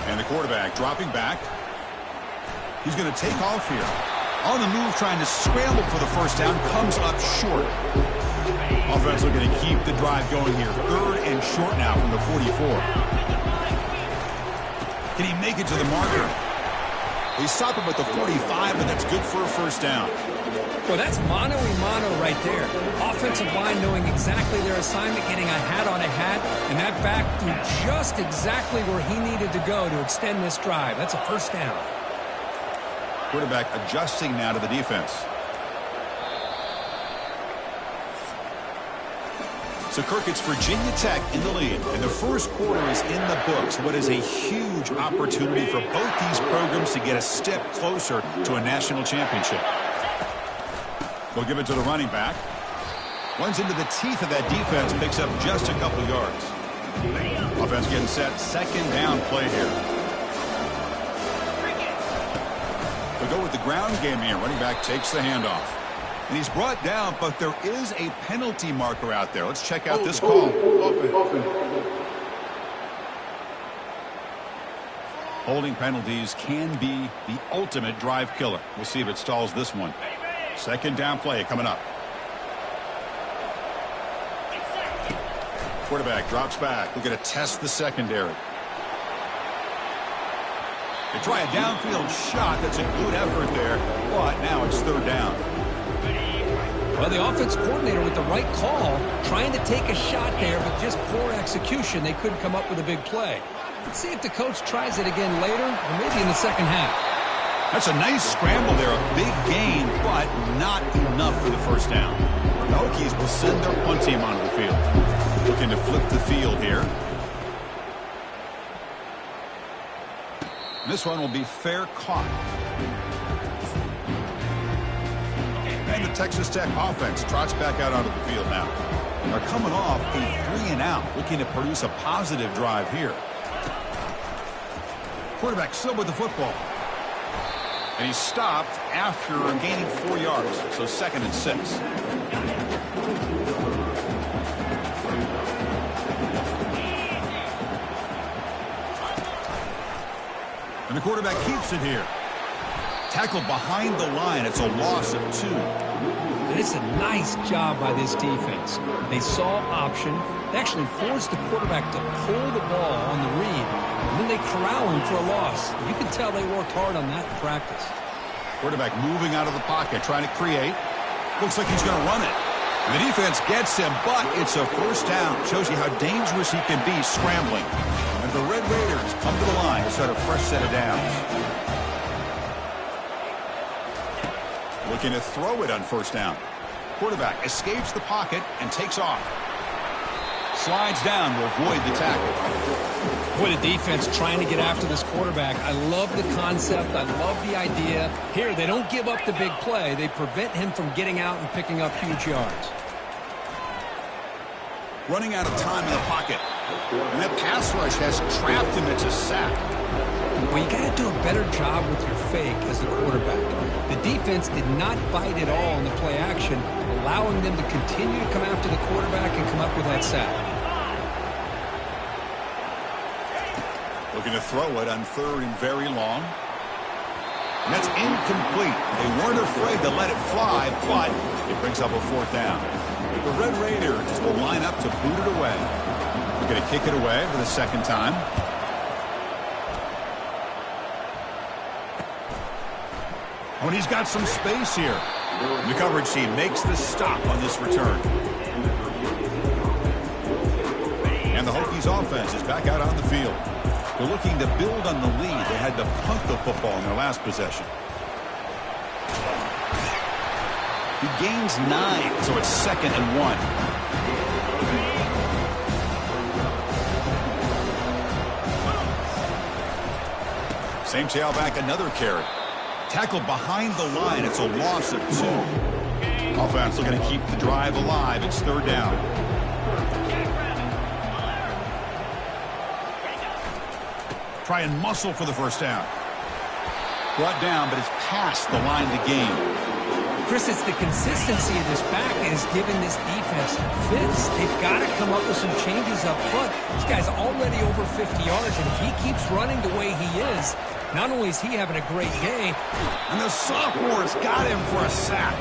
And the quarterback dropping back. He's going to take off here. On the move, trying to scramble for the first down. Comes up short. Offense looking to keep the drive going here. 3rd and short now from the 44. Can he make it to the marker? He stopped him at the 45, but that's good for a first down. Well, that's mano-a-mano right there. Offensive line knowing exactly their assignment, getting a hat on a hat, and that back threw just exactly where he needed to go to extend this drive. That's a first down. Quarterback adjusting now to the defense. So, Kirk, it's Virginia Tech in the lead, and the first quarter is in the books. What is a huge opportunity for both these programs to get a step closer to a national championship. They'll give it to the running back. Runs into the teeth of that defense, picks up just a couple yards. Offense getting set, 2nd down play here. They'll go with the ground game here. Running back takes the handoff. And he's brought down, but there is a penalty marker out there. Let's check out this call. Holding penalties can be the ultimate drive killer. We'll see if it stalls this one. 2nd down play coming up. Quarterback drops back. We're going to test the secondary. They try a downfield shot. That's a good effort there, but now it's 3rd down. Well, the offense coordinator with the right call, trying to take a shot there, but just poor execution. They couldn't come up with a big play. Let's see if the coach tries it again later, or maybe in the second half. That's a nice scramble there, a big gain, but not enough for the first down. The Hokies will send their punt team onto the field. Looking to flip the field here. This one will be fair caught. And the Texas Tech offense trots back out onto the field now. They're coming off a 3-and-out, looking to produce a positive drive here. Quarterback still with the football. And he's stopped after gaining 4 yards, so 2nd and 6. And the quarterback keeps it here. Tackled behind the line. It's a loss of 2. And it's a nice job by this defense. They saw option. They actually forced the quarterback to pull the ball on the read. And then they corral him for a loss. You can tell they worked hard on that in practice. Quarterback moving out of the pocket, trying to create. Looks like he's going to run it. And the defense gets him, but it's a first down. Shows you how dangerous he can be scrambling. And the Red Raiders come to the line to start a fresh set of downs. Looking to throw it on first down. Quarterback escapes the pocket and takes off. slides down to avoid the tackle. What a defense trying to get after this quarterback. I love the concept. I love the idea. Here, they don't give up the big play. They prevent him from getting out and picking up huge yards. Running out of time in the pocket. And that pass rush has trapped him. It's a sack. Well, you got to do a better job with your fake as the quarterback. The defense did not bite at all in the play action, allowing them to continue to come after the quarterback and come up with that sack. Looking to throw it on 3rd and very long. And that's incomplete. They weren't afraid to let it fly, but it brings up a 4th down. The Red Raiders will line up to boot it away. They're going to kick it away for the 2nd time. When he's got some space here. The coverage team makes the stop on this return. And the Hokies offense is back out on the field. They're looking to build on the lead. They had to punt the football in their last possession. He gains 9, so it's 2nd and 1. Same tailback, another carry. Tackled behind the line. It's a loss of 2. Offense looking to keep the drive alive. It's 3rd down. Try and muscle for the 1st down. Brought down, but it's past the line to gain. Chris, it's the consistency of this back that has given this defense fits. They've got to come up with some changes up front. This guy's already over 50 yards, and if he keeps running the way he is, not only is he having a great game. And the sophomore's got him for a sack.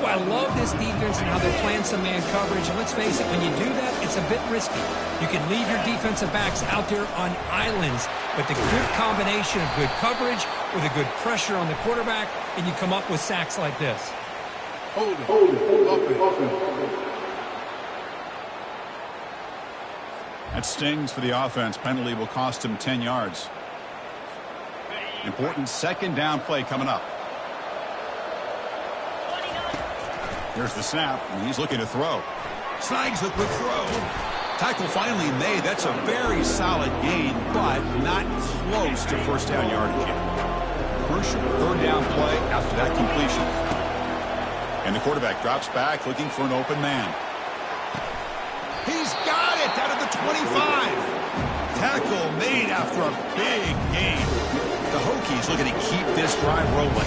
Well, I love this defense and how they're playing some man coverage. And let's face it, when you do that, it's a bit risky. You can leave your defensive backs out there on islands, but the good combination of good coverage with a good pressure on the quarterback, and you come up with sacks like this. Hold it. That stings for the offense. Penalty will cost him 10 yards. Important 2nd down play coming up. Here's the snap, and he's looking to throw. Snags the quick throw. Tackle finally made. That's a very solid gain, but not close to 1st down yardage yet. Crucial 3rd down play after that completion. And the quarterback drops back looking for an open man. He's got it out of the 25. Tackle made after a big gain. The Hokies looking to keep this drive rolling.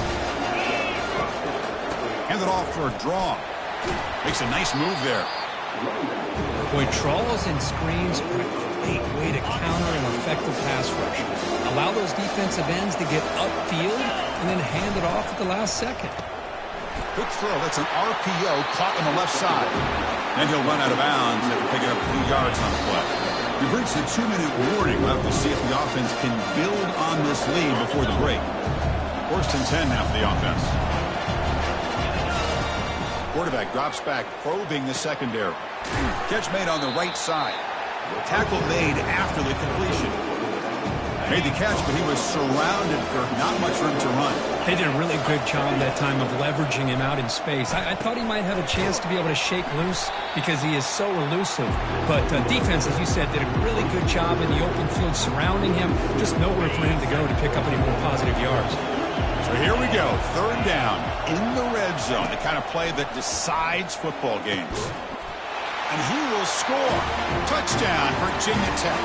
Hand it off for a draw. Makes a nice move there. Boy, draws and screens are a great way to counter an effective pass rush. Allow those defensive ends to get upfield and then hand it off at the last second. Quick throw. That's an RPO caught on the left side. And he'll run out of bounds after picking up a few yards on the play. We've reached the 2-minute warning. We'll have to see if the offense can build on this lead before the break. 1st and 10 now for the offense. Quarterback drops back, probing the secondary. Catch made on the right side. Tackle made after the completion. Made the catch, but he was surrounded for not much room to run. They did a really good job that time of leveraging him out in space. I thought he might have a chance to be able to shake loose because he is so elusive. But defense, as you said, did a really good job in the open field surrounding him. Just nowhere for him to go to pick up any more positive yards. So here we go, 3rd down in the red zone, the kind of play that decides football games. And he will score. Touchdown, Virginia Tech.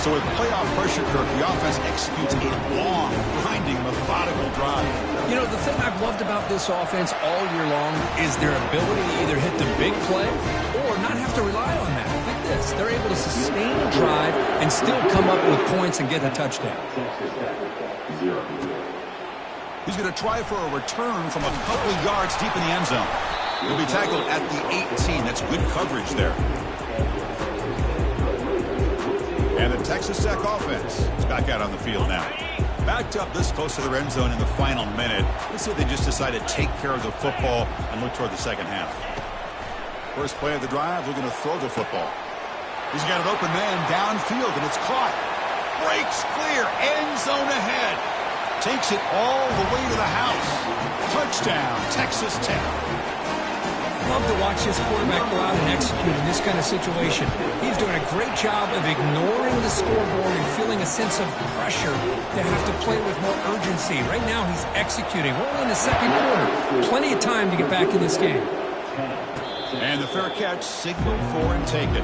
So with playoff pressure, Kirk, the offense executes a long, grinding, methodical drive. You know, the thing I've loved about this offense all year long is their ability to either hit the big play or not have to rely on that. Like this, they're able to sustain a drive and still come up with points and get a touchdown. He's going to try for a return from a couple of yards deep in the end zone. He'll be tackled at the 18. That's good coverage there. And the Texas Tech offense is back out on the field now. Backed up this close to the end zone in the final minute. Let's see if they just decide to take care of the football and look toward the 2nd half. First play of the drive, looking to throw the football. He's got an open man downfield, and it's caught. Breaks clear, end zone ahead. Takes it all the way to the house. Touchdown, Texas Tech. love to watch this quarterback go out and execute in this kind of situation. He's doing a great job of ignoring the scoreboard and feeling a sense of pressure to have to play with more urgency. Right now, he's executing. We're in the second quarter. Plenty of time to get back in this game. And the fair catch signaled for and taken.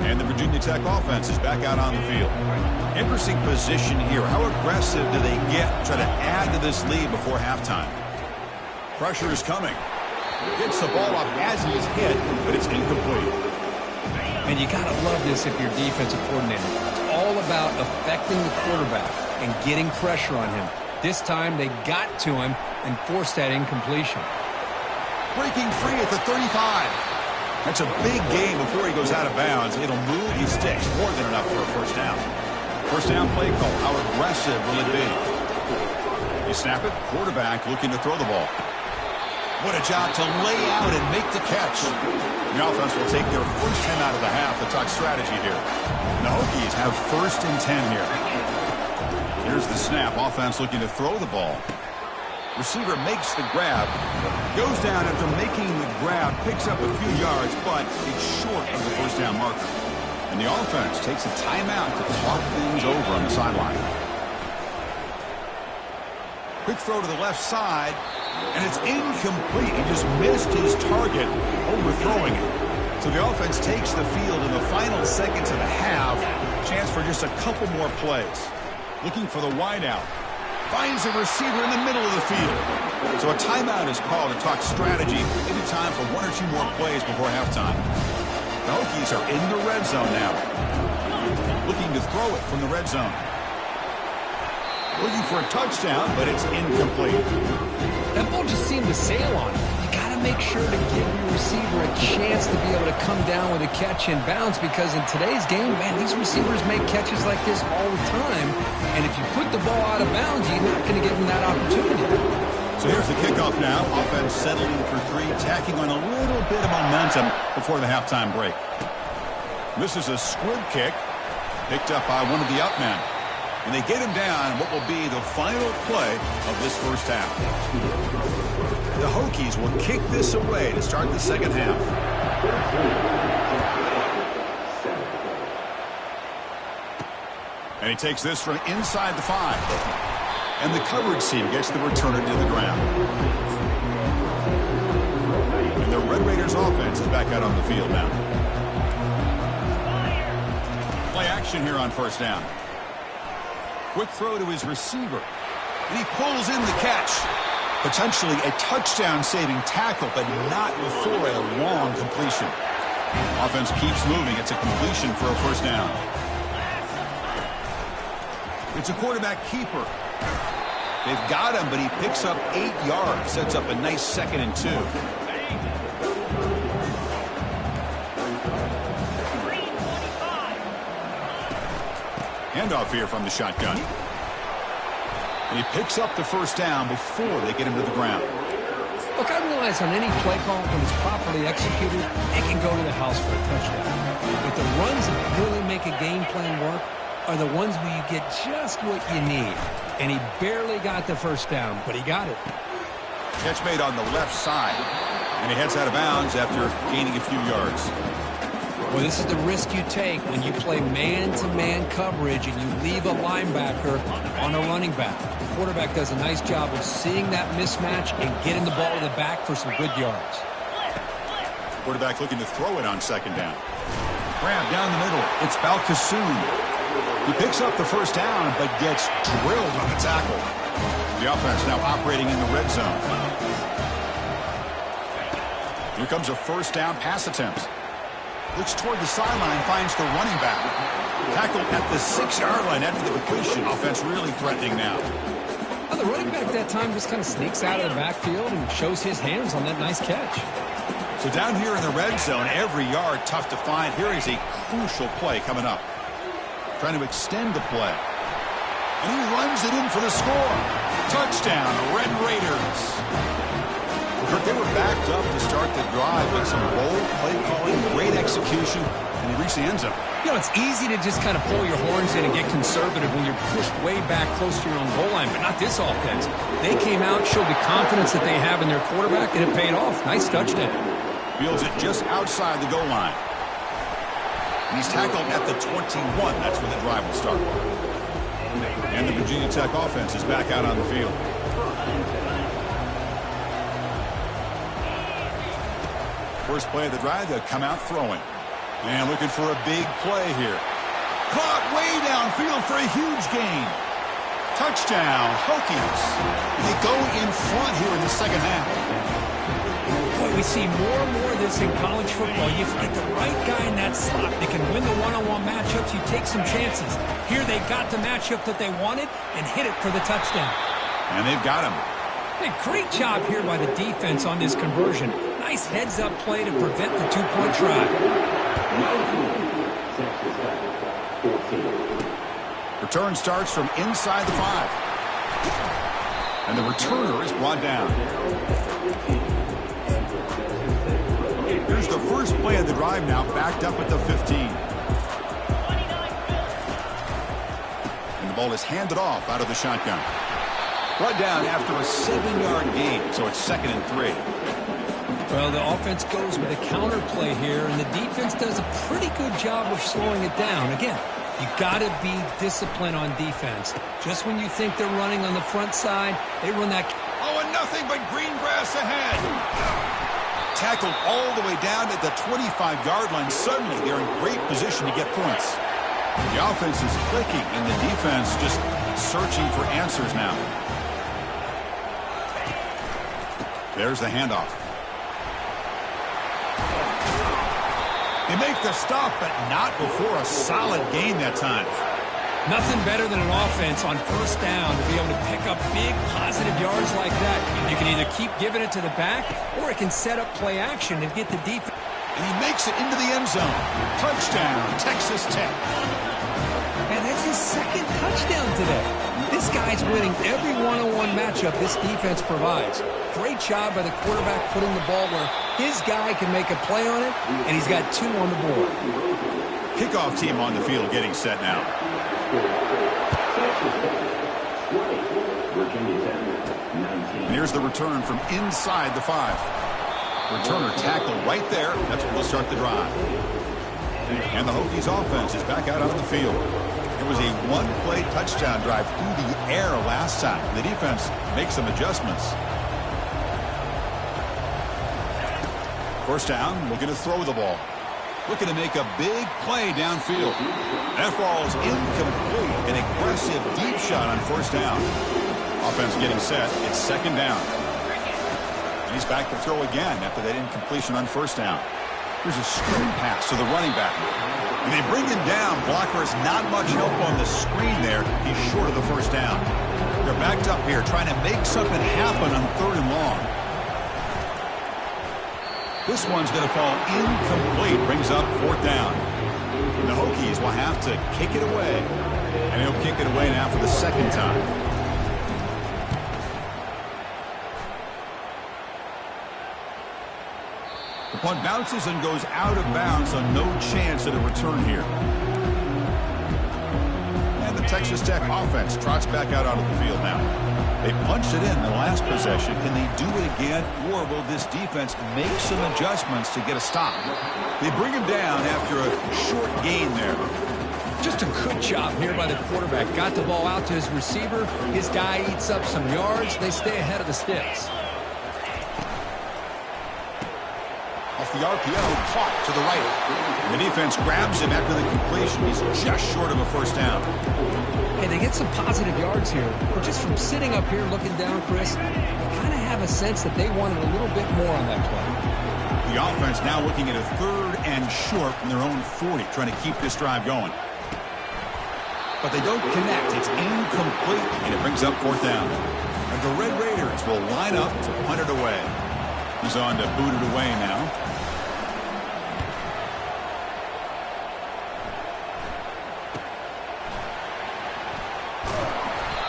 And the Virginia Tech offense is back out on the field. Interesting position here. How aggressive do they get to try to add to this lead before halftime? Pressure is coming. Gets the ball off as he is hit, but it's incomplete. And you got to love this if you're defensive coordinator. It's all about affecting the quarterback and getting pressure on him. This time they got to him and forced that incompletion. Breaking free at the 35. That's a big gain before he goes out of bounds. It'll move his sticks. More than enough for a first down. First down play call. How aggressive will it be? You snap it. Quarterback looking to throw the ball. What a job to lay out and make the catch. The offense will take their first 10 out of the half. The talk strategy here. The Hokies have first and 10 here. Here's the snap. Offense looking to throw the ball. Receiver makes the grab. Goes down after making the grab. Picks up a few yards, but it's short of the first down marker. And the offense takes a timeout to talk things over on the sideline. Quick throw to the left side, and it's incomplete. He just missed his target, overthrowing it. So the offense takes the field in the final seconds of the half. Chance for just a couple more plays. Looking for the wideout. Finds a receiver in the middle of the field. So a timeout is called to talk strategy. Maybe time for one or two more plays before halftime. The Hokies are in the red zone now. Looking to throw it from the red zone. Looking for a touchdown, but it's incomplete. That ball just seemed to sail on him. You got to make sure to give your receiver a chance to be able to come down with a catch and bounce, because in today's game, man, these receivers make catches like this all the time. And if you put the ball out of bounds, you're not going to give them that opportunity. So here's the kickoff now. Offense settling for three, tacking on a little bit of momentum before the halftime break. This is a squib kick picked up by one of the up men. And they get him down what will be the final play of this first half. The Hokies will kick this away to start the second half. And he takes this from inside the 5. And the coverage team gets the returner to the ground. And the Red Raiders offense is back out on the field now. Play action here on first down. Quick throw to his receiver. And he pulls in the catch. Potentially a touchdown-saving tackle, but not before a long completion. Offense keeps moving. It's a completion for a first down. It's a quarterback keeper. They've got him, but he picks up 8 yards. Sets up a nice 2nd and 2. Handoff here from the shotgun. And he picks up the first down before they get him to the ground. Look, I realize on any play call, when it's properly executed, it can go to the house for a touchdown. But the runs that really make a game plan work are the ones where you get just what you need. And he barely got the first down, but he got it. Catch made on the left side. And he heads out of bounds after gaining a few yards. Well, this is the risk you take when you play man-to-man coverage and you leave a linebacker on a running back. The quarterback does a nice job of seeing that mismatch and getting the ball to the back for some good yards. Quarterback looking to throw it on second down. Grab down the middle. It's Balkasoon. He picks up the first down, but gets drilled on the tackle. The offense now operating in the red zone. Here comes a first down pass attempt. Looks toward the sideline, finds the running back. Tackled at the 6-yard line after the completion. Offense really threatening now. Well, the running back that time just kind of sneaks out of the backfield and shows his hands on that nice catch. So down here in the red zone, every yard tough to find. Here is a crucial play coming up. Trying to extend the play. And he runs it in for the score. Touchdown, Red Raiders. They were backed up to start the drive, but some bold play calling, great execution, and they reach the end zone. You know, it's easy to just kind of pull your horns in and get conservative when you're pushed way back close to your own goal line, but not this offense. They came out, showed the confidence that they have in their quarterback, and it paid off. Nice touchdown. Fields it just outside the goal line. And he's tackled at the 21. That's where the drive will start. And the Virginia Tech offense is back out on the field. First play of the drive, they'll come out throwing. And looking for a big play here. Caught way downfield for a huge gain. Touchdown, Hokies. They go in front here in the second half. Boy, we see more and more of this in college football. You get the right guy in that slot. They can win the one-on-one matchups. You take some chances. Here they got the matchup that they wanted and hit it for the touchdown. And they've got him. Hey, great job here by the defense on this conversion. Nice heads-up play to prevent the two-point try. Return starts from inside the 5. And the returner is brought down. Here's the first play of the drive now, backed up at the 15. And the ball is handed off out of the shotgun. Brought down after a 7-yard gain, so it's 2nd and 3. Well, the offense goes with a counter play here, and the defense does a pretty good job of slowing it down. Again, you got to be disciplined on defense. Just when you think they're running on the front side, they run that. Oh, and nothing but green grass ahead. Tackled all the way down at the 25-yard line. Suddenly, they're in great position to get points. The offense is clicking, and the defense just searching for answers now. There's the handoff. They make the stop, but not before a solid gain that time. Nothing better than an offense on first down to be able to pick up big positive yards like that. You can either keep giving it to the back, or it can set up play action and get the defense. And he makes it into the end zone. Touchdown, Texas Tech. And that's his 2nd touchdown today. This guy's winning every one-on-one matchup this defense provides. Great job by the quarterback putting the ball where his guy can make a play on it, and he's got 2 on the board. Kickoff team on the field getting set now. And here's the return from inside the 5. Returner tackled right there. That's what will start the drive. And the Hokies offense is back out on the field. It was a one-play touchdown drive through the air last time. The defense makes some adjustments. First down, looking to throw the ball. Looking to make a big play downfield. That ball is incomplete. An aggressive deep shot on first down. Offense getting set. It's 2nd down. And he's back to throw again after that incompletion on first down. Here's a screen pass to the running back. And they bring him down. Blocker has not much help on the screen there. He's short of the first down. They're backed up here trying to make something happen on 3rd and long. This one's going to fall incomplete. Brings up 4th down. And the Hokies will have to kick it away. And he'll kick it away now for the 2nd time. The punt bounces and goes out of bounds, so no chance at a return here. And the Texas Tech offense trots back out onto the field now. They punched it in the last possession. Can they do it again, or will this defense make some adjustments to get a stop? They bring him down after a short gain there. Just a good job here by the quarterback. Got the ball out to his receiver. His guy eats up some yards. They stay ahead of the sticks. Off the RPO, caught to the right. The defense grabs him after the completion. He's just short of a first down. Hey, they get some positive yards here. But just from sitting up here looking down, Chris, you kind of have a sense that they wanted a little bit more on that play. The offense now looking at a 3rd and short from their own 40, trying to keep this drive going. But they don't connect. It's incomplete, and it brings up 4th down. And the Red Raiders will line up to punt it away. He's on to boot it away now.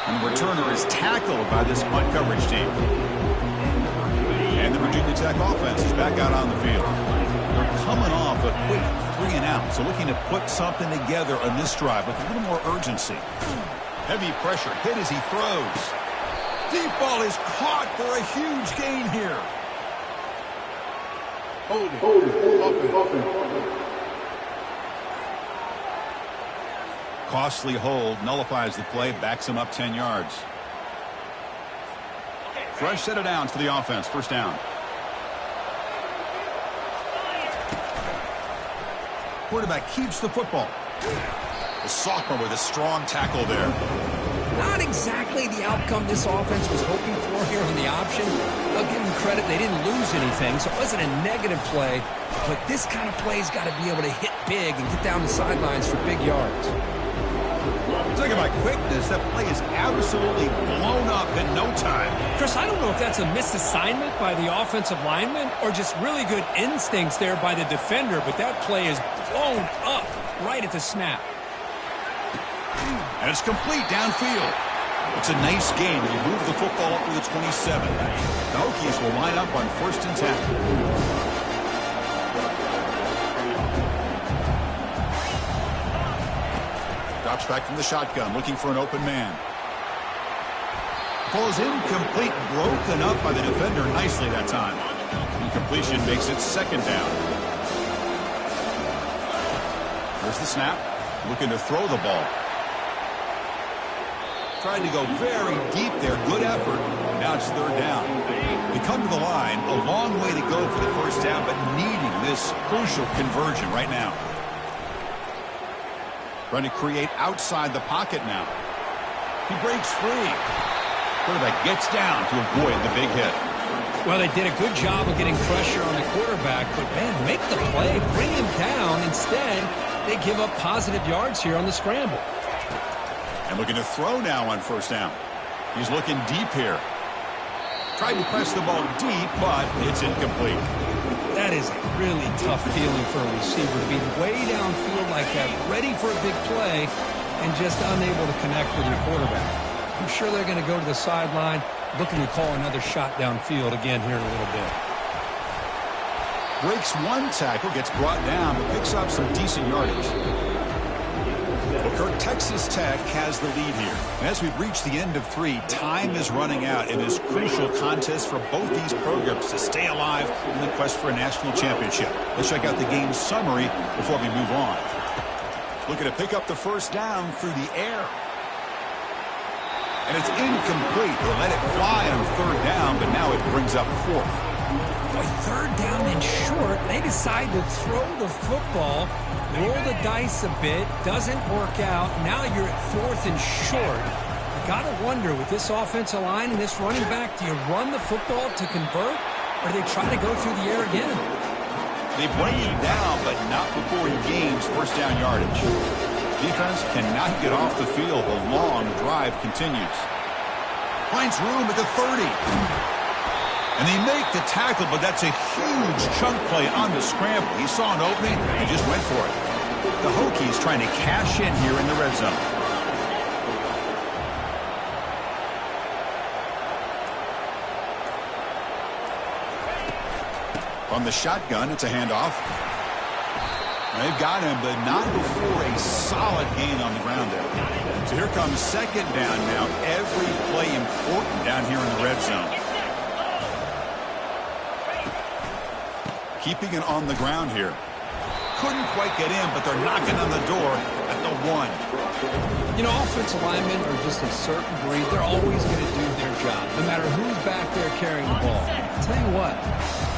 And the returner is tackled by this punt coverage team. And the Virginia Tech offense is back out on the field. They're coming off a quick 3 and out. So looking to put something together on this drive with a little more urgency. Heavy pressure hit as he throws. Deep ball is caught for a huge gain here. Hold it. Offense. Costly hold, nullifies the play, backs him up 10 yards. Fresh set of downs for the offense, first down. Quarterback keeps the football. The sophomore with a strong tackle there. Not exactly the outcome this offense was hoping for here on the option. I'll give them credit, they didn't lose anything, so it wasn't a negative play. But this kind of play's got to be able to hit big and get down the sidelines for big yards. Talking about quickness, that play is absolutely blown up in no time. Chris, I don't know if that's a misassignment by the offensive lineman or just really good instincts there by the defender, but that play is blown up right at the snap. And it's complete downfield. It's a nice game. You move the football up to the 27. The Hokies will line up on 1st and 10. Drops back from the shotgun, looking for an open man. Ball is incomplete, broken up by the defender nicely that time. Incompletion makes it 2nd down. There's the snap, looking to throw the ball. Trying to go very deep there, good effort. Now it's 3rd down. They come to the line, a long way to go for the first down, but needing this crucial conversion right now. Trying to create outside the pocket now. He breaks free. Quarterback gets down to avoid the big hit. Well, they did a good job of getting pressure on the quarterback, but, man, make the play, bring him down. Instead, they give up positive yards here on the scramble. And looking to throw now on 1st down. He's looking deep here. Tried to press the ball deep, but it's incomplete. That is a really tough feeling for a receiver to be way downfield like that, ready for a big play, and just unable to connect with your quarterback. I'm sure they're going to go to the sideline, looking to call another shot downfield again here in a little bit. Breaks one tackle, gets brought down, but picks up some decent yardage. Well, Kirk, Texas Tech has the lead here. And as we've reached the end of 3, time is running out in this crucial contest for both these programs to stay alive in the quest for a national championship. Let's check out the game summary before we move on. Looking to pick up the first down through the air. And it's incomplete. They let it fly on 3rd down, but now it brings up 4th. Boy, 3rd down and short. They decide to throw the football, roll the dice a bit, doesn't work out. Now you're at 4th and short. You got to wonder, with this offensive line and this running back, do you run the football to convert, or do they try to go through the air again? They bring him down, but not before he gains 1st down yardage. Defense cannot get off the field. The long drive continues. Finds room at the 30. And they make the tackle, but that's a huge chunk play on the scramble. He saw an opening and just went for it. The Hokies trying to cash in here in the red zone. From the shotgun, it's a handoff. They've got him, but not before a solid gain on the ground there. So here comes 2nd down now. Every play important down here in the red zone. Keeping it on the ground here. Couldn't quite get in, but they're knocking on the door at the 1. You know, offensive linemen are just a certain breed. They're always going to do their job, no matter who's back there carrying the ball. I'll tell you what,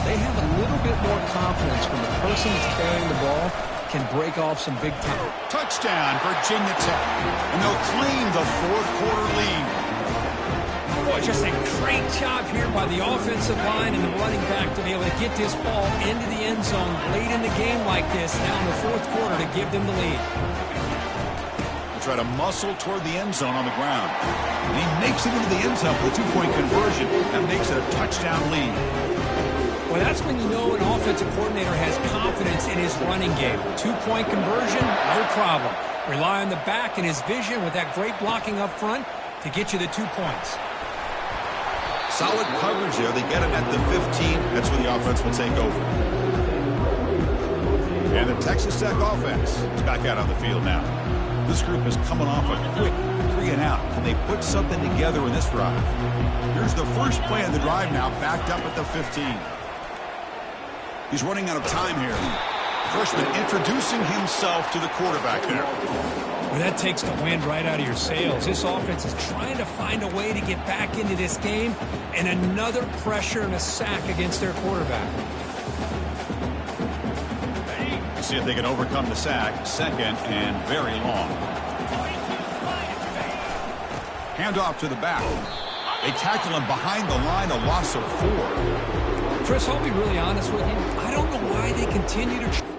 they have a little bit more confidence when the person that's carrying the ball can break off some big time. Touchdown, Virginia Tech. And they'll claim the 4th quarter lead. Boy, just a great job here by the offensive line and the running back to be able to get this ball into the end zone late in the game like this, now in the 4th quarter, to give them the lead. They try to muscle toward the end zone on the ground. And he makes it into the end zone for a 2-point conversion. That makes it a touchdown lead. Well, that's when you know an offensive coordinator has confidence in his running game. 2-point conversion, no problem. Rely on the back and his vision with that great blocking up front to get you the 2 points. Solid coverage there. They get him at the 15. That's where the offense will take over. And the Texas Tech offense is back out on the field now. This group is coming off a quick 3-and-out. Can they put something together in this drive? Here's the first play of the drive now, backed up at the 15. He's running out of time here. Freshman introducing himself to the quarterback there. Well, that takes the wind right out of your sails. This offense is trying to find a way to get back into this game, and another pressure and a sack against their quarterback. See if they can overcome the sack. Second and very long. Handoff to the back. They tackle him behind the line, a loss of 4. Chris, I'll be really honest with you. I don't know why they continue to...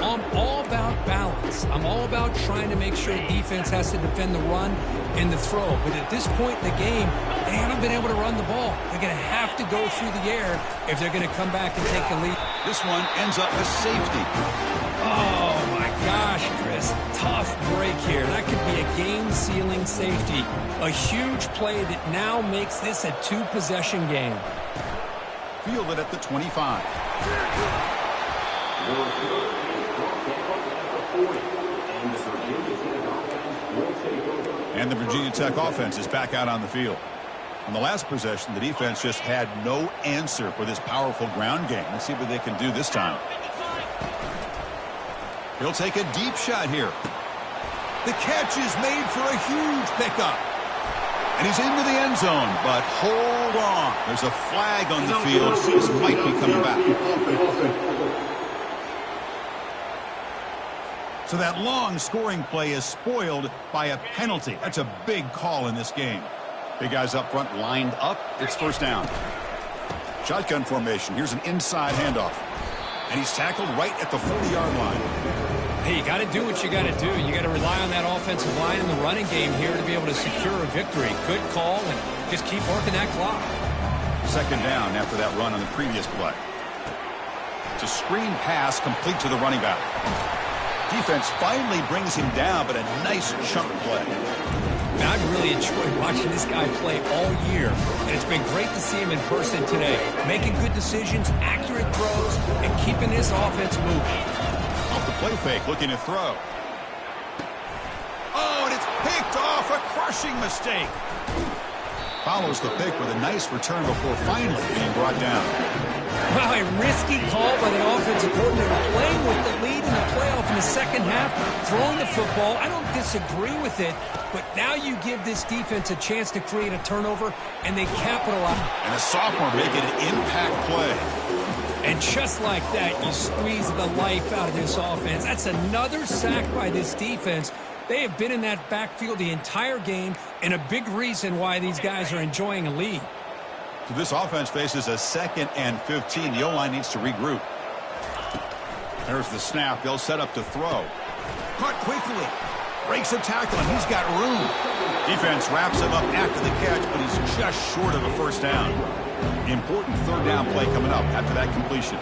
I'm all about balance. I'm all about trying to make sure defense has to defend the run and the throw. But at this point in the game, they haven't been able to run the ball. They're going to have to go through the air if they're going to come back and take the lead. This one ends up with safety. Oh, my gosh, Chris. Tough break here. That could be a game-sealing safety. A huge play that now makes this a 2-possession game. Fielded at the 25. And the Virginia Tech offense is back out on the field. On the last possession, the defense just had no answer for this powerful ground game. Let's see what they can do this time. He'll take a deep shot here. The catch is made for a huge pickup. And he's into the end zone, but hold on. There's a flag on the field. This might be coming back. So that long scoring play is spoiled by a penalty. That's a big call in this game. Big guys up front lined up. It's first down. Shotgun formation. Here's an inside handoff. And he's tackled right at the 40-yard line. Hey, you got to do what you got to do. You got to rely on that offensive line in the running game here to be able to secure a victory. Good call, and just keep working that clock. Second down after that run on the previous play. It's a screen pass complete to the running back. Defense finally brings him down, but a nice chunk play. Now, I've really enjoyed watching this guy play all year, and it's been great to see him in person today. Making good decisions, accurate throws, and keeping this offense moving. Off the play fake, looking to throw. Oh, and it's picked off, a crushing mistake. Follows the pick with a nice return before finally being brought down. Wow, a risky call by the offensive coordinator, playing with the lead in the playoff in the second half, throwing the football. I don't disagree with it, but now you give this defense a chance to create a turnover, and they capitalize. And a sophomore making an impact play. And just like that, you squeeze the life out of this offense. That's another sack by this defense. They have been in that backfield the entire game, and a big reason why these guys are enjoying a lead. So this offense faces a 2nd and 15. The O-line needs to regroup. There's the snap. They'll set up to throw. Caught quickly. Breaks a tackle, and he's got room. Defense wraps him up after the catch, but he's just short of a first down. Important third down play coming up after that completion.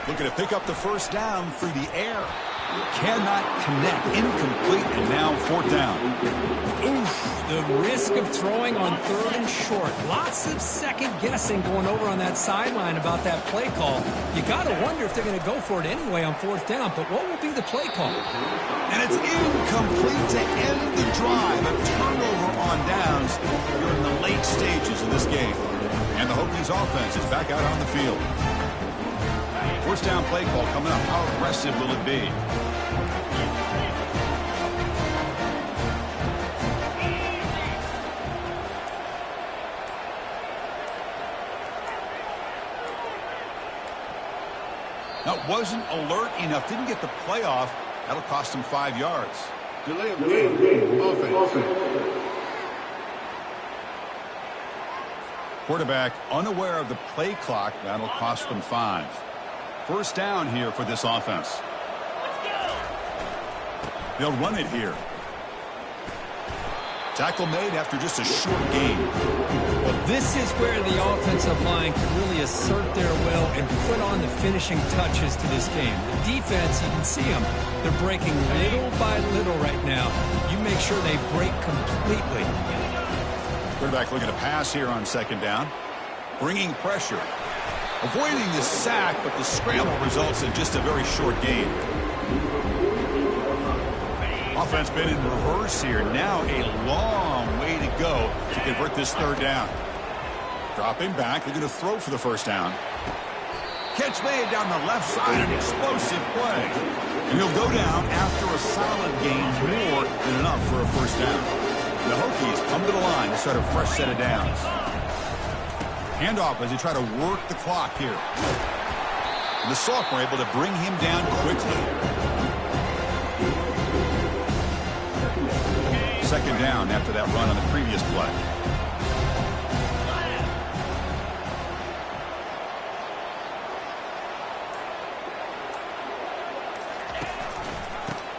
Looking to pick up the first down through the air. Cannot connect. Incomplete, and now 4th down. Oof, the risk of throwing on 3rd and short. Lots of second guessing going over on that sideline about that play call. You got to wonder if they're going to go for it anyway on 4th down, but what will be the play call? And it's incomplete to end the drive. A turnover on downs. You're in the late stages of this game. And the Hokies offense is back out on the field. First down play call coming up. How aggressive will it be? Now, wasn't alert enough. Didn't get the playoff. That'll cost him 5 yards. Delay of game. Offense. Quarterback unaware of the play clock. That'll cost them 5. First down here for this offense. They'll run it here. Tackle made after just a short gain. Well, this is where the offensive line can really assert their will and put on the finishing touches to this game. The defense, you can see them. They're breaking little by little right now. You make sure they break completely. Quarterback looking to pass here on second down. Bringing pressure. Avoiding the sack, but the scramble results in just a very short gain. Offense been in reverse here. Now a long way to go to convert this third down. Dropping back. They're going to throw for the first down. Catch made down the left side. An explosive play. And he'll go down after a solid gain, more than enough for a first down. The Hokies come to the line to start a fresh set of downs. Handoff as they try to work the clock here. And the sophomore able to bring him down quickly. Second down after that run on the previous play.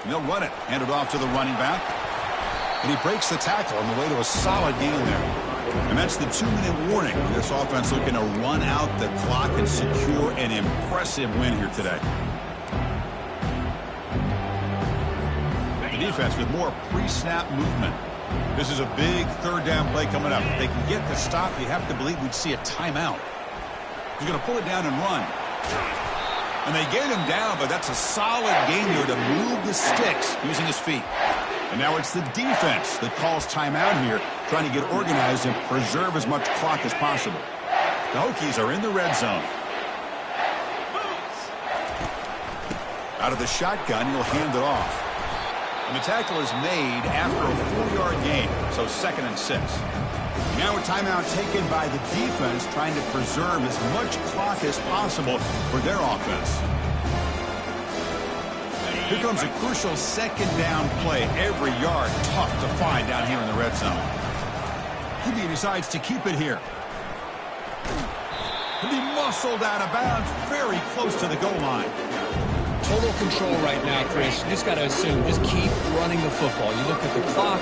And they'll run it. Hand it off to the running back. And he breaks the tackle on the way to a solid gain there. And that's the 2-minute warning. This offense looking to run out the clock and secure an impressive win here today. The defense with more pre-snap movement. This is a big third down play coming up. If they can get the stop, you have to believe we'd see a timeout. He's going to pull it down and run. And they get him down, but that's a solid gain here to move the sticks using his feet. And now it's the defense that calls timeout here, trying to get organized and preserve as much clock as possible. The Hokies are in the red zone. Out of the shotgun, he'll hand it off. And the tackle is made after a 4-yard gain, so 2nd and 6. Now a timeout taken by the defense, trying to preserve as much clock as possible for their offense. Here comes a crucial second down play. Every yard tough to find down here in the red zone. He decides to keep it here. And he muscled out of bounds very close to the goal line. Total control right now, Chris. You just got to assume, just keep running the football. You look at the clock,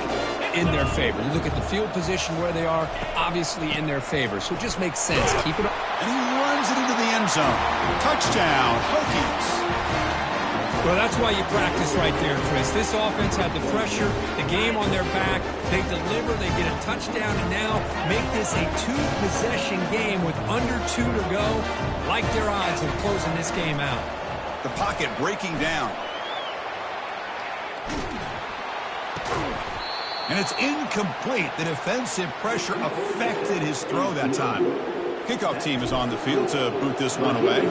in their favor. You look at the field position where they are, obviously in their favor. So it just makes sense. Keep it up. And he runs it into the end zone. Touchdown, Hokies. Well, that's why you practice right there, Chris. This offense had the pressure, the game on their back. They deliver, they get a touchdown, and now make this a 2-possession game with under 2 to go. Like their odds of closing this game out. The pocket breaking down. And it's incomplete. The defensive pressure affected his throw that time. Kickoff team is on the field to boot this one away.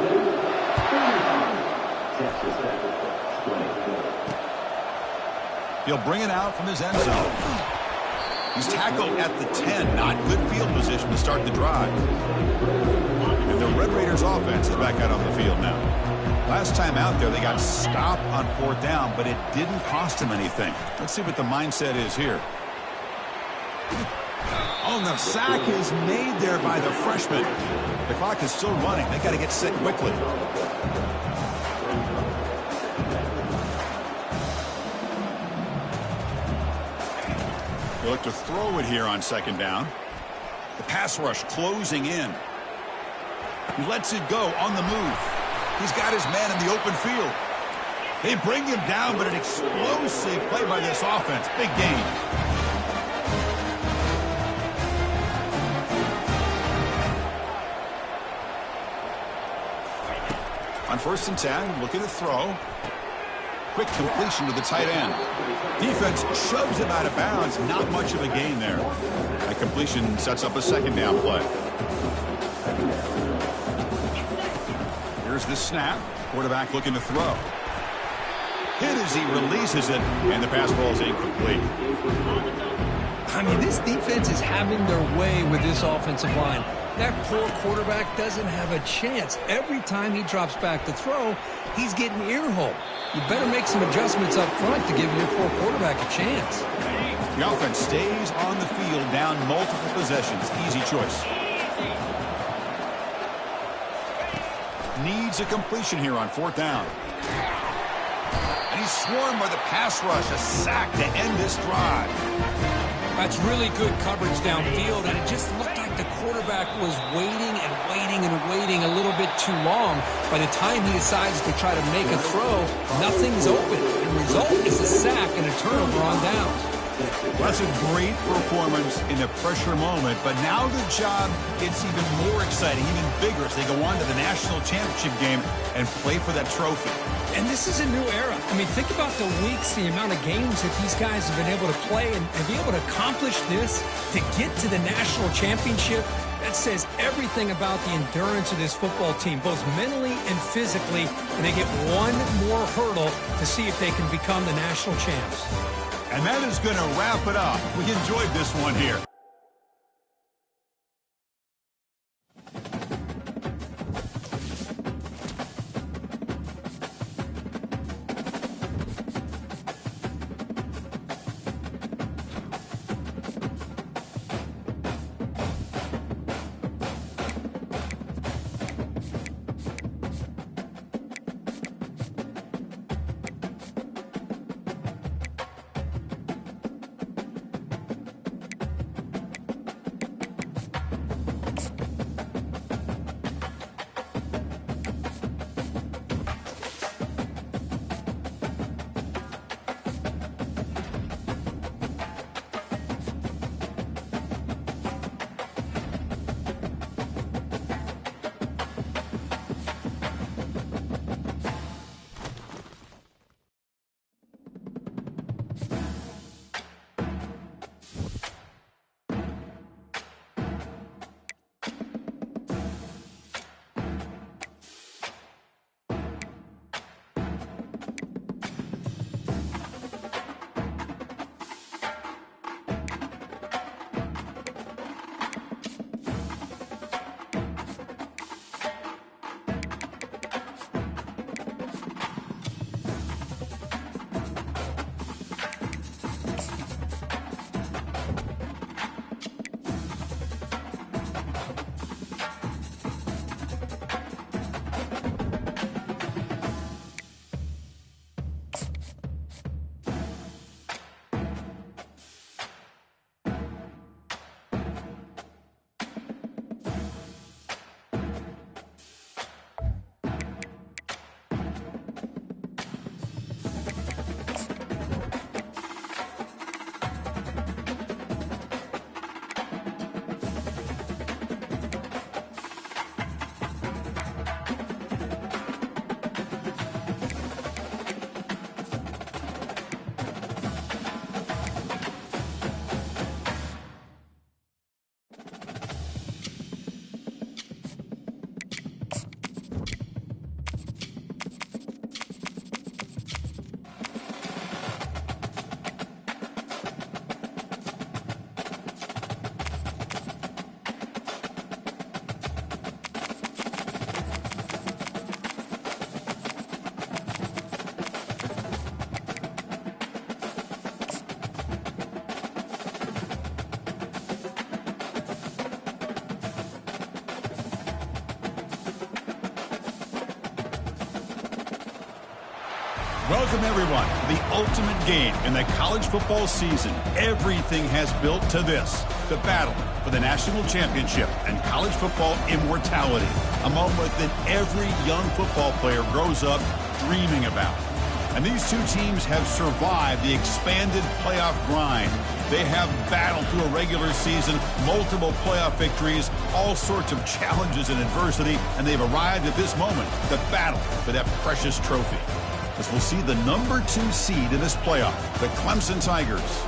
He'll bring it out from his end zone. He's tackled at the 10. Not good field position to start the drive. And the Red Raiders offense is back out on the field now. Last time out there, they got stopped on 4th down, but it didn't cost him anything. Let's see what the mindset is here. Oh, the sack is made there by the freshman. The clock is still running. They got to get set quickly. They look to throw it here on 2nd down. The pass rush closing in. He lets it go on the move. He's got his man in the open field. They bring him down, but an explosive play by this offense. Big gain. On 1st and 10, looking to throw. Quick completion to the tight end. Defense shoves him out of bounds. Not much of a gain there. That completion sets up a 2nd down play. Here's the snap. Quarterback looking to throw. Hit as he releases it, and the pass ball is incomplete. I mean, this defense is having their way with this offensive line. That poor quarterback doesn't have a chance. Every time he drops back to throw, he's getting ear-hole. You better make some adjustments up front to give your poor quarterback a chance. The offense stays on the field down multiple possessions. Easy choice. Needs a completion here on 4th down. And he's swarmed by the pass rush. A sack to end this drive. That's really good coverage downfield, and it just looked like the quarterback was waiting and waiting and waiting a little bit too long. By the time he decides to try to make a throw, nothing's open. The result is a sack and a turnover on downs. Well, that's a great performance in a pressure moment, but now the job gets even more exciting, even bigger as they go on to the national championship game and play for that trophy. And this is a new era. I mean, think about the weeks, the amount of games that these guys have been able to play and be able to accomplish this, to get to the national championship. That says everything about the endurance of this football team, both mentally and physically, and they get one more hurdle to see if they can become the national champs. And that is going to wrap it up. We enjoyed this one here. Welcome, everyone, to the ultimate game in the college football season. Everything has built to this, the battle for the national championship and college football immortality, a moment that every young football player grows up dreaming about. And these two teams have survived the expanded playoff grind. They have battled through a regular season, multiple playoff victories, all sorts of challenges and adversity, and they've arrived at this moment, the battle for that precious trophy. As we'll see the number 2 seed in this playoff, the Clemson Tigers,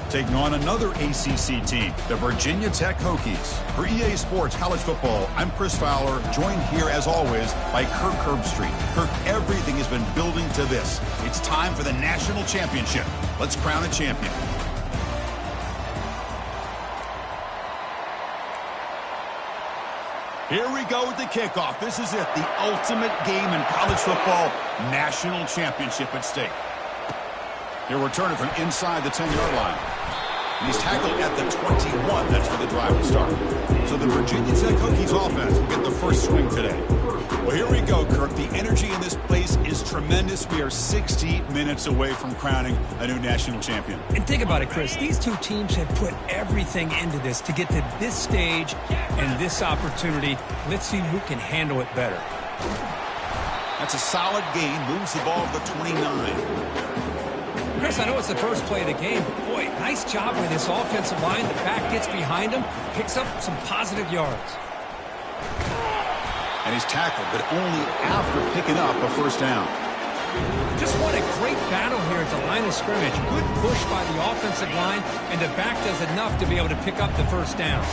taking on another ACC team, the Virginia Tech Hokies. For EA Sports College Football, I'm Chris Fowler, joined here as always by Kirk Herbstreit. Kirk, everything has been building to this. It's time for the national championship. Let's crown a champion. Here we go with the kickoff. This is it, the ultimate game in college football, national championship at stake. He'll return it from inside the 10-yard line. And he's tackled at the 21. That's where the drive will start. So the Virginia Tech Hokies offense will get the first swing today. Well, here we go, Kirk. The energy in this place is tremendous. We are 60 minutes away from crowning a new national champion. And think about it, Chris. These two teams have put everything into this to get to this stage and this opportunity. Let's see who can handle it better. That's a solid gain. Moves the ball to the 29. Chris, I know it's the first play of the game, but boy, nice job by this offensive line. The back gets behind him, picks up some positive yards. And he's tackled, but only after picking up a first down. Just what a great battle here at the line of scrimmage. Good push by the offensive line, and the back does enough to be able to pick up the first down.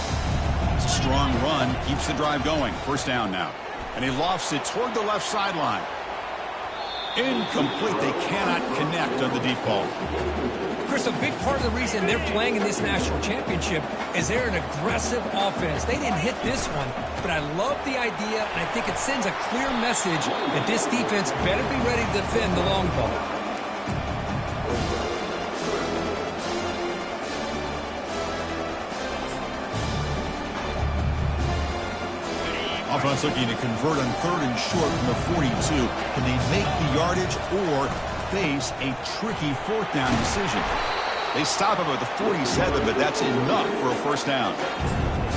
It's a strong run, keeps the drive going. First down now. And he lofts it toward the left sideline. Incomplete. They cannot connect on the deep ball. Chris, a big part of the reason they're playing in this national championship is they're an aggressive offense. They didn't hit this one, but I love the idea, and I think it sends a clear message that this defense better be ready to defend the long ball. Offense looking to convert on 3rd and short from the 42. Can they make the yardage or face a tricky 4th down decision? They stop him at the 47, but that's enough for a first down.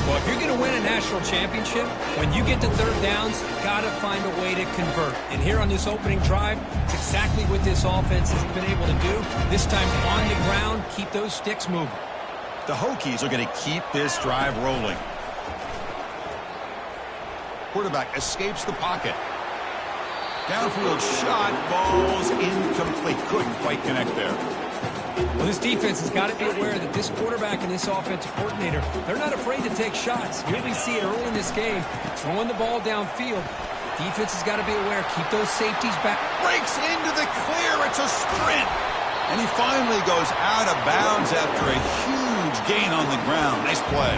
Well, if you're going to win a national championship, when you get to 3rd downs, you've got to find a way to convert. And here on this opening drive, it's exactly what this offense has been able to do. This time on the ground, keep those sticks moving. The Hokies are going to keep this drive rolling. Quarterback escapes the pocket. Downfield shot falls incomplete. Couldn't quite connect there. Well, this defense has got to be aware that this quarterback and this offensive coordinator, they're not afraid to take shots. Here we see it early in this game, throwing the ball downfield. Defense has got to be aware. Keep those safeties back. Breaks into the clear. It's a sprint. And he finally goes out of bounds after a huge gain on the ground. Nice play.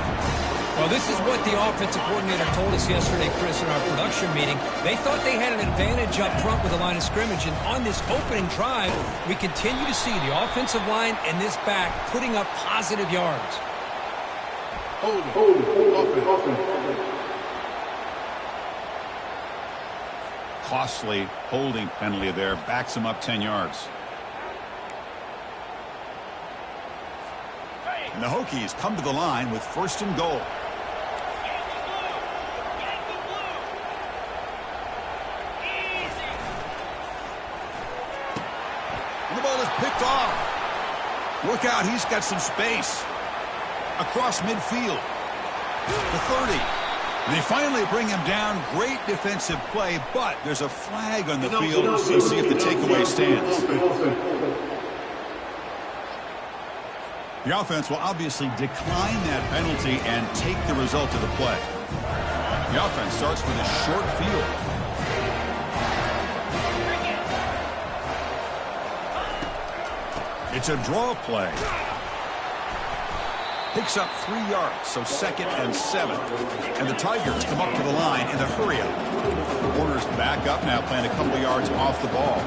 Well, this is what the offensive coordinator told us yesterday, Chris, in our production meeting. They thought they had an advantage up front with the line of scrimmage, and on this opening drive, we continue to see the offensive line and this back putting up positive yards. Costly holding penalty there. Backs him up 10 yards. And the Hokies come to the line with 1st and goal. And the ball is picked off. Look out, he's got some space. Across midfield. The 30. And they finally bring him down. Great defensive play, but there's a flag on the field. We'll see if the takeaway stands. The offense will obviously decline that penalty and take the result of the play. The offense starts with a short field. It's a draw play. Picks up 3 yards, so 2nd and 7. And the Tigers come up to the line in a hurry-up. Warner's back up now, playing a couple yards off the ball.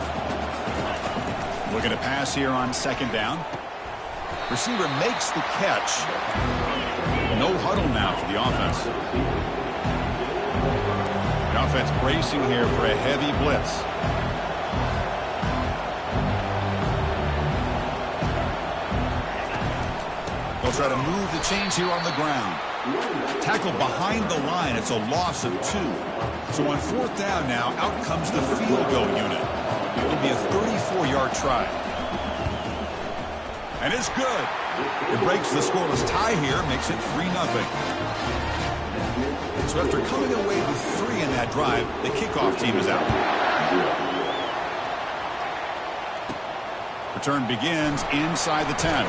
Looking to pass here on 2nd down. Receiver makes the catch. No huddle now for the offense. The offense bracing here for a heavy blitz. They'll try to move the chains here on the ground. Tackle behind the line. It's a loss of 2. So on 4th down now, out comes the field goal unit. It'll be a 34-yard try. And it's good. It breaks the scoreless tie here, makes it 3-0. So after coming away with 3 in that drive, the kickoff team is out. Return begins inside the 10.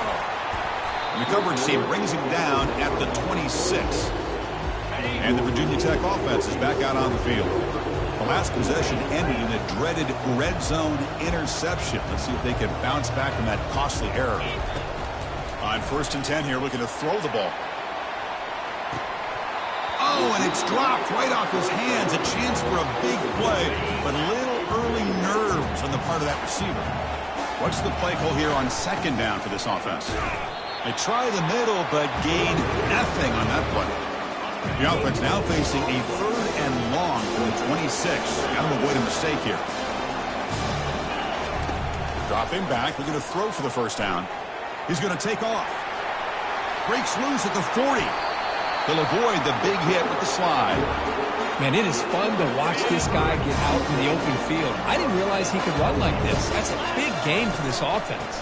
And the coverage team brings him down at the 26. And the Virginia Tech offense is back out on the field. The last possession ended in a dreaded red zone interception. Let's see if they can bounce back from that costly error. On 1st and 10 here, looking to throw the ball. Oh, and it's dropped right off his hands. A chance for a big play, but little early nerves on the part of that receiver. What's the play call here on 2nd down for this offense? They try the middle, but gain nothing on that play. The offense now facing a 3rd and long from the 26. Got to avoid a mistake here. Dropping back, looking to throw for the first down. He's going to take off. Breaks loose at the 40. He'll avoid the big hit with the slide. Man, it is fun to watch this guy get out in the open field. I didn't realize he could run like this. That's a big game for this offense.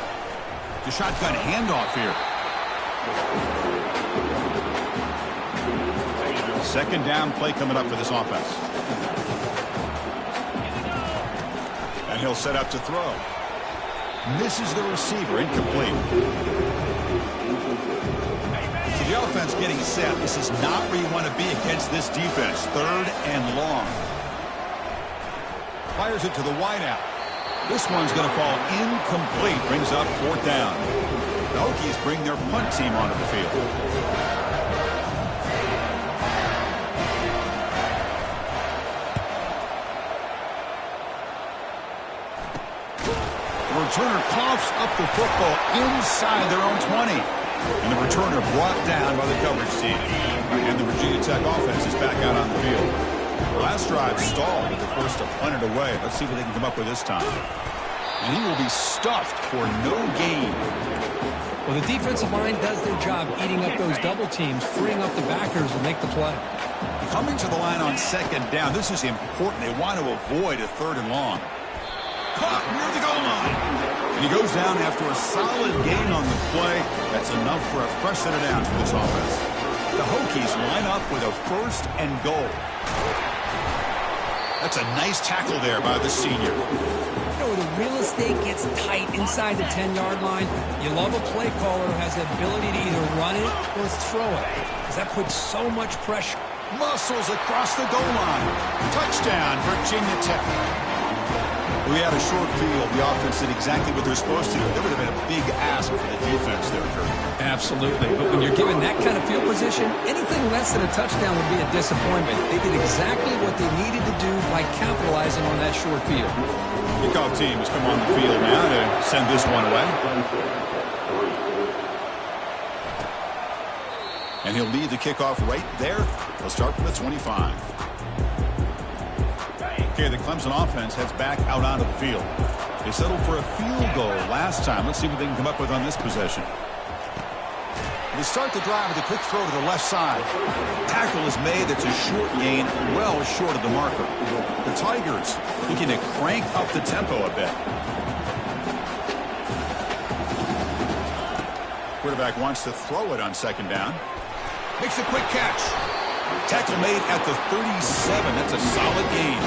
The shotgun handoff here. Second down play coming up for this offense. And he'll set up to throw. Misses the receiver, incomplete. So the offense getting set. This is not where you want to be against this defense. 3rd and long. Fires it to the wideout. This one's going to fall incomplete. Brings up 4th down. The Hokies bring their punt team onto the field. The returner coughs up the football inside their own 20. And the returner brought down by the coverage team. And the Virginia Tech offense is back out on the field. Last drive stalled with the first to punt it away. Let's see what they can come up with this time. And he will be stuffed for no gain. Well, the defensive line does their job eating up those double teams, freeing up the backers to make the play. Coming to the line on 2nd down. This is important. They want to avoid a 3rd and long. Caught near the goal line. And he goes down after a solid gain on the play. That's enough for a fresh set of downs for this offense. The Hokies line up with a 1st and goal. That's a nice tackle there by the senior. You know, the real estate gets tight inside the 10-yard line. You love a play caller who has the ability to either run it or throw it, because that puts so much pressure. Muscles across the goal line. Touchdown, Virginia Tech. We had a short field. The offense did exactly what they're supposed to do. There would have been a big ask for the defense there, Kurt. Absolutely. But when you're given that kind of field position, anything less than a touchdown would be a disappointment. They did exactly what they needed to do by capitalizing on that short field. Kickoff team has come on the field now to send this one away. And he'll lead the kickoff right there. He'll start from the 25. Okay, the Clemson offense heads back out onto the field. They settled for a field goal last time. Let's see what they can come up with on this possession. They start the drive with a quick throw to the left side. Tackle is made. That's a short gain, well short of the marker. The Tigers looking to crank up the tempo a bit. Quarterback wants to throw it on 2nd down. Makes a quick catch. Tackle made at the 37. That's a solid gain.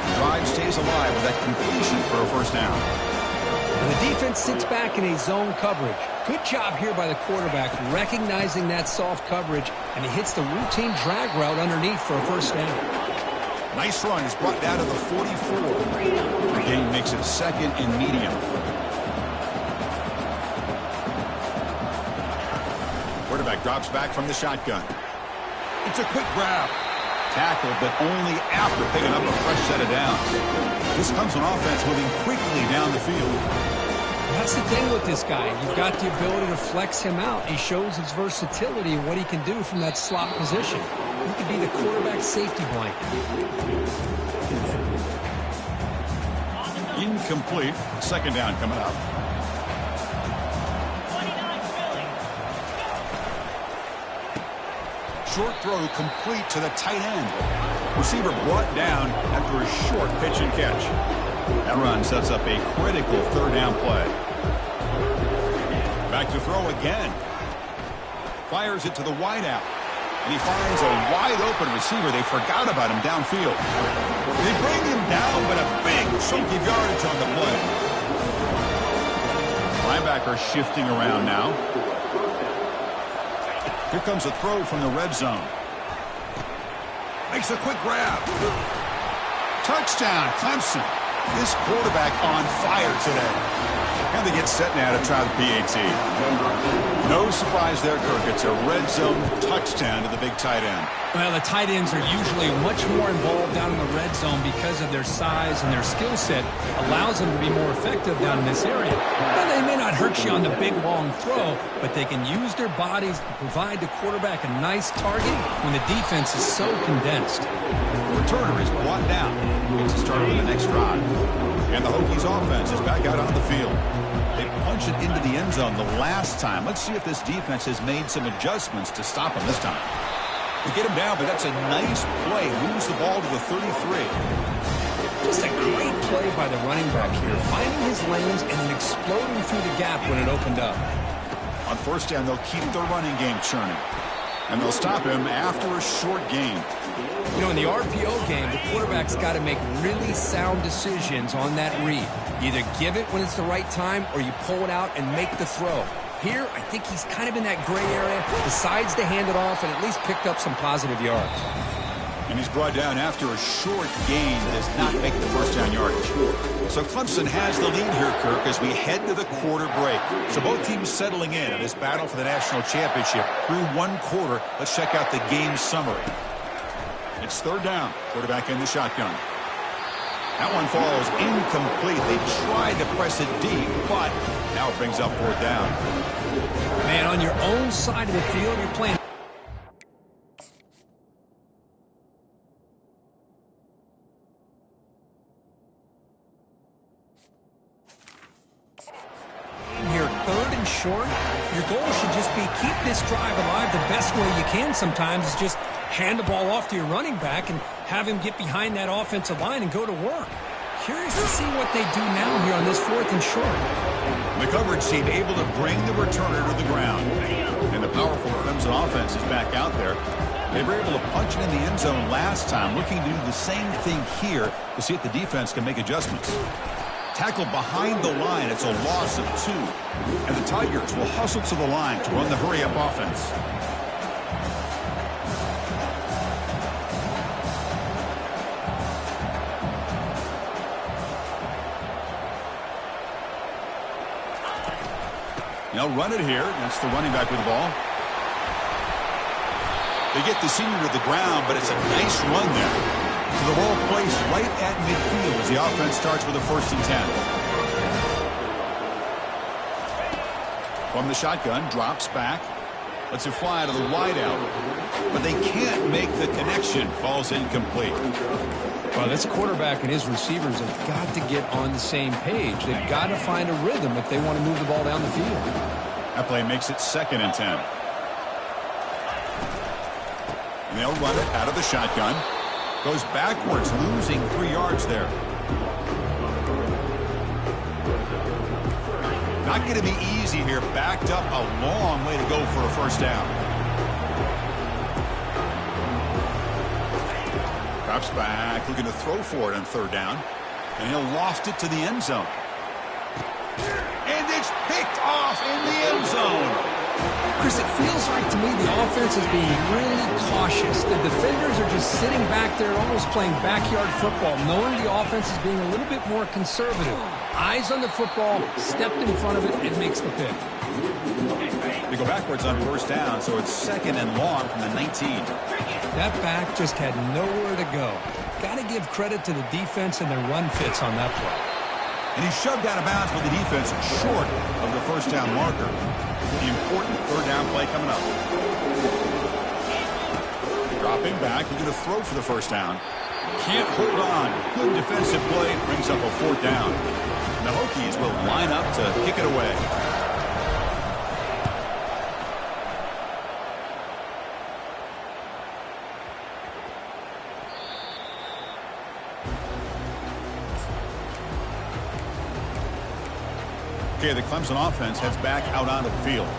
The drive stays alive with that completion for a 1st down. And the defense sits back in a zone coverage. Good job here by the quarterback recognizing that soft coverage, and he hits the routine drag route underneath for a 1st down. Nice run. He's brought down to the 44. The gain makes it 2nd and medium. Quarterback drops back from the shotgun. It's a quick grab. Tackle, but only after picking up a fresh set of downs. This comes on offense moving quickly down the field. That's the thing with this guy. You've got the ability to flex him out. He shows his versatility and what he can do from that slot position. He could be the quarterback safety blanket. Incomplete. 2nd down coming up. Short throw complete to the tight end. Receiver brought down after a short pitch and catch. That run sets up a critical 3rd down play. Back to throw again. Fires it to the wideout. And he finds a wide open receiver. They forgot about him downfield. They bring him down, but a big chunk of yardage on the play. Linebacker shifting around now. Here comes a throw from the red zone. Makes a quick grab. Touchdown, Clemson. This quarterback on fire today. And they get set now to try the PAT. No surprise there, Kirk. It's a red zone touchdown to the big tight end. Well, the tight ends are usually much more involved down in the red zone because of their size and their skill set allows them to be more effective down in this area. Now, they may not hurt you on the big, long throw, but they can use their bodies to provide the quarterback a nice target when the defense is so condensed. The returner is brought down. Gets to start with the next drive. And the Hokies offense is back out on the field. They punch it into the end zone the last time. Let's see if this defense has made some adjustments to stop him this time. They get him down, but that's a nice play. Moves the ball to the 33. Just a great play by the running back here, finding his lanes and then exploding through the gap when it opened up. On first down, they'll keep their running game churning. And they'll stop him after a short gain. You know, in the RPO game, the quarterback's got to make really sound decisions on that read. Either give it when it's the right time or you pull it out and make the throw. Here, I think he's kind of in that gray area, decides to hand it off and at least picked up some positive yards. And he's brought down after a short gain that does not make the first down yardage. So Clemson has the lead here, Kirk, as we head to the quarter break. So both teams settling in this battle for the national championship through one quarter. Let's check out the game summary. It's third down. Quarterback in the shotgun. That one falls incomplete. They tried to press it deep, but now it brings up fourth down. Man, on your own side of the field, you're playing. Here, third and short. Your goal should just be keep this drive alive the best way you can sometimes is just hand the ball off to your running back and have him get behind that offensive line and go to work. Curious to see what they do now here on this fourth and short. The coverage team able to bring the returner to the ground. And the powerful Clemson offense is back out there. They were able to punch it in the end zone last time, looking to do the same thing here to see if the defense can make adjustments. Tackled behind the line, it's a loss of 2. And the Tigers will hustle to the line to run the hurry-up offense. They'll run it here. That's the running back with the ball. They get the senior to the ground, but it's a nice run there. So the ball placed right at midfield as the offense starts with a 1st and 10. From the shotgun, drops back. Lets it fly to the wideout. But they can't make the connection. Falls incomplete. Well, this quarterback and his receivers have got to get on the same page. They've got to find a rhythm if they want to move the ball down the field. That play makes it 2nd and 10. And they'll run it out of the shotgun. Goes backwards, losing 3 yards there. Not going to be easy here. Backed up a long way to go for a 1st down. Drops back, looking to throw for it on 3rd down. And he'll loft it to the end zone. And it's picked off in the end zone. Chris, it feels like to me the offense is being really cautious. The defenders are just sitting back there almost playing backyard football, knowing the offense is being a little bit more conservative. Eyes on the football, stepped in front of it, and makes the pick. They go backwards on 1st down, so it's 2nd and long from the 19. That back just had nowhere to go. Got to give credit to the defense and their run fits on that play. And he's shoved out of bounds with the defense short of the 1st down marker. The important 3rd down play coming up. Dropping back, looking to throw for the 1st down. Can't hold on. Good defensive play, brings up a 4th down. And the Hokies will line up to kick it away. Okay, the Clemson offense heads back out onto the field.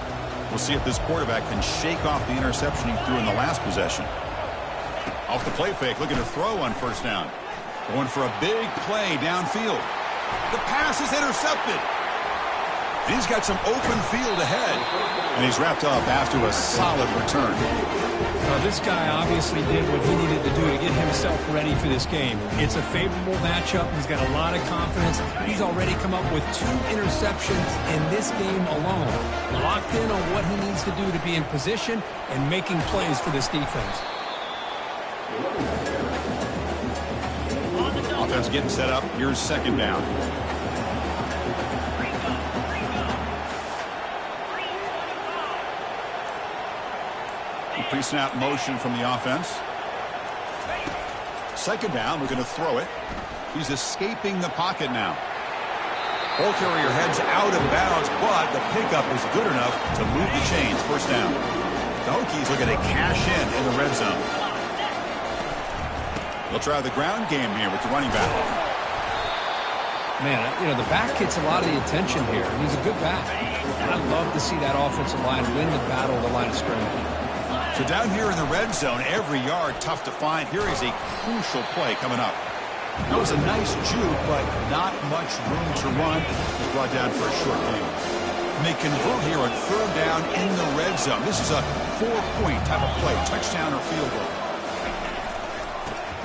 We'll see if this quarterback can shake off the interception he threw in the last possession. Off the play fake, looking to throw on 1st down. Going for a big play downfield. The pass is intercepted. And he's got some open field ahead. And he's wrapped up after a solid return. This guy obviously did what he needed to do to get himself ready for this game. It's a favorable matchup. He's got a lot of confidence. He's already come up with 2 interceptions in this game alone. Locked in on what he needs to do to be in position and making plays for this defense. Offense getting set up. Here's second down. Pre-snap motion from the offense. Second down, we're going to throw it. He's escaping the pocket now. Ball carrier heads out of bounds, but the pickup is good enough to move the chains. First down. The Hokies looking to cash in the red zone. They'll try the ground game here with the running back. Man, the back gets a lot of the attention here. He's a good back. And I'd love to see that offensive line win the battle of the line of scrimmage. So down here in the red zone, every yard tough to find. Here is a crucial play coming up. That was a nice juke, but not much room to run. He's brought down for a short gain. And they convert here on third down in the red zone. This is a 4-point type of play, touchdown or field goal.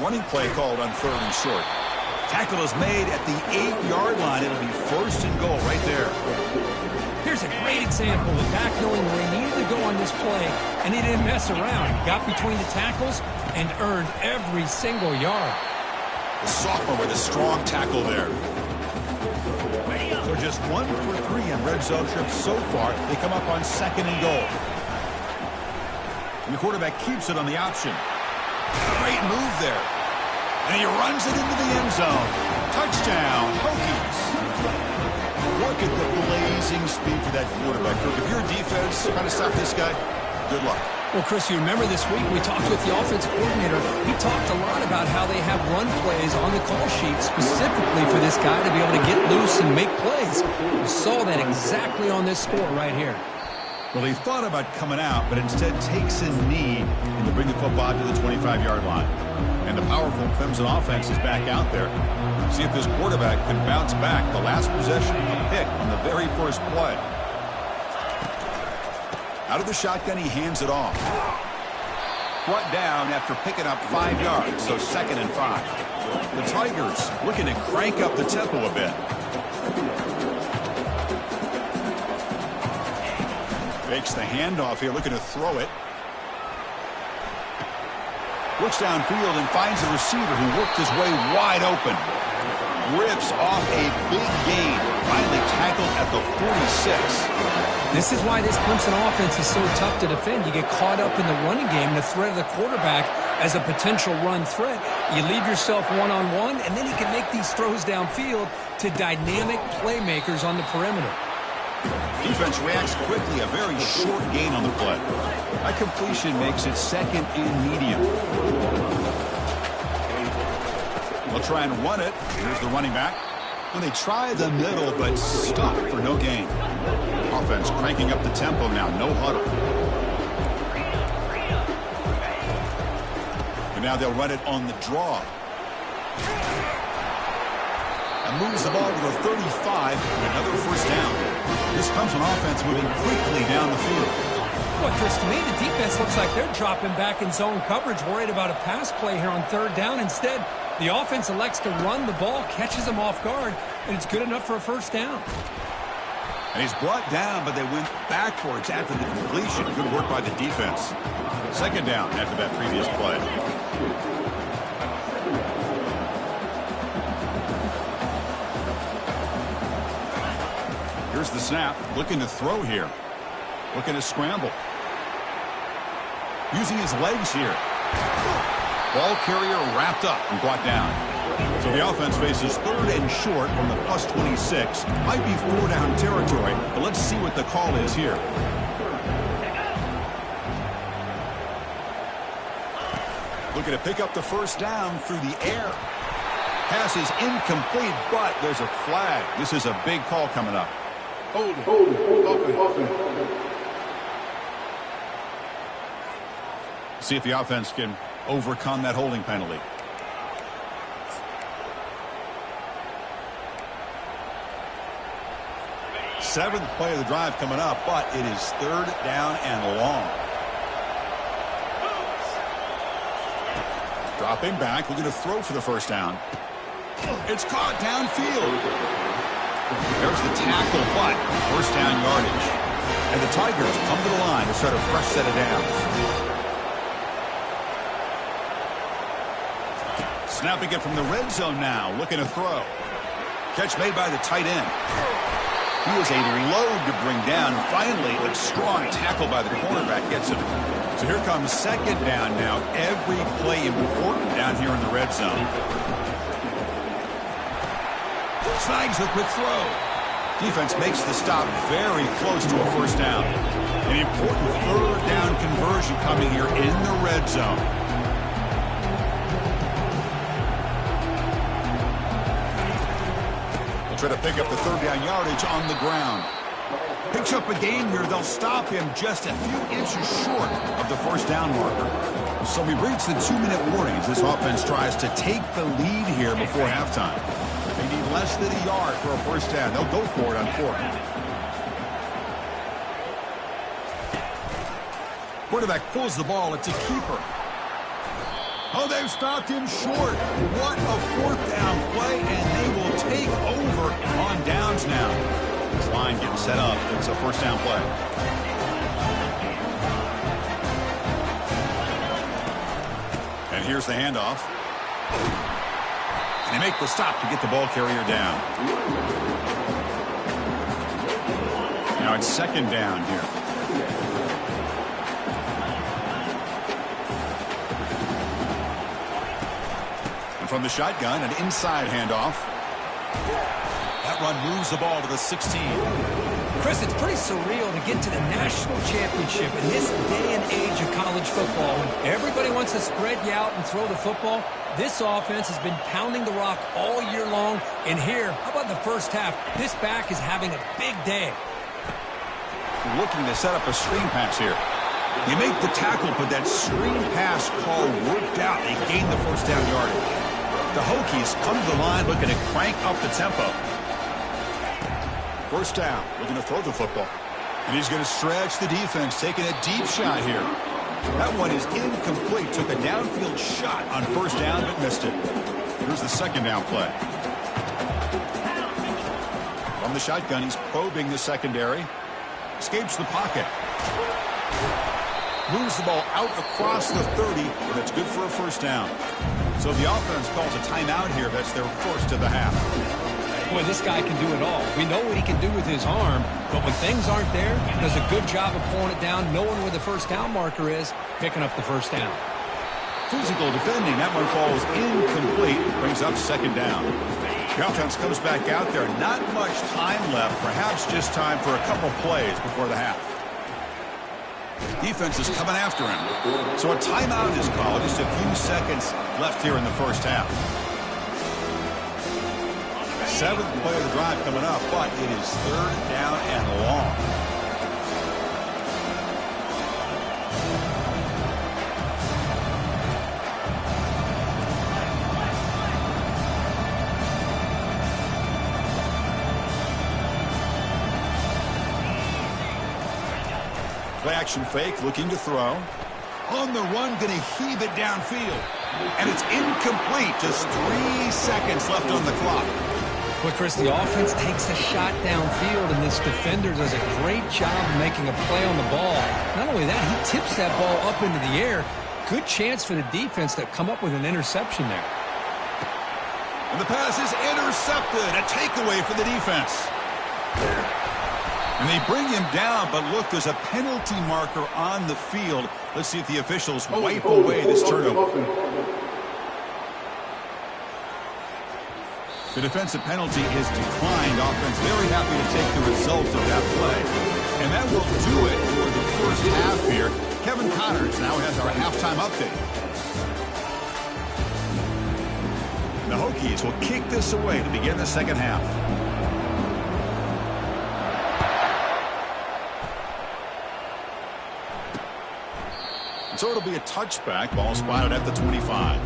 Running play called on third and short. Tackle is made at the 8-yard line. It'll be first and goal right there. Here's a great example of back knowing where he needed to go on this play, and he didn't mess around. He got between the tackles and earned every single yard. The sophomore with a strong tackle there. So just 1 for 3 in red zone trips so far. They come up on second and goal. And the quarterback keeps it on the option. Great move there. And he runs it into the end zone. Touchdown, Hokies. Look at the blazing speed for that quarterback. If you're a defense trying to stop this guy, good luck. Well, Chris, you remember this week we talked with the offensive coordinator. He talked a lot about how they have run plays on the call sheet specifically for this guy to be able to get loose and make plays. We saw that exactly on this score right here. Well, he thought about coming out, but instead takes a knee and to bring the football to the 25-yard line. And the powerful Clemson offense is back out there. See if this quarterback can bounce back. The last possession, a pick on the very first play. Out of the shotgun, he hands it off. Brought down after picking up 5 yards, so 2nd and 5. The Tigers looking to crank up the tempo a bit. Makes the handoff here, looking to throw it. Looks downfield and finds the receiver who worked his way wide open. Rips off a big gain. Finally tackled at the 46. This is why this Clemson offense is so tough to defend. You get caught up in the running game, the threat of the quarterback as a potential run threat. You leave yourself one-on-one, and then he can make these throws downfield to dynamic playmakers on the perimeter. Defense reacts quickly. A very short gain on the play. That completion makes it 2nd and medium. They'll try and run it. Here's the running back. And they try the middle, but stop for no gain. Offense cranking up the tempo now. No huddle. And now they'll run it on the draw. And moves the ball to the 35. Another first down. This comes on offense moving quickly down the field. Well, Chris, to me, the defense looks like they're dropping back in zone coverage, worried about a pass play here on third down. Instead, the offense elects to run the ball, catches them off guard, and it's good enough for a first down. And he's brought down, but they went backwards after the completion. Good work by the defense. 2nd down after that previous play. Here's the snap. Looking to throw here. Looking to scramble. Using his legs here. Ball carrier wrapped up and brought down. So the offense faces 3rd and short from the plus 26. Might be 4-down territory, but let's see what the call is here. Looking to pick up the first down through the air. Pass is incomplete, but there's a flag. This is a big call coming up. Hold it. See if the offense can overcome that holding penalty. Seventh play of the drive coming up, but it is third down and long. Dropping back, looking to throw for the first down. It's caught downfield. There's the tackle, but first down yardage. And the Tigers come to the line to start a fresh set of downs. Snapping it from the red zone now, looking to throw. Catch made by the tight end. He is a load to bring down. Finally, a strong tackle by the cornerback gets him. So here comes second down now. Every play important down here in the red zone. Snags the quick throw. Defense makes the stop very close to a first down. An important third down conversion coming here in the red zone. They'll try to pick up the third down yardage on the ground. Picks up a gain here. They'll stop him just a few inches short of the first down marker. So we've reached the 2-minute warning as this offense tries to take the lead here before halftime. They need less than a yard for a first down. They'll go for it on fourth. Quarterback pulls the ball. It's a keeper. Oh, they've stopped him short. What a fourth down play, and they will take over on downs now. This line getting set up. It's a first down play. And here's the handoff. And they make the stop to get the ball carrier down. Now it's second down here. And from the shotgun, an inside handoff. That run moves the ball to the 16. Chris, it's pretty surreal to get to the national championship in this day and age of college football. When everybody wants to spread you out and throw the football, this offense has been pounding the rock all year long. And here, how about the first half? This back is having a big day. Looking to set up a screen pass here. You make the tackle, but that screen pass call worked out. They gained the first down yardage. The Hokies come to the line looking to crank up the tempo. First down, looking to throw the football. And he's going to stretch the defense, taking a deep shot here. That one is incomplete. Took a downfield shot on first down, but missed it. Here's the second down play. From the shotgun, he's probing the secondary. Escapes the pocket. Moves the ball out across the 30, and it's good for a first down. So the offense calls a timeout here. That's their first of the half. Boy, this guy can do it all. We know what he can do with his arm, but when things aren't there, he does a good job of pulling it down, knowing where the first down marker is, picking up the first down. Physical defending. That one falls incomplete. Brings up second down. The offense comes back out there. Not much time left. Perhaps just time for a couple plays before the half. Defense is coming after him. So a timeout is called. Just a few seconds left here in the first half. Seventh play of the drive coming up, but it is third down and long. Play action fake, looking to throw. On the run, going to heave it downfield. And it's incomplete. Just 3 seconds left on the clock. But Chris, the offense takes a shot downfield, and this defender does a great job of making a play on the ball. Not only that, he tips that ball up into the air. Good chance for the defense to come up with an interception there. And the pass is intercepted. A takeaway for the defense. And they bring him down, but look, there's a penalty marker on the field. Let's see if the officials wipe away this turnover. The defensive penalty is declined. Offense very happy to take the result of that play. And that will do it for the first half here. Kevin Connors now has our halftime update. The Hokies will kick this away to begin the second half. So it'll be a touchback. Ball spotted at the 25.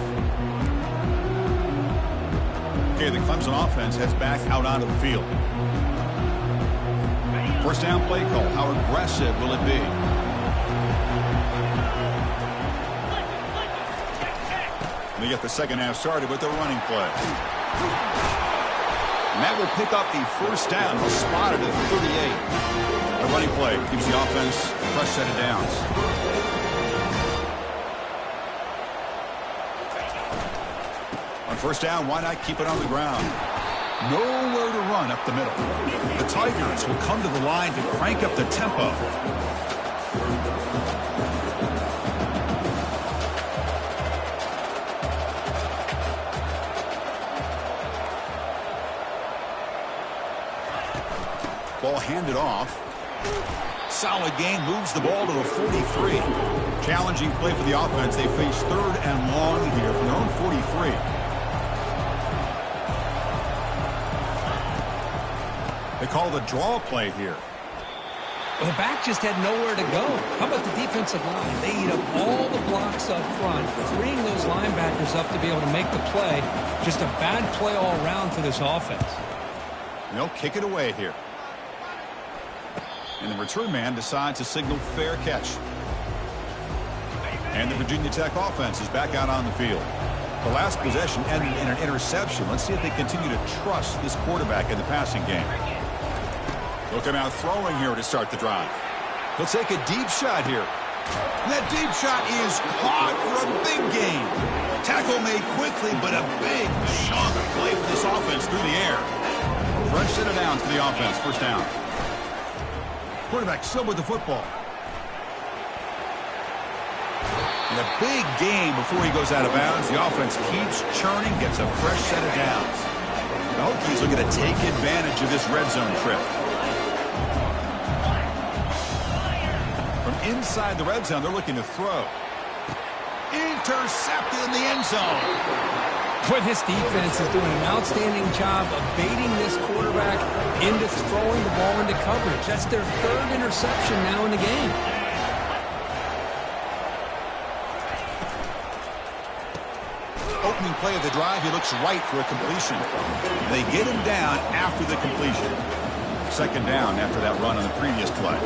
Okay, the Clemson offense heads back out onto the field. First down play call. How aggressive will it be? They get the second half started with the running play. And that will pick up the first down. Spotted at 38. The running play gives the offense a fresh set of downs. On first down, why not keep it on the ground? Nowhere to run up the middle. The Tigers will come to the line to crank up the tempo. Ball handed off. Solid gain, moves the ball to the 43. Challenging play for the offense. They face third and long here from their own 43. They call the draw play here. Well, the back just had nowhere to go. How about the defensive line? They eat up all the blocks up front, freeing those linebackers up to be able to make the play. Just a bad play all around for this offense. They'll kick it away here. And the return man decides to signal fair catch. And the Virginia Tech offense is back out on the field. The last possession ended in an interception. Let's see if they continue to trust this quarterback in the passing game. They'll come out throwing here to start the drive. He'll take a deep shot here. And that deep shot is caught for a big gain. Tackle made quickly, but a big chunk of play for this offense through the air. Fresh set of downs for the offense. First down. Quarterback still with the football. And a big gain before he goes out of bounds. The offense keeps churning, gets a fresh set of downs. The Hokies looking to take advantage of this red zone trip. From inside the red zone, they're looking to throw. Intercepted in the end zone. Boy, this defense is doing an outstanding job of baiting this quarterback into throwing the ball into coverage. That's their third interception now in the game. Opening play of the drive, he looks right for a completion. They get him down after the completion. Second down after that run on the previous play.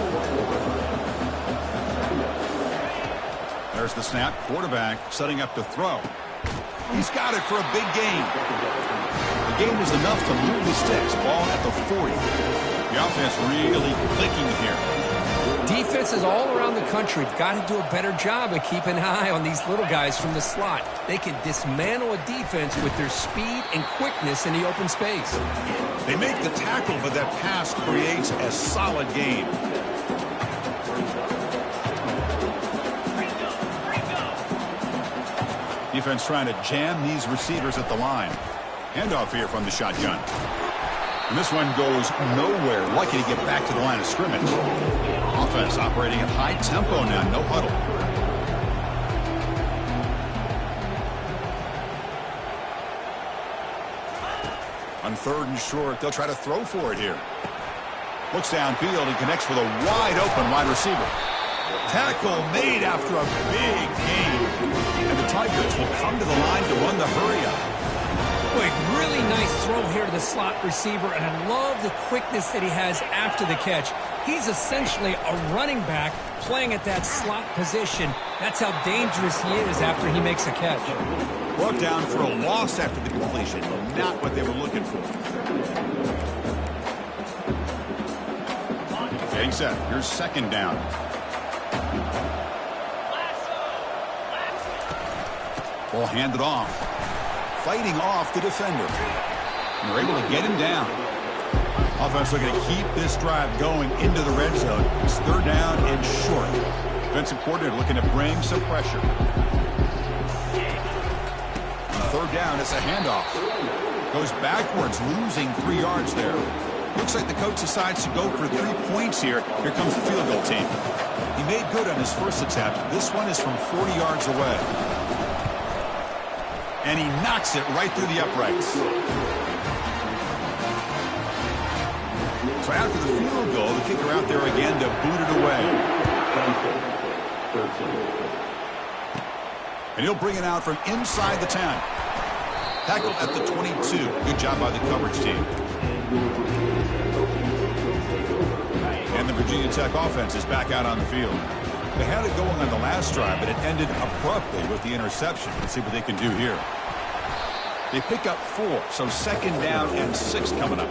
There's the snap. Quarterback setting up to throw. He's got it for a big gain. The gain is enough to move the sticks. Ball at the 40. The offense really clicking here. Defenses all around the country have got to do a better job of keeping an eye on these little guys from the slot. They can dismantle a defense with their speed and quickness in the open space. They make the tackle, but that pass creates a solid gain. Defense trying to jam these receivers at the line. Handoff here from the shotgun. And this one goes nowhere. Lucky to get back to the line of scrimmage. Offense operating at high tempo now. No huddle. On third and short, they'll try to throw for it here. Looks downfield and connects with a wide open wide receiver. Tackle made after a big gain. And the Tigers will come to the line to run the hurry-up. Boy, really nice throw here to the slot receiver, and I love the quickness that he has after the catch. He's essentially a running back playing at that slot position. That's how dangerous he is after he makes a catch. Brought down for a loss after the completion. Not what they were looking for. Getting set. Here's second down. Ball handed off. Fighting off the defender. And they're able to get him down. Offense looking to keep this drive going into the red zone. It's third down and short. Defensive coordinator looking to bring some pressure. On third down, it's a handoff. Goes backwards, losing 3 yards there. Looks like the coach decides to go for 3 points here. Here comes the field goal team. He made good on his first attempt. This one is from 40 yards away. And he knocks it right through the uprights. So after the field goal, the kicker out there again to boot it away. And he'll bring it out from inside the 10. Tackled at the 22. Good job by the coverage team. the Virginia Tech offense is back out on the field. They had it going on the last drive, but it ended abruptly with the interception. Let's see what they can do here. They pick up 4, so 2nd down and 6 coming up.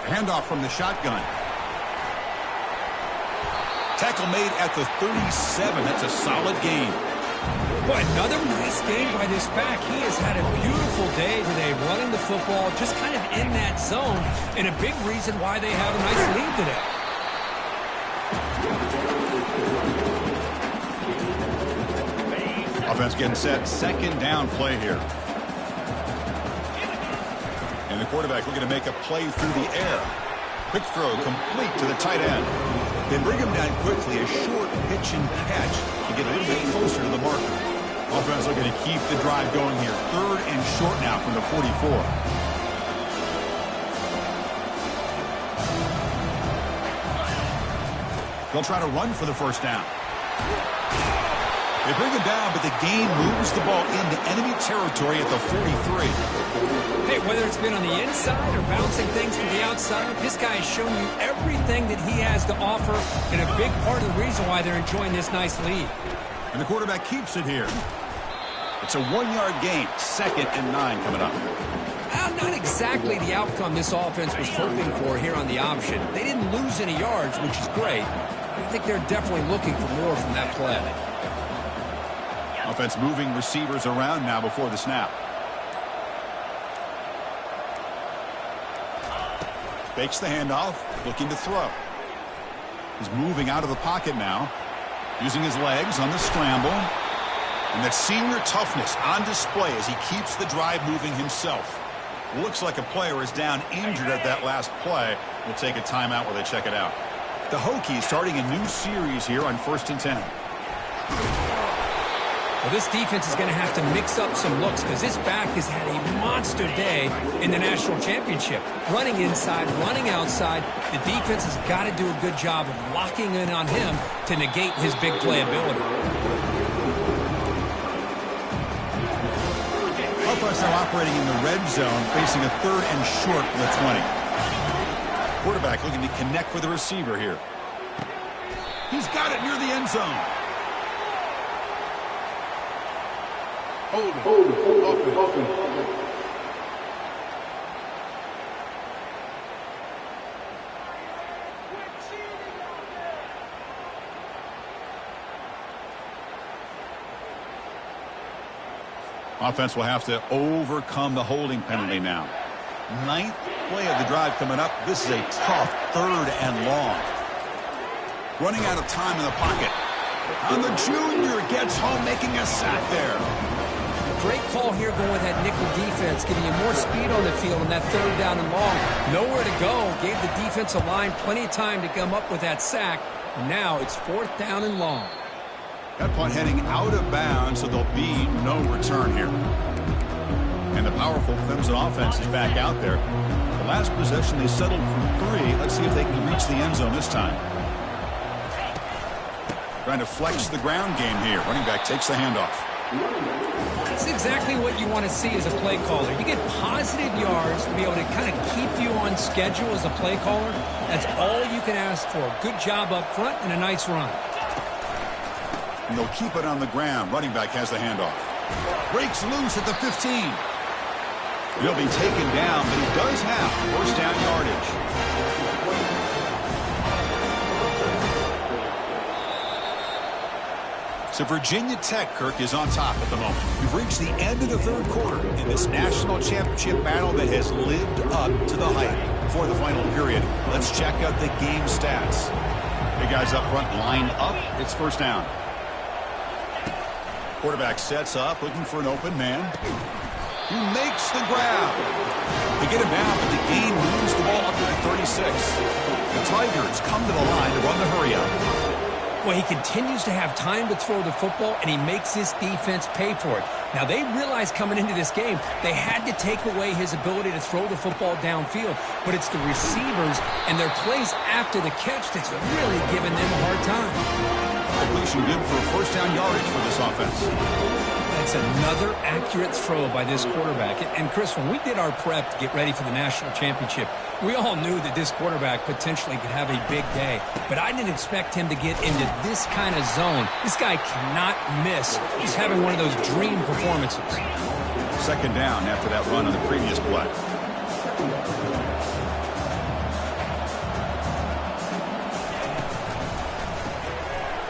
Handoff from the shotgun. Tackle made at the 37. That's a solid gain. Boy, another nice game by this back. He has had a beautiful day today running the football, just kind of in that zone, and a big reason why they have a nice lead today. Offense getting set. 2nd down play here. And the quarterback looking to make a play through the air. Quick throw complete to the tight end. They bring him down quickly. A short pitch and catch to get a little bit closer to the marker. Offense looking to keep the drive going here. 3rd and short now from the 44. They'll try to run for the 1st down. They bring him down, but the game moves the ball into enemy territory at the 43. Hey, whether it's been on the inside or bouncing things to the outside, this guy has shown you everything that he has to offer, and a big part of the reason why they're enjoying this nice lead. And the quarterback keeps it here. It's a 1-yard gain. 2nd and 9 coming up. Not exactly the outcome this offense was hoping for here on the option. They didn't lose any yards, which is great. I think they're definitely looking for more from that play. Offense moving receivers around now before the snap. Fakes the handoff, looking to throw. He's moving out of the pocket now, using his legs on the scramble. And that senior toughness on display as he keeps the drive moving himself. Looks like a player is down injured at that last play. We'll take a timeout while they check it out. The Hokies starting a new series here on 1st and 10. Well, this defense is going to have to mix up some looks because this back has had a monster day in the national championship. Running inside, running outside. The defense has got to do a good job of locking in on him to negate his big play ability. Offense now operating in the red zone, facing a 3rd and short from the 20. Quarterback looking to connect with the receiver here. He's got it near the end zone. Hold it. Offense will have to overcome the holding penalty now. 9th play of the drive coming up. This is a tough 3rd and long. Running out of time in the pocket. And the junior gets home, making a sack there. Great call here going with that nickel defense, giving you more speed on the field on that 3rd down and long. Nowhere to go. Gave the defensive line plenty of time to come up with that sack. Now it's 4th down and long. That punt heading out of bounds, so there'll be no return here. And the powerful Clemson offense is back out there. The last possession, they settled for 3. Let's see if they can reach the end zone this time. Trying to flex the ground game here. Running back takes the handoff. That's exactly what you want to see as a play caller. You get positive yards to be able to kind of keep you on schedule as a play caller. That's all you can ask for. Good job up front and a nice run. And they'll keep it on the ground. Running back has the handoff. Breaks loose at the 15. He'll be taken down, but he does have 1st down yardage. So Virginia Tech, Kirk, is on top at the moment. We've reached the end of the 3rd quarter in this national championship battle that has lived up to the hype. Before the final period, let's check out the game stats. Big guys up front line up. It's 1st down. Quarterback sets up, looking for an open man. He makes the grab. They get him down, but the gain moves the ball up to the 36. The Tigers come to the line to run the hurry up. Well, he continues to have time to throw the football, and he makes his defense pay for it. Now, they realized coming into this game they had to take away his ability to throw the football downfield, but it's the receivers and their plays after the catch that's really giving them a hard time. Completion good for 1st down yardage for this offense. That's another accurate throw by this quarterback. And Chris, when we did our prep to get ready for the national championship, we all knew that this quarterback potentially could have a big day. But I didn't expect him to get into this kind of zone. This guy cannot miss. He's having one of those dream performances. Second down after that run on the previous play.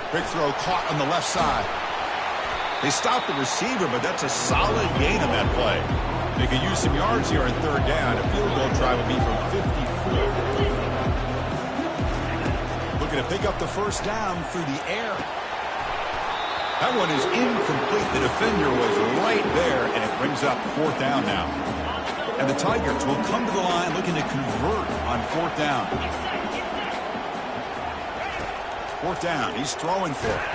Big throw caught on the left side. They stopped the receiver, but that's a solid gain on that play. They could use some yards here on third down. A field goal try would be from 54. Looking to pick up the first down through the air. That one is incomplete. The defender was right there, and it brings up fourth down now. And the Tigers will come to the line looking to convert on fourth down. Fourth down. He's throwing for it.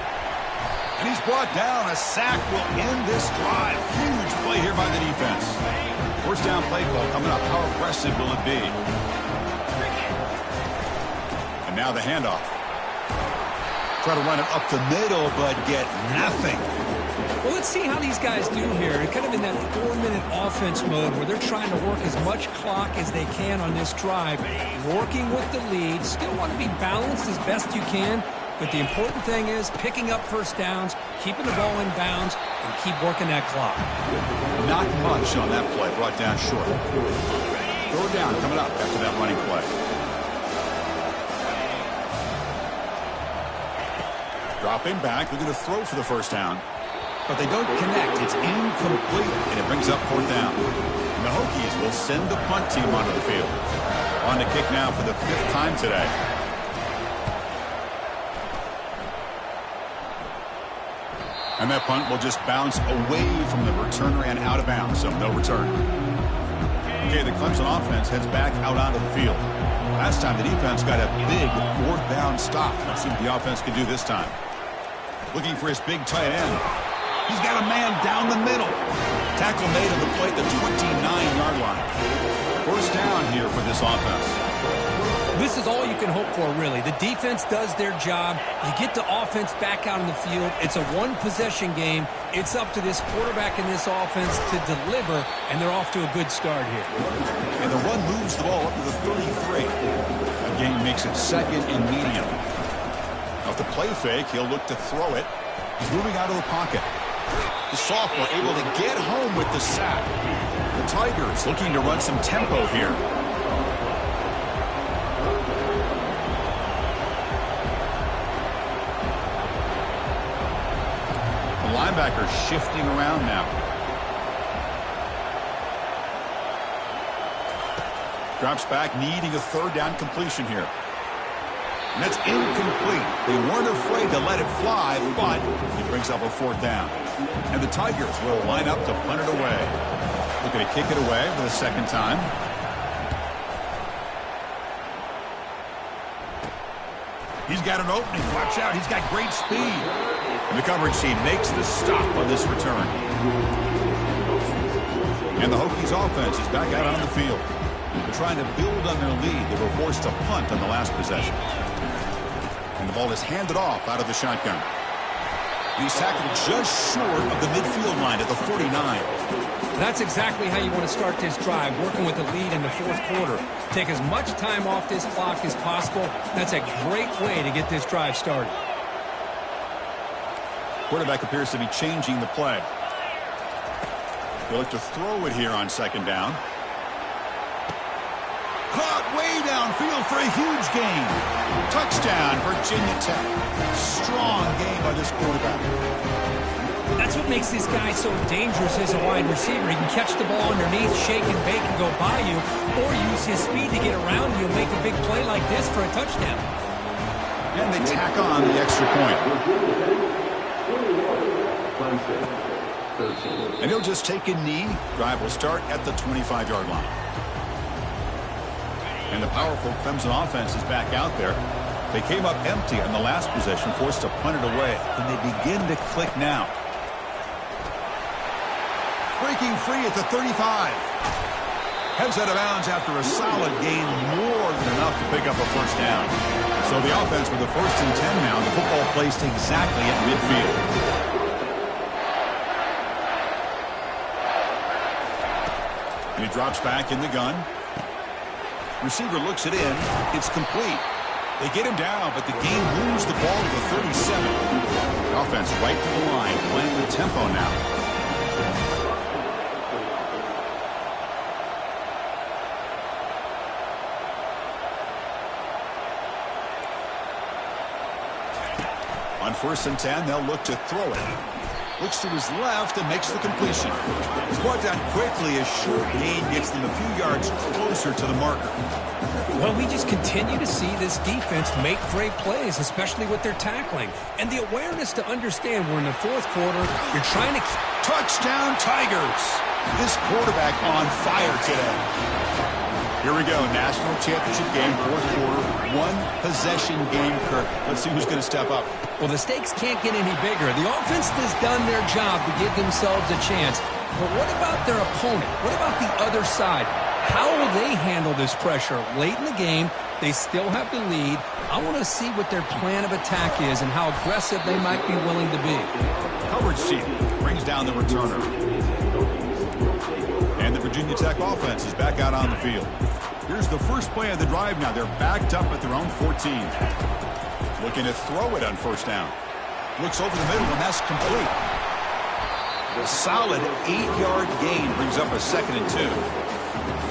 And he's brought down. A sack will end this drive. Huge play here by the defense. First down play call coming up. How aggressive will it be? And now the handoff. Try to run it up the middle, but get nothing. Well, let's see how these guys do here. They're kind of in that 4-minute offense mode where they're trying to work as much clock as they can on this drive, working with the lead. Still want to be balanced as best you can, but the important thing is picking up first downs, keeping the ball in bounds, and keep working that clock. Not much on that play, brought down short. Third down coming up after that running play. Dropping back, looking to throw for the first down. But they don't connect. It's incomplete, and it brings up fourth down. And the Hokies will send the punt team onto the field. On to kick now for the 5th time today. And that punt will just bounce away from the returner and out of bounds, so no return. Okay, the Clemson offense heads back out onto the field. Last time the defense got a big fourth down stop. Let's see what the offense can do this time. Looking for his big tight end. He's got a man down the middle. Tackle made on the play at the 29-yard line. First down here for this offense. This is all you can hope for, really. The defense does their job. You get the offense back out on the field. It's a one-possession game. It's up to this quarterback in this offense to deliver, and they're off to a good start here. And the run moves the ball up to the 33. The game makes it second and medium. Off the play fake, he'll look to throw it. He's moving out of the pocket. The sophomore able to get home with the sack. The Tigers looking to run some tempo here. The linebacker shifting around now. Drops back, needing a third down completion here. And that's incomplete. They weren't afraid to let it fly, but it brings up a fourth down. And the Tigers will line up to punt it away. Looking to kick it away for the second time. He's got an opening. Watch out. He's got great speed. And the coverage team makes the stop on this return. And the Hokies offense is back out on the field. They're trying to build on their lead. They were forced to punt on the last possession. And the ball is handed off out of the shotgun. He's tackled just short of the midfield line at the 49. That's exactly how you want to start this drive, working with the lead in the fourth quarter. Take as much time off this clock as possible. That's a great way to get this drive started. Quarterback appears to be changing the play. They'll look to throw it here on second down. Caught way downfield for a huge gain. Touchdown, Virginia Tech. Strong game by this quarterback. That's what makes this guy so dangerous as a wide receiver. He can catch the ball underneath, shake and bake and go by you, or use his speed to get around you and make a big play like this for a touchdown. And they tack on the extra point. And he'll just take a knee. Drive will start at the 25-yard line. And the powerful Clemson offense is back out there. They came up empty on the last possession, forced to punt it away. And they begin to click now. Breaking free at the 35. Heads out of bounds after a solid gain, more than enough to pick up a first down. So the offense with the 1st and 10 now. The football placed exactly at midfield. And he drops back in the gun. Receiver looks it in. It's complete. They get him down, but the game moves the ball to the 37. Offense right to the line, playing with tempo now. On 1st and 10, they'll look to throw it. Looks to his left and makes the completion. It's brought down quickly as short gain gets them a few yards closer to the marker. Well, we just continue to see this defense make great plays, especially with their tackling. And the awareness to understand we're in the 4th quarter, you're trying to... Touchdown, Tigers! This quarterback on fire today. Here we go, national championship game, 4th quarter, 1-possession game, Kirk. Let's see who's going to step up. Well, the stakes can't get any bigger. The offense has done their job to give themselves a chance. But what about their opponent? What about the other side? How will they handle this pressure? Late in the game, they still have the lead. I want to see what their plan of attack is and how aggressive they might be willing to be. Coverage team brings down the returner. And the Virginia Tech offense is back out on the field. Here's the first play of the drive now. They're backed up at their own 14. Looking to throw it on 1st down. Looks over the middle, and that's complete. A solid 8-yard gain brings up a 2nd and 2.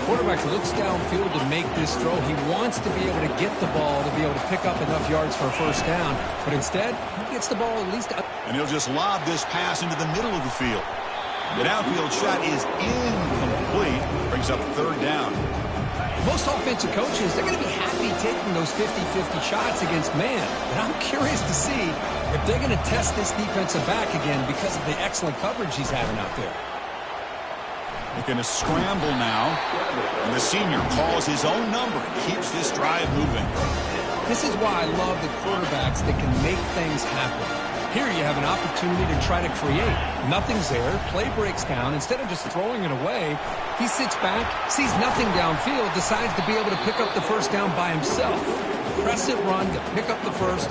Quarterback looks downfield to make this throw. He wants to be able to get the ball to be able to pick up enough yards for a 1st down. But instead, he gets the ball at least up. And he'll just lob this pass into the middle of the field. The downfield shot is incomplete. Brings up 3rd down. Most offensive coaches, they're going to be happy taking those 50-50 shots against man. But I'm curious to see if they're going to test this defensive back again because of the excellent coverage he's having out there. Looking to scramble now. And the senior calls his own number and keeps this drive moving. This is why I love the quarterbacks that can make things happen. Here you have an opportunity to try to create. Nothing's there. Play breaks down. Instead of just throwing it away, he sits back, sees nothing downfield, decides to be able to pick up the 1st down by himself. Aggressive run to pick up the 1st.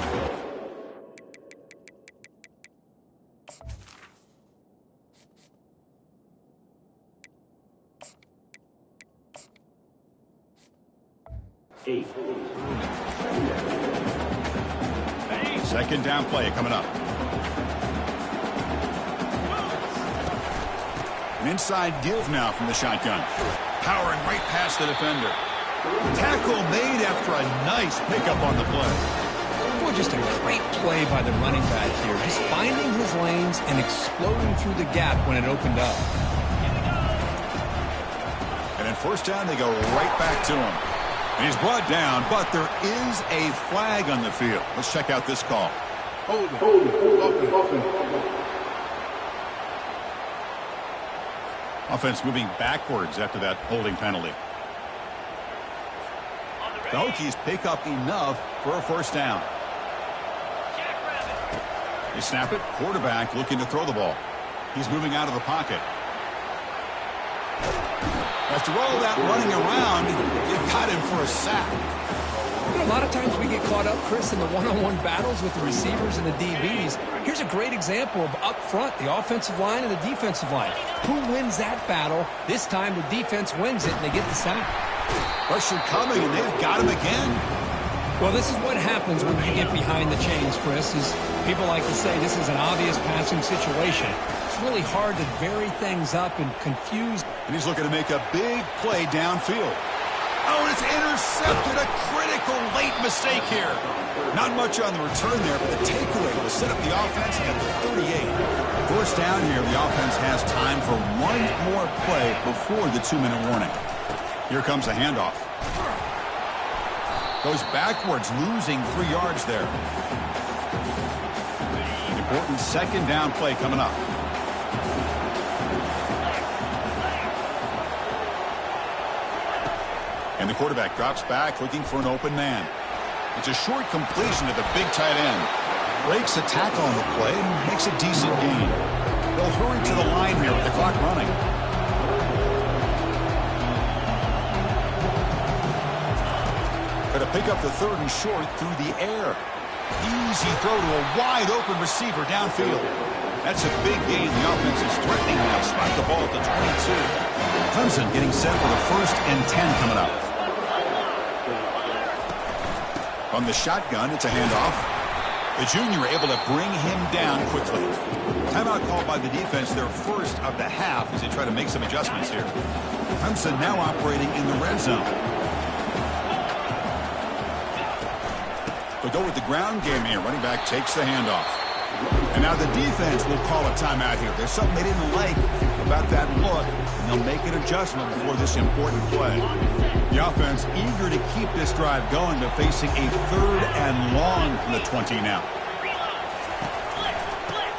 Second down play coming up. An inside give now from the shotgun. Powering right past the defender. Tackle made after a nice pickup on the play. Well, just a great play by the running back here. Just finding his lanes and exploding through the gap when it opened up. And in 1st down, they go right back to him. And he's brought down, but there is a flag on the field. Let's check out this call. Hold it. Offense moving backwards after that holding penalty. The Hokies pick up enough for a 1st down. They snap it. Quarterback looking to throw the ball. He's moving out of the pocket. After all that running around, you got him for a sack. You know, a lot of times we get caught up, Chris, in the one-on-one battles with the receivers and the DBs. Here's a great example of up front, the offensive line and the defensive line. Who wins that battle? This time the defense wins it and they get the sack. Pressure coming, and they've got him again. Well, this is what happens when you get behind the chains, Chris, is people like to say this is an obvious passing situation. It's really hard to vary things up and confuse. And he's looking to make a big play downfield. Oh, and it's intercepted. A critical late mistake here. Not much on the return there, but the takeaway will set up the offense at the 38. 1st down here, the offense has time for one more play before the 2-minute warning. Here comes a handoff. Goes backwards, losing 3 yards there. Important 2nd down play coming up. And the quarterback drops back, looking for an open man. It's a short completion to the big tight end. Breaks a tackle on the play and makes a decent gain. They'll hurry to the line here with the clock running. Going to pick up the 3rd and short through the air. Easy throw to a wide open receiver downfield. That's a big gain. The offense is threatening now. Spot the ball at the 22. Clemson getting set for the 1st and 10 coming up. From the shotgun, it's a handoff. The junior able to bring him down quickly. Timeout called by the defense, their first of the half, as they try to make some adjustments here. Clemson now operating in the red zone. They'll go with the ground game here. Running back takes the handoff. And now the defense will call a timeout here. There's something they didn't like about that look, and they'll make an adjustment before this important play. The offense eager to keep this drive going, but facing a 3rd and long from the 20 now.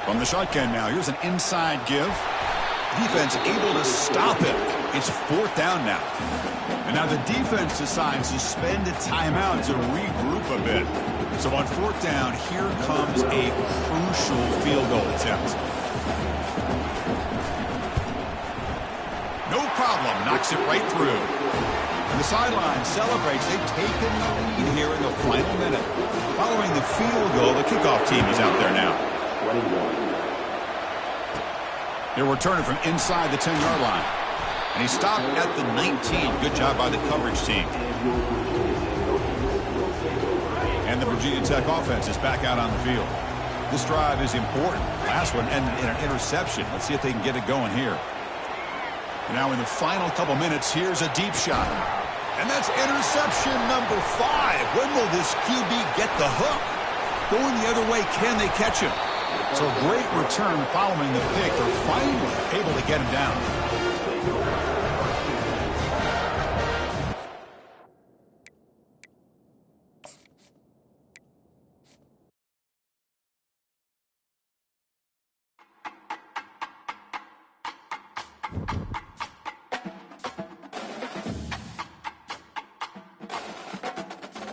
From the shotgun now, here's an inside give. Defense able to stop it. It's 4th down now. And now the defense decides to spend a timeout to regroup a bit. So on 4th down, here comes a crucial field goal attempt. No problem, knocks it right through. And the sideline celebrates. They've taken the lead here in the final minute. Following the field goal, the kickoff team is out there now. They're returning from inside the 10-yard line. And he stopped at the 19. Good job by the coverage team. And the Virginia Tech offense is back out on the field. This drive is important. Last one ended in an interception. Let's see if they can get it going here. And now in the final couple minutes, here's a deep shot. And that's interception number 5. When will this QB get the hook? Going the other way, can they catch him? So great return following the pick. They're finally able to get him down.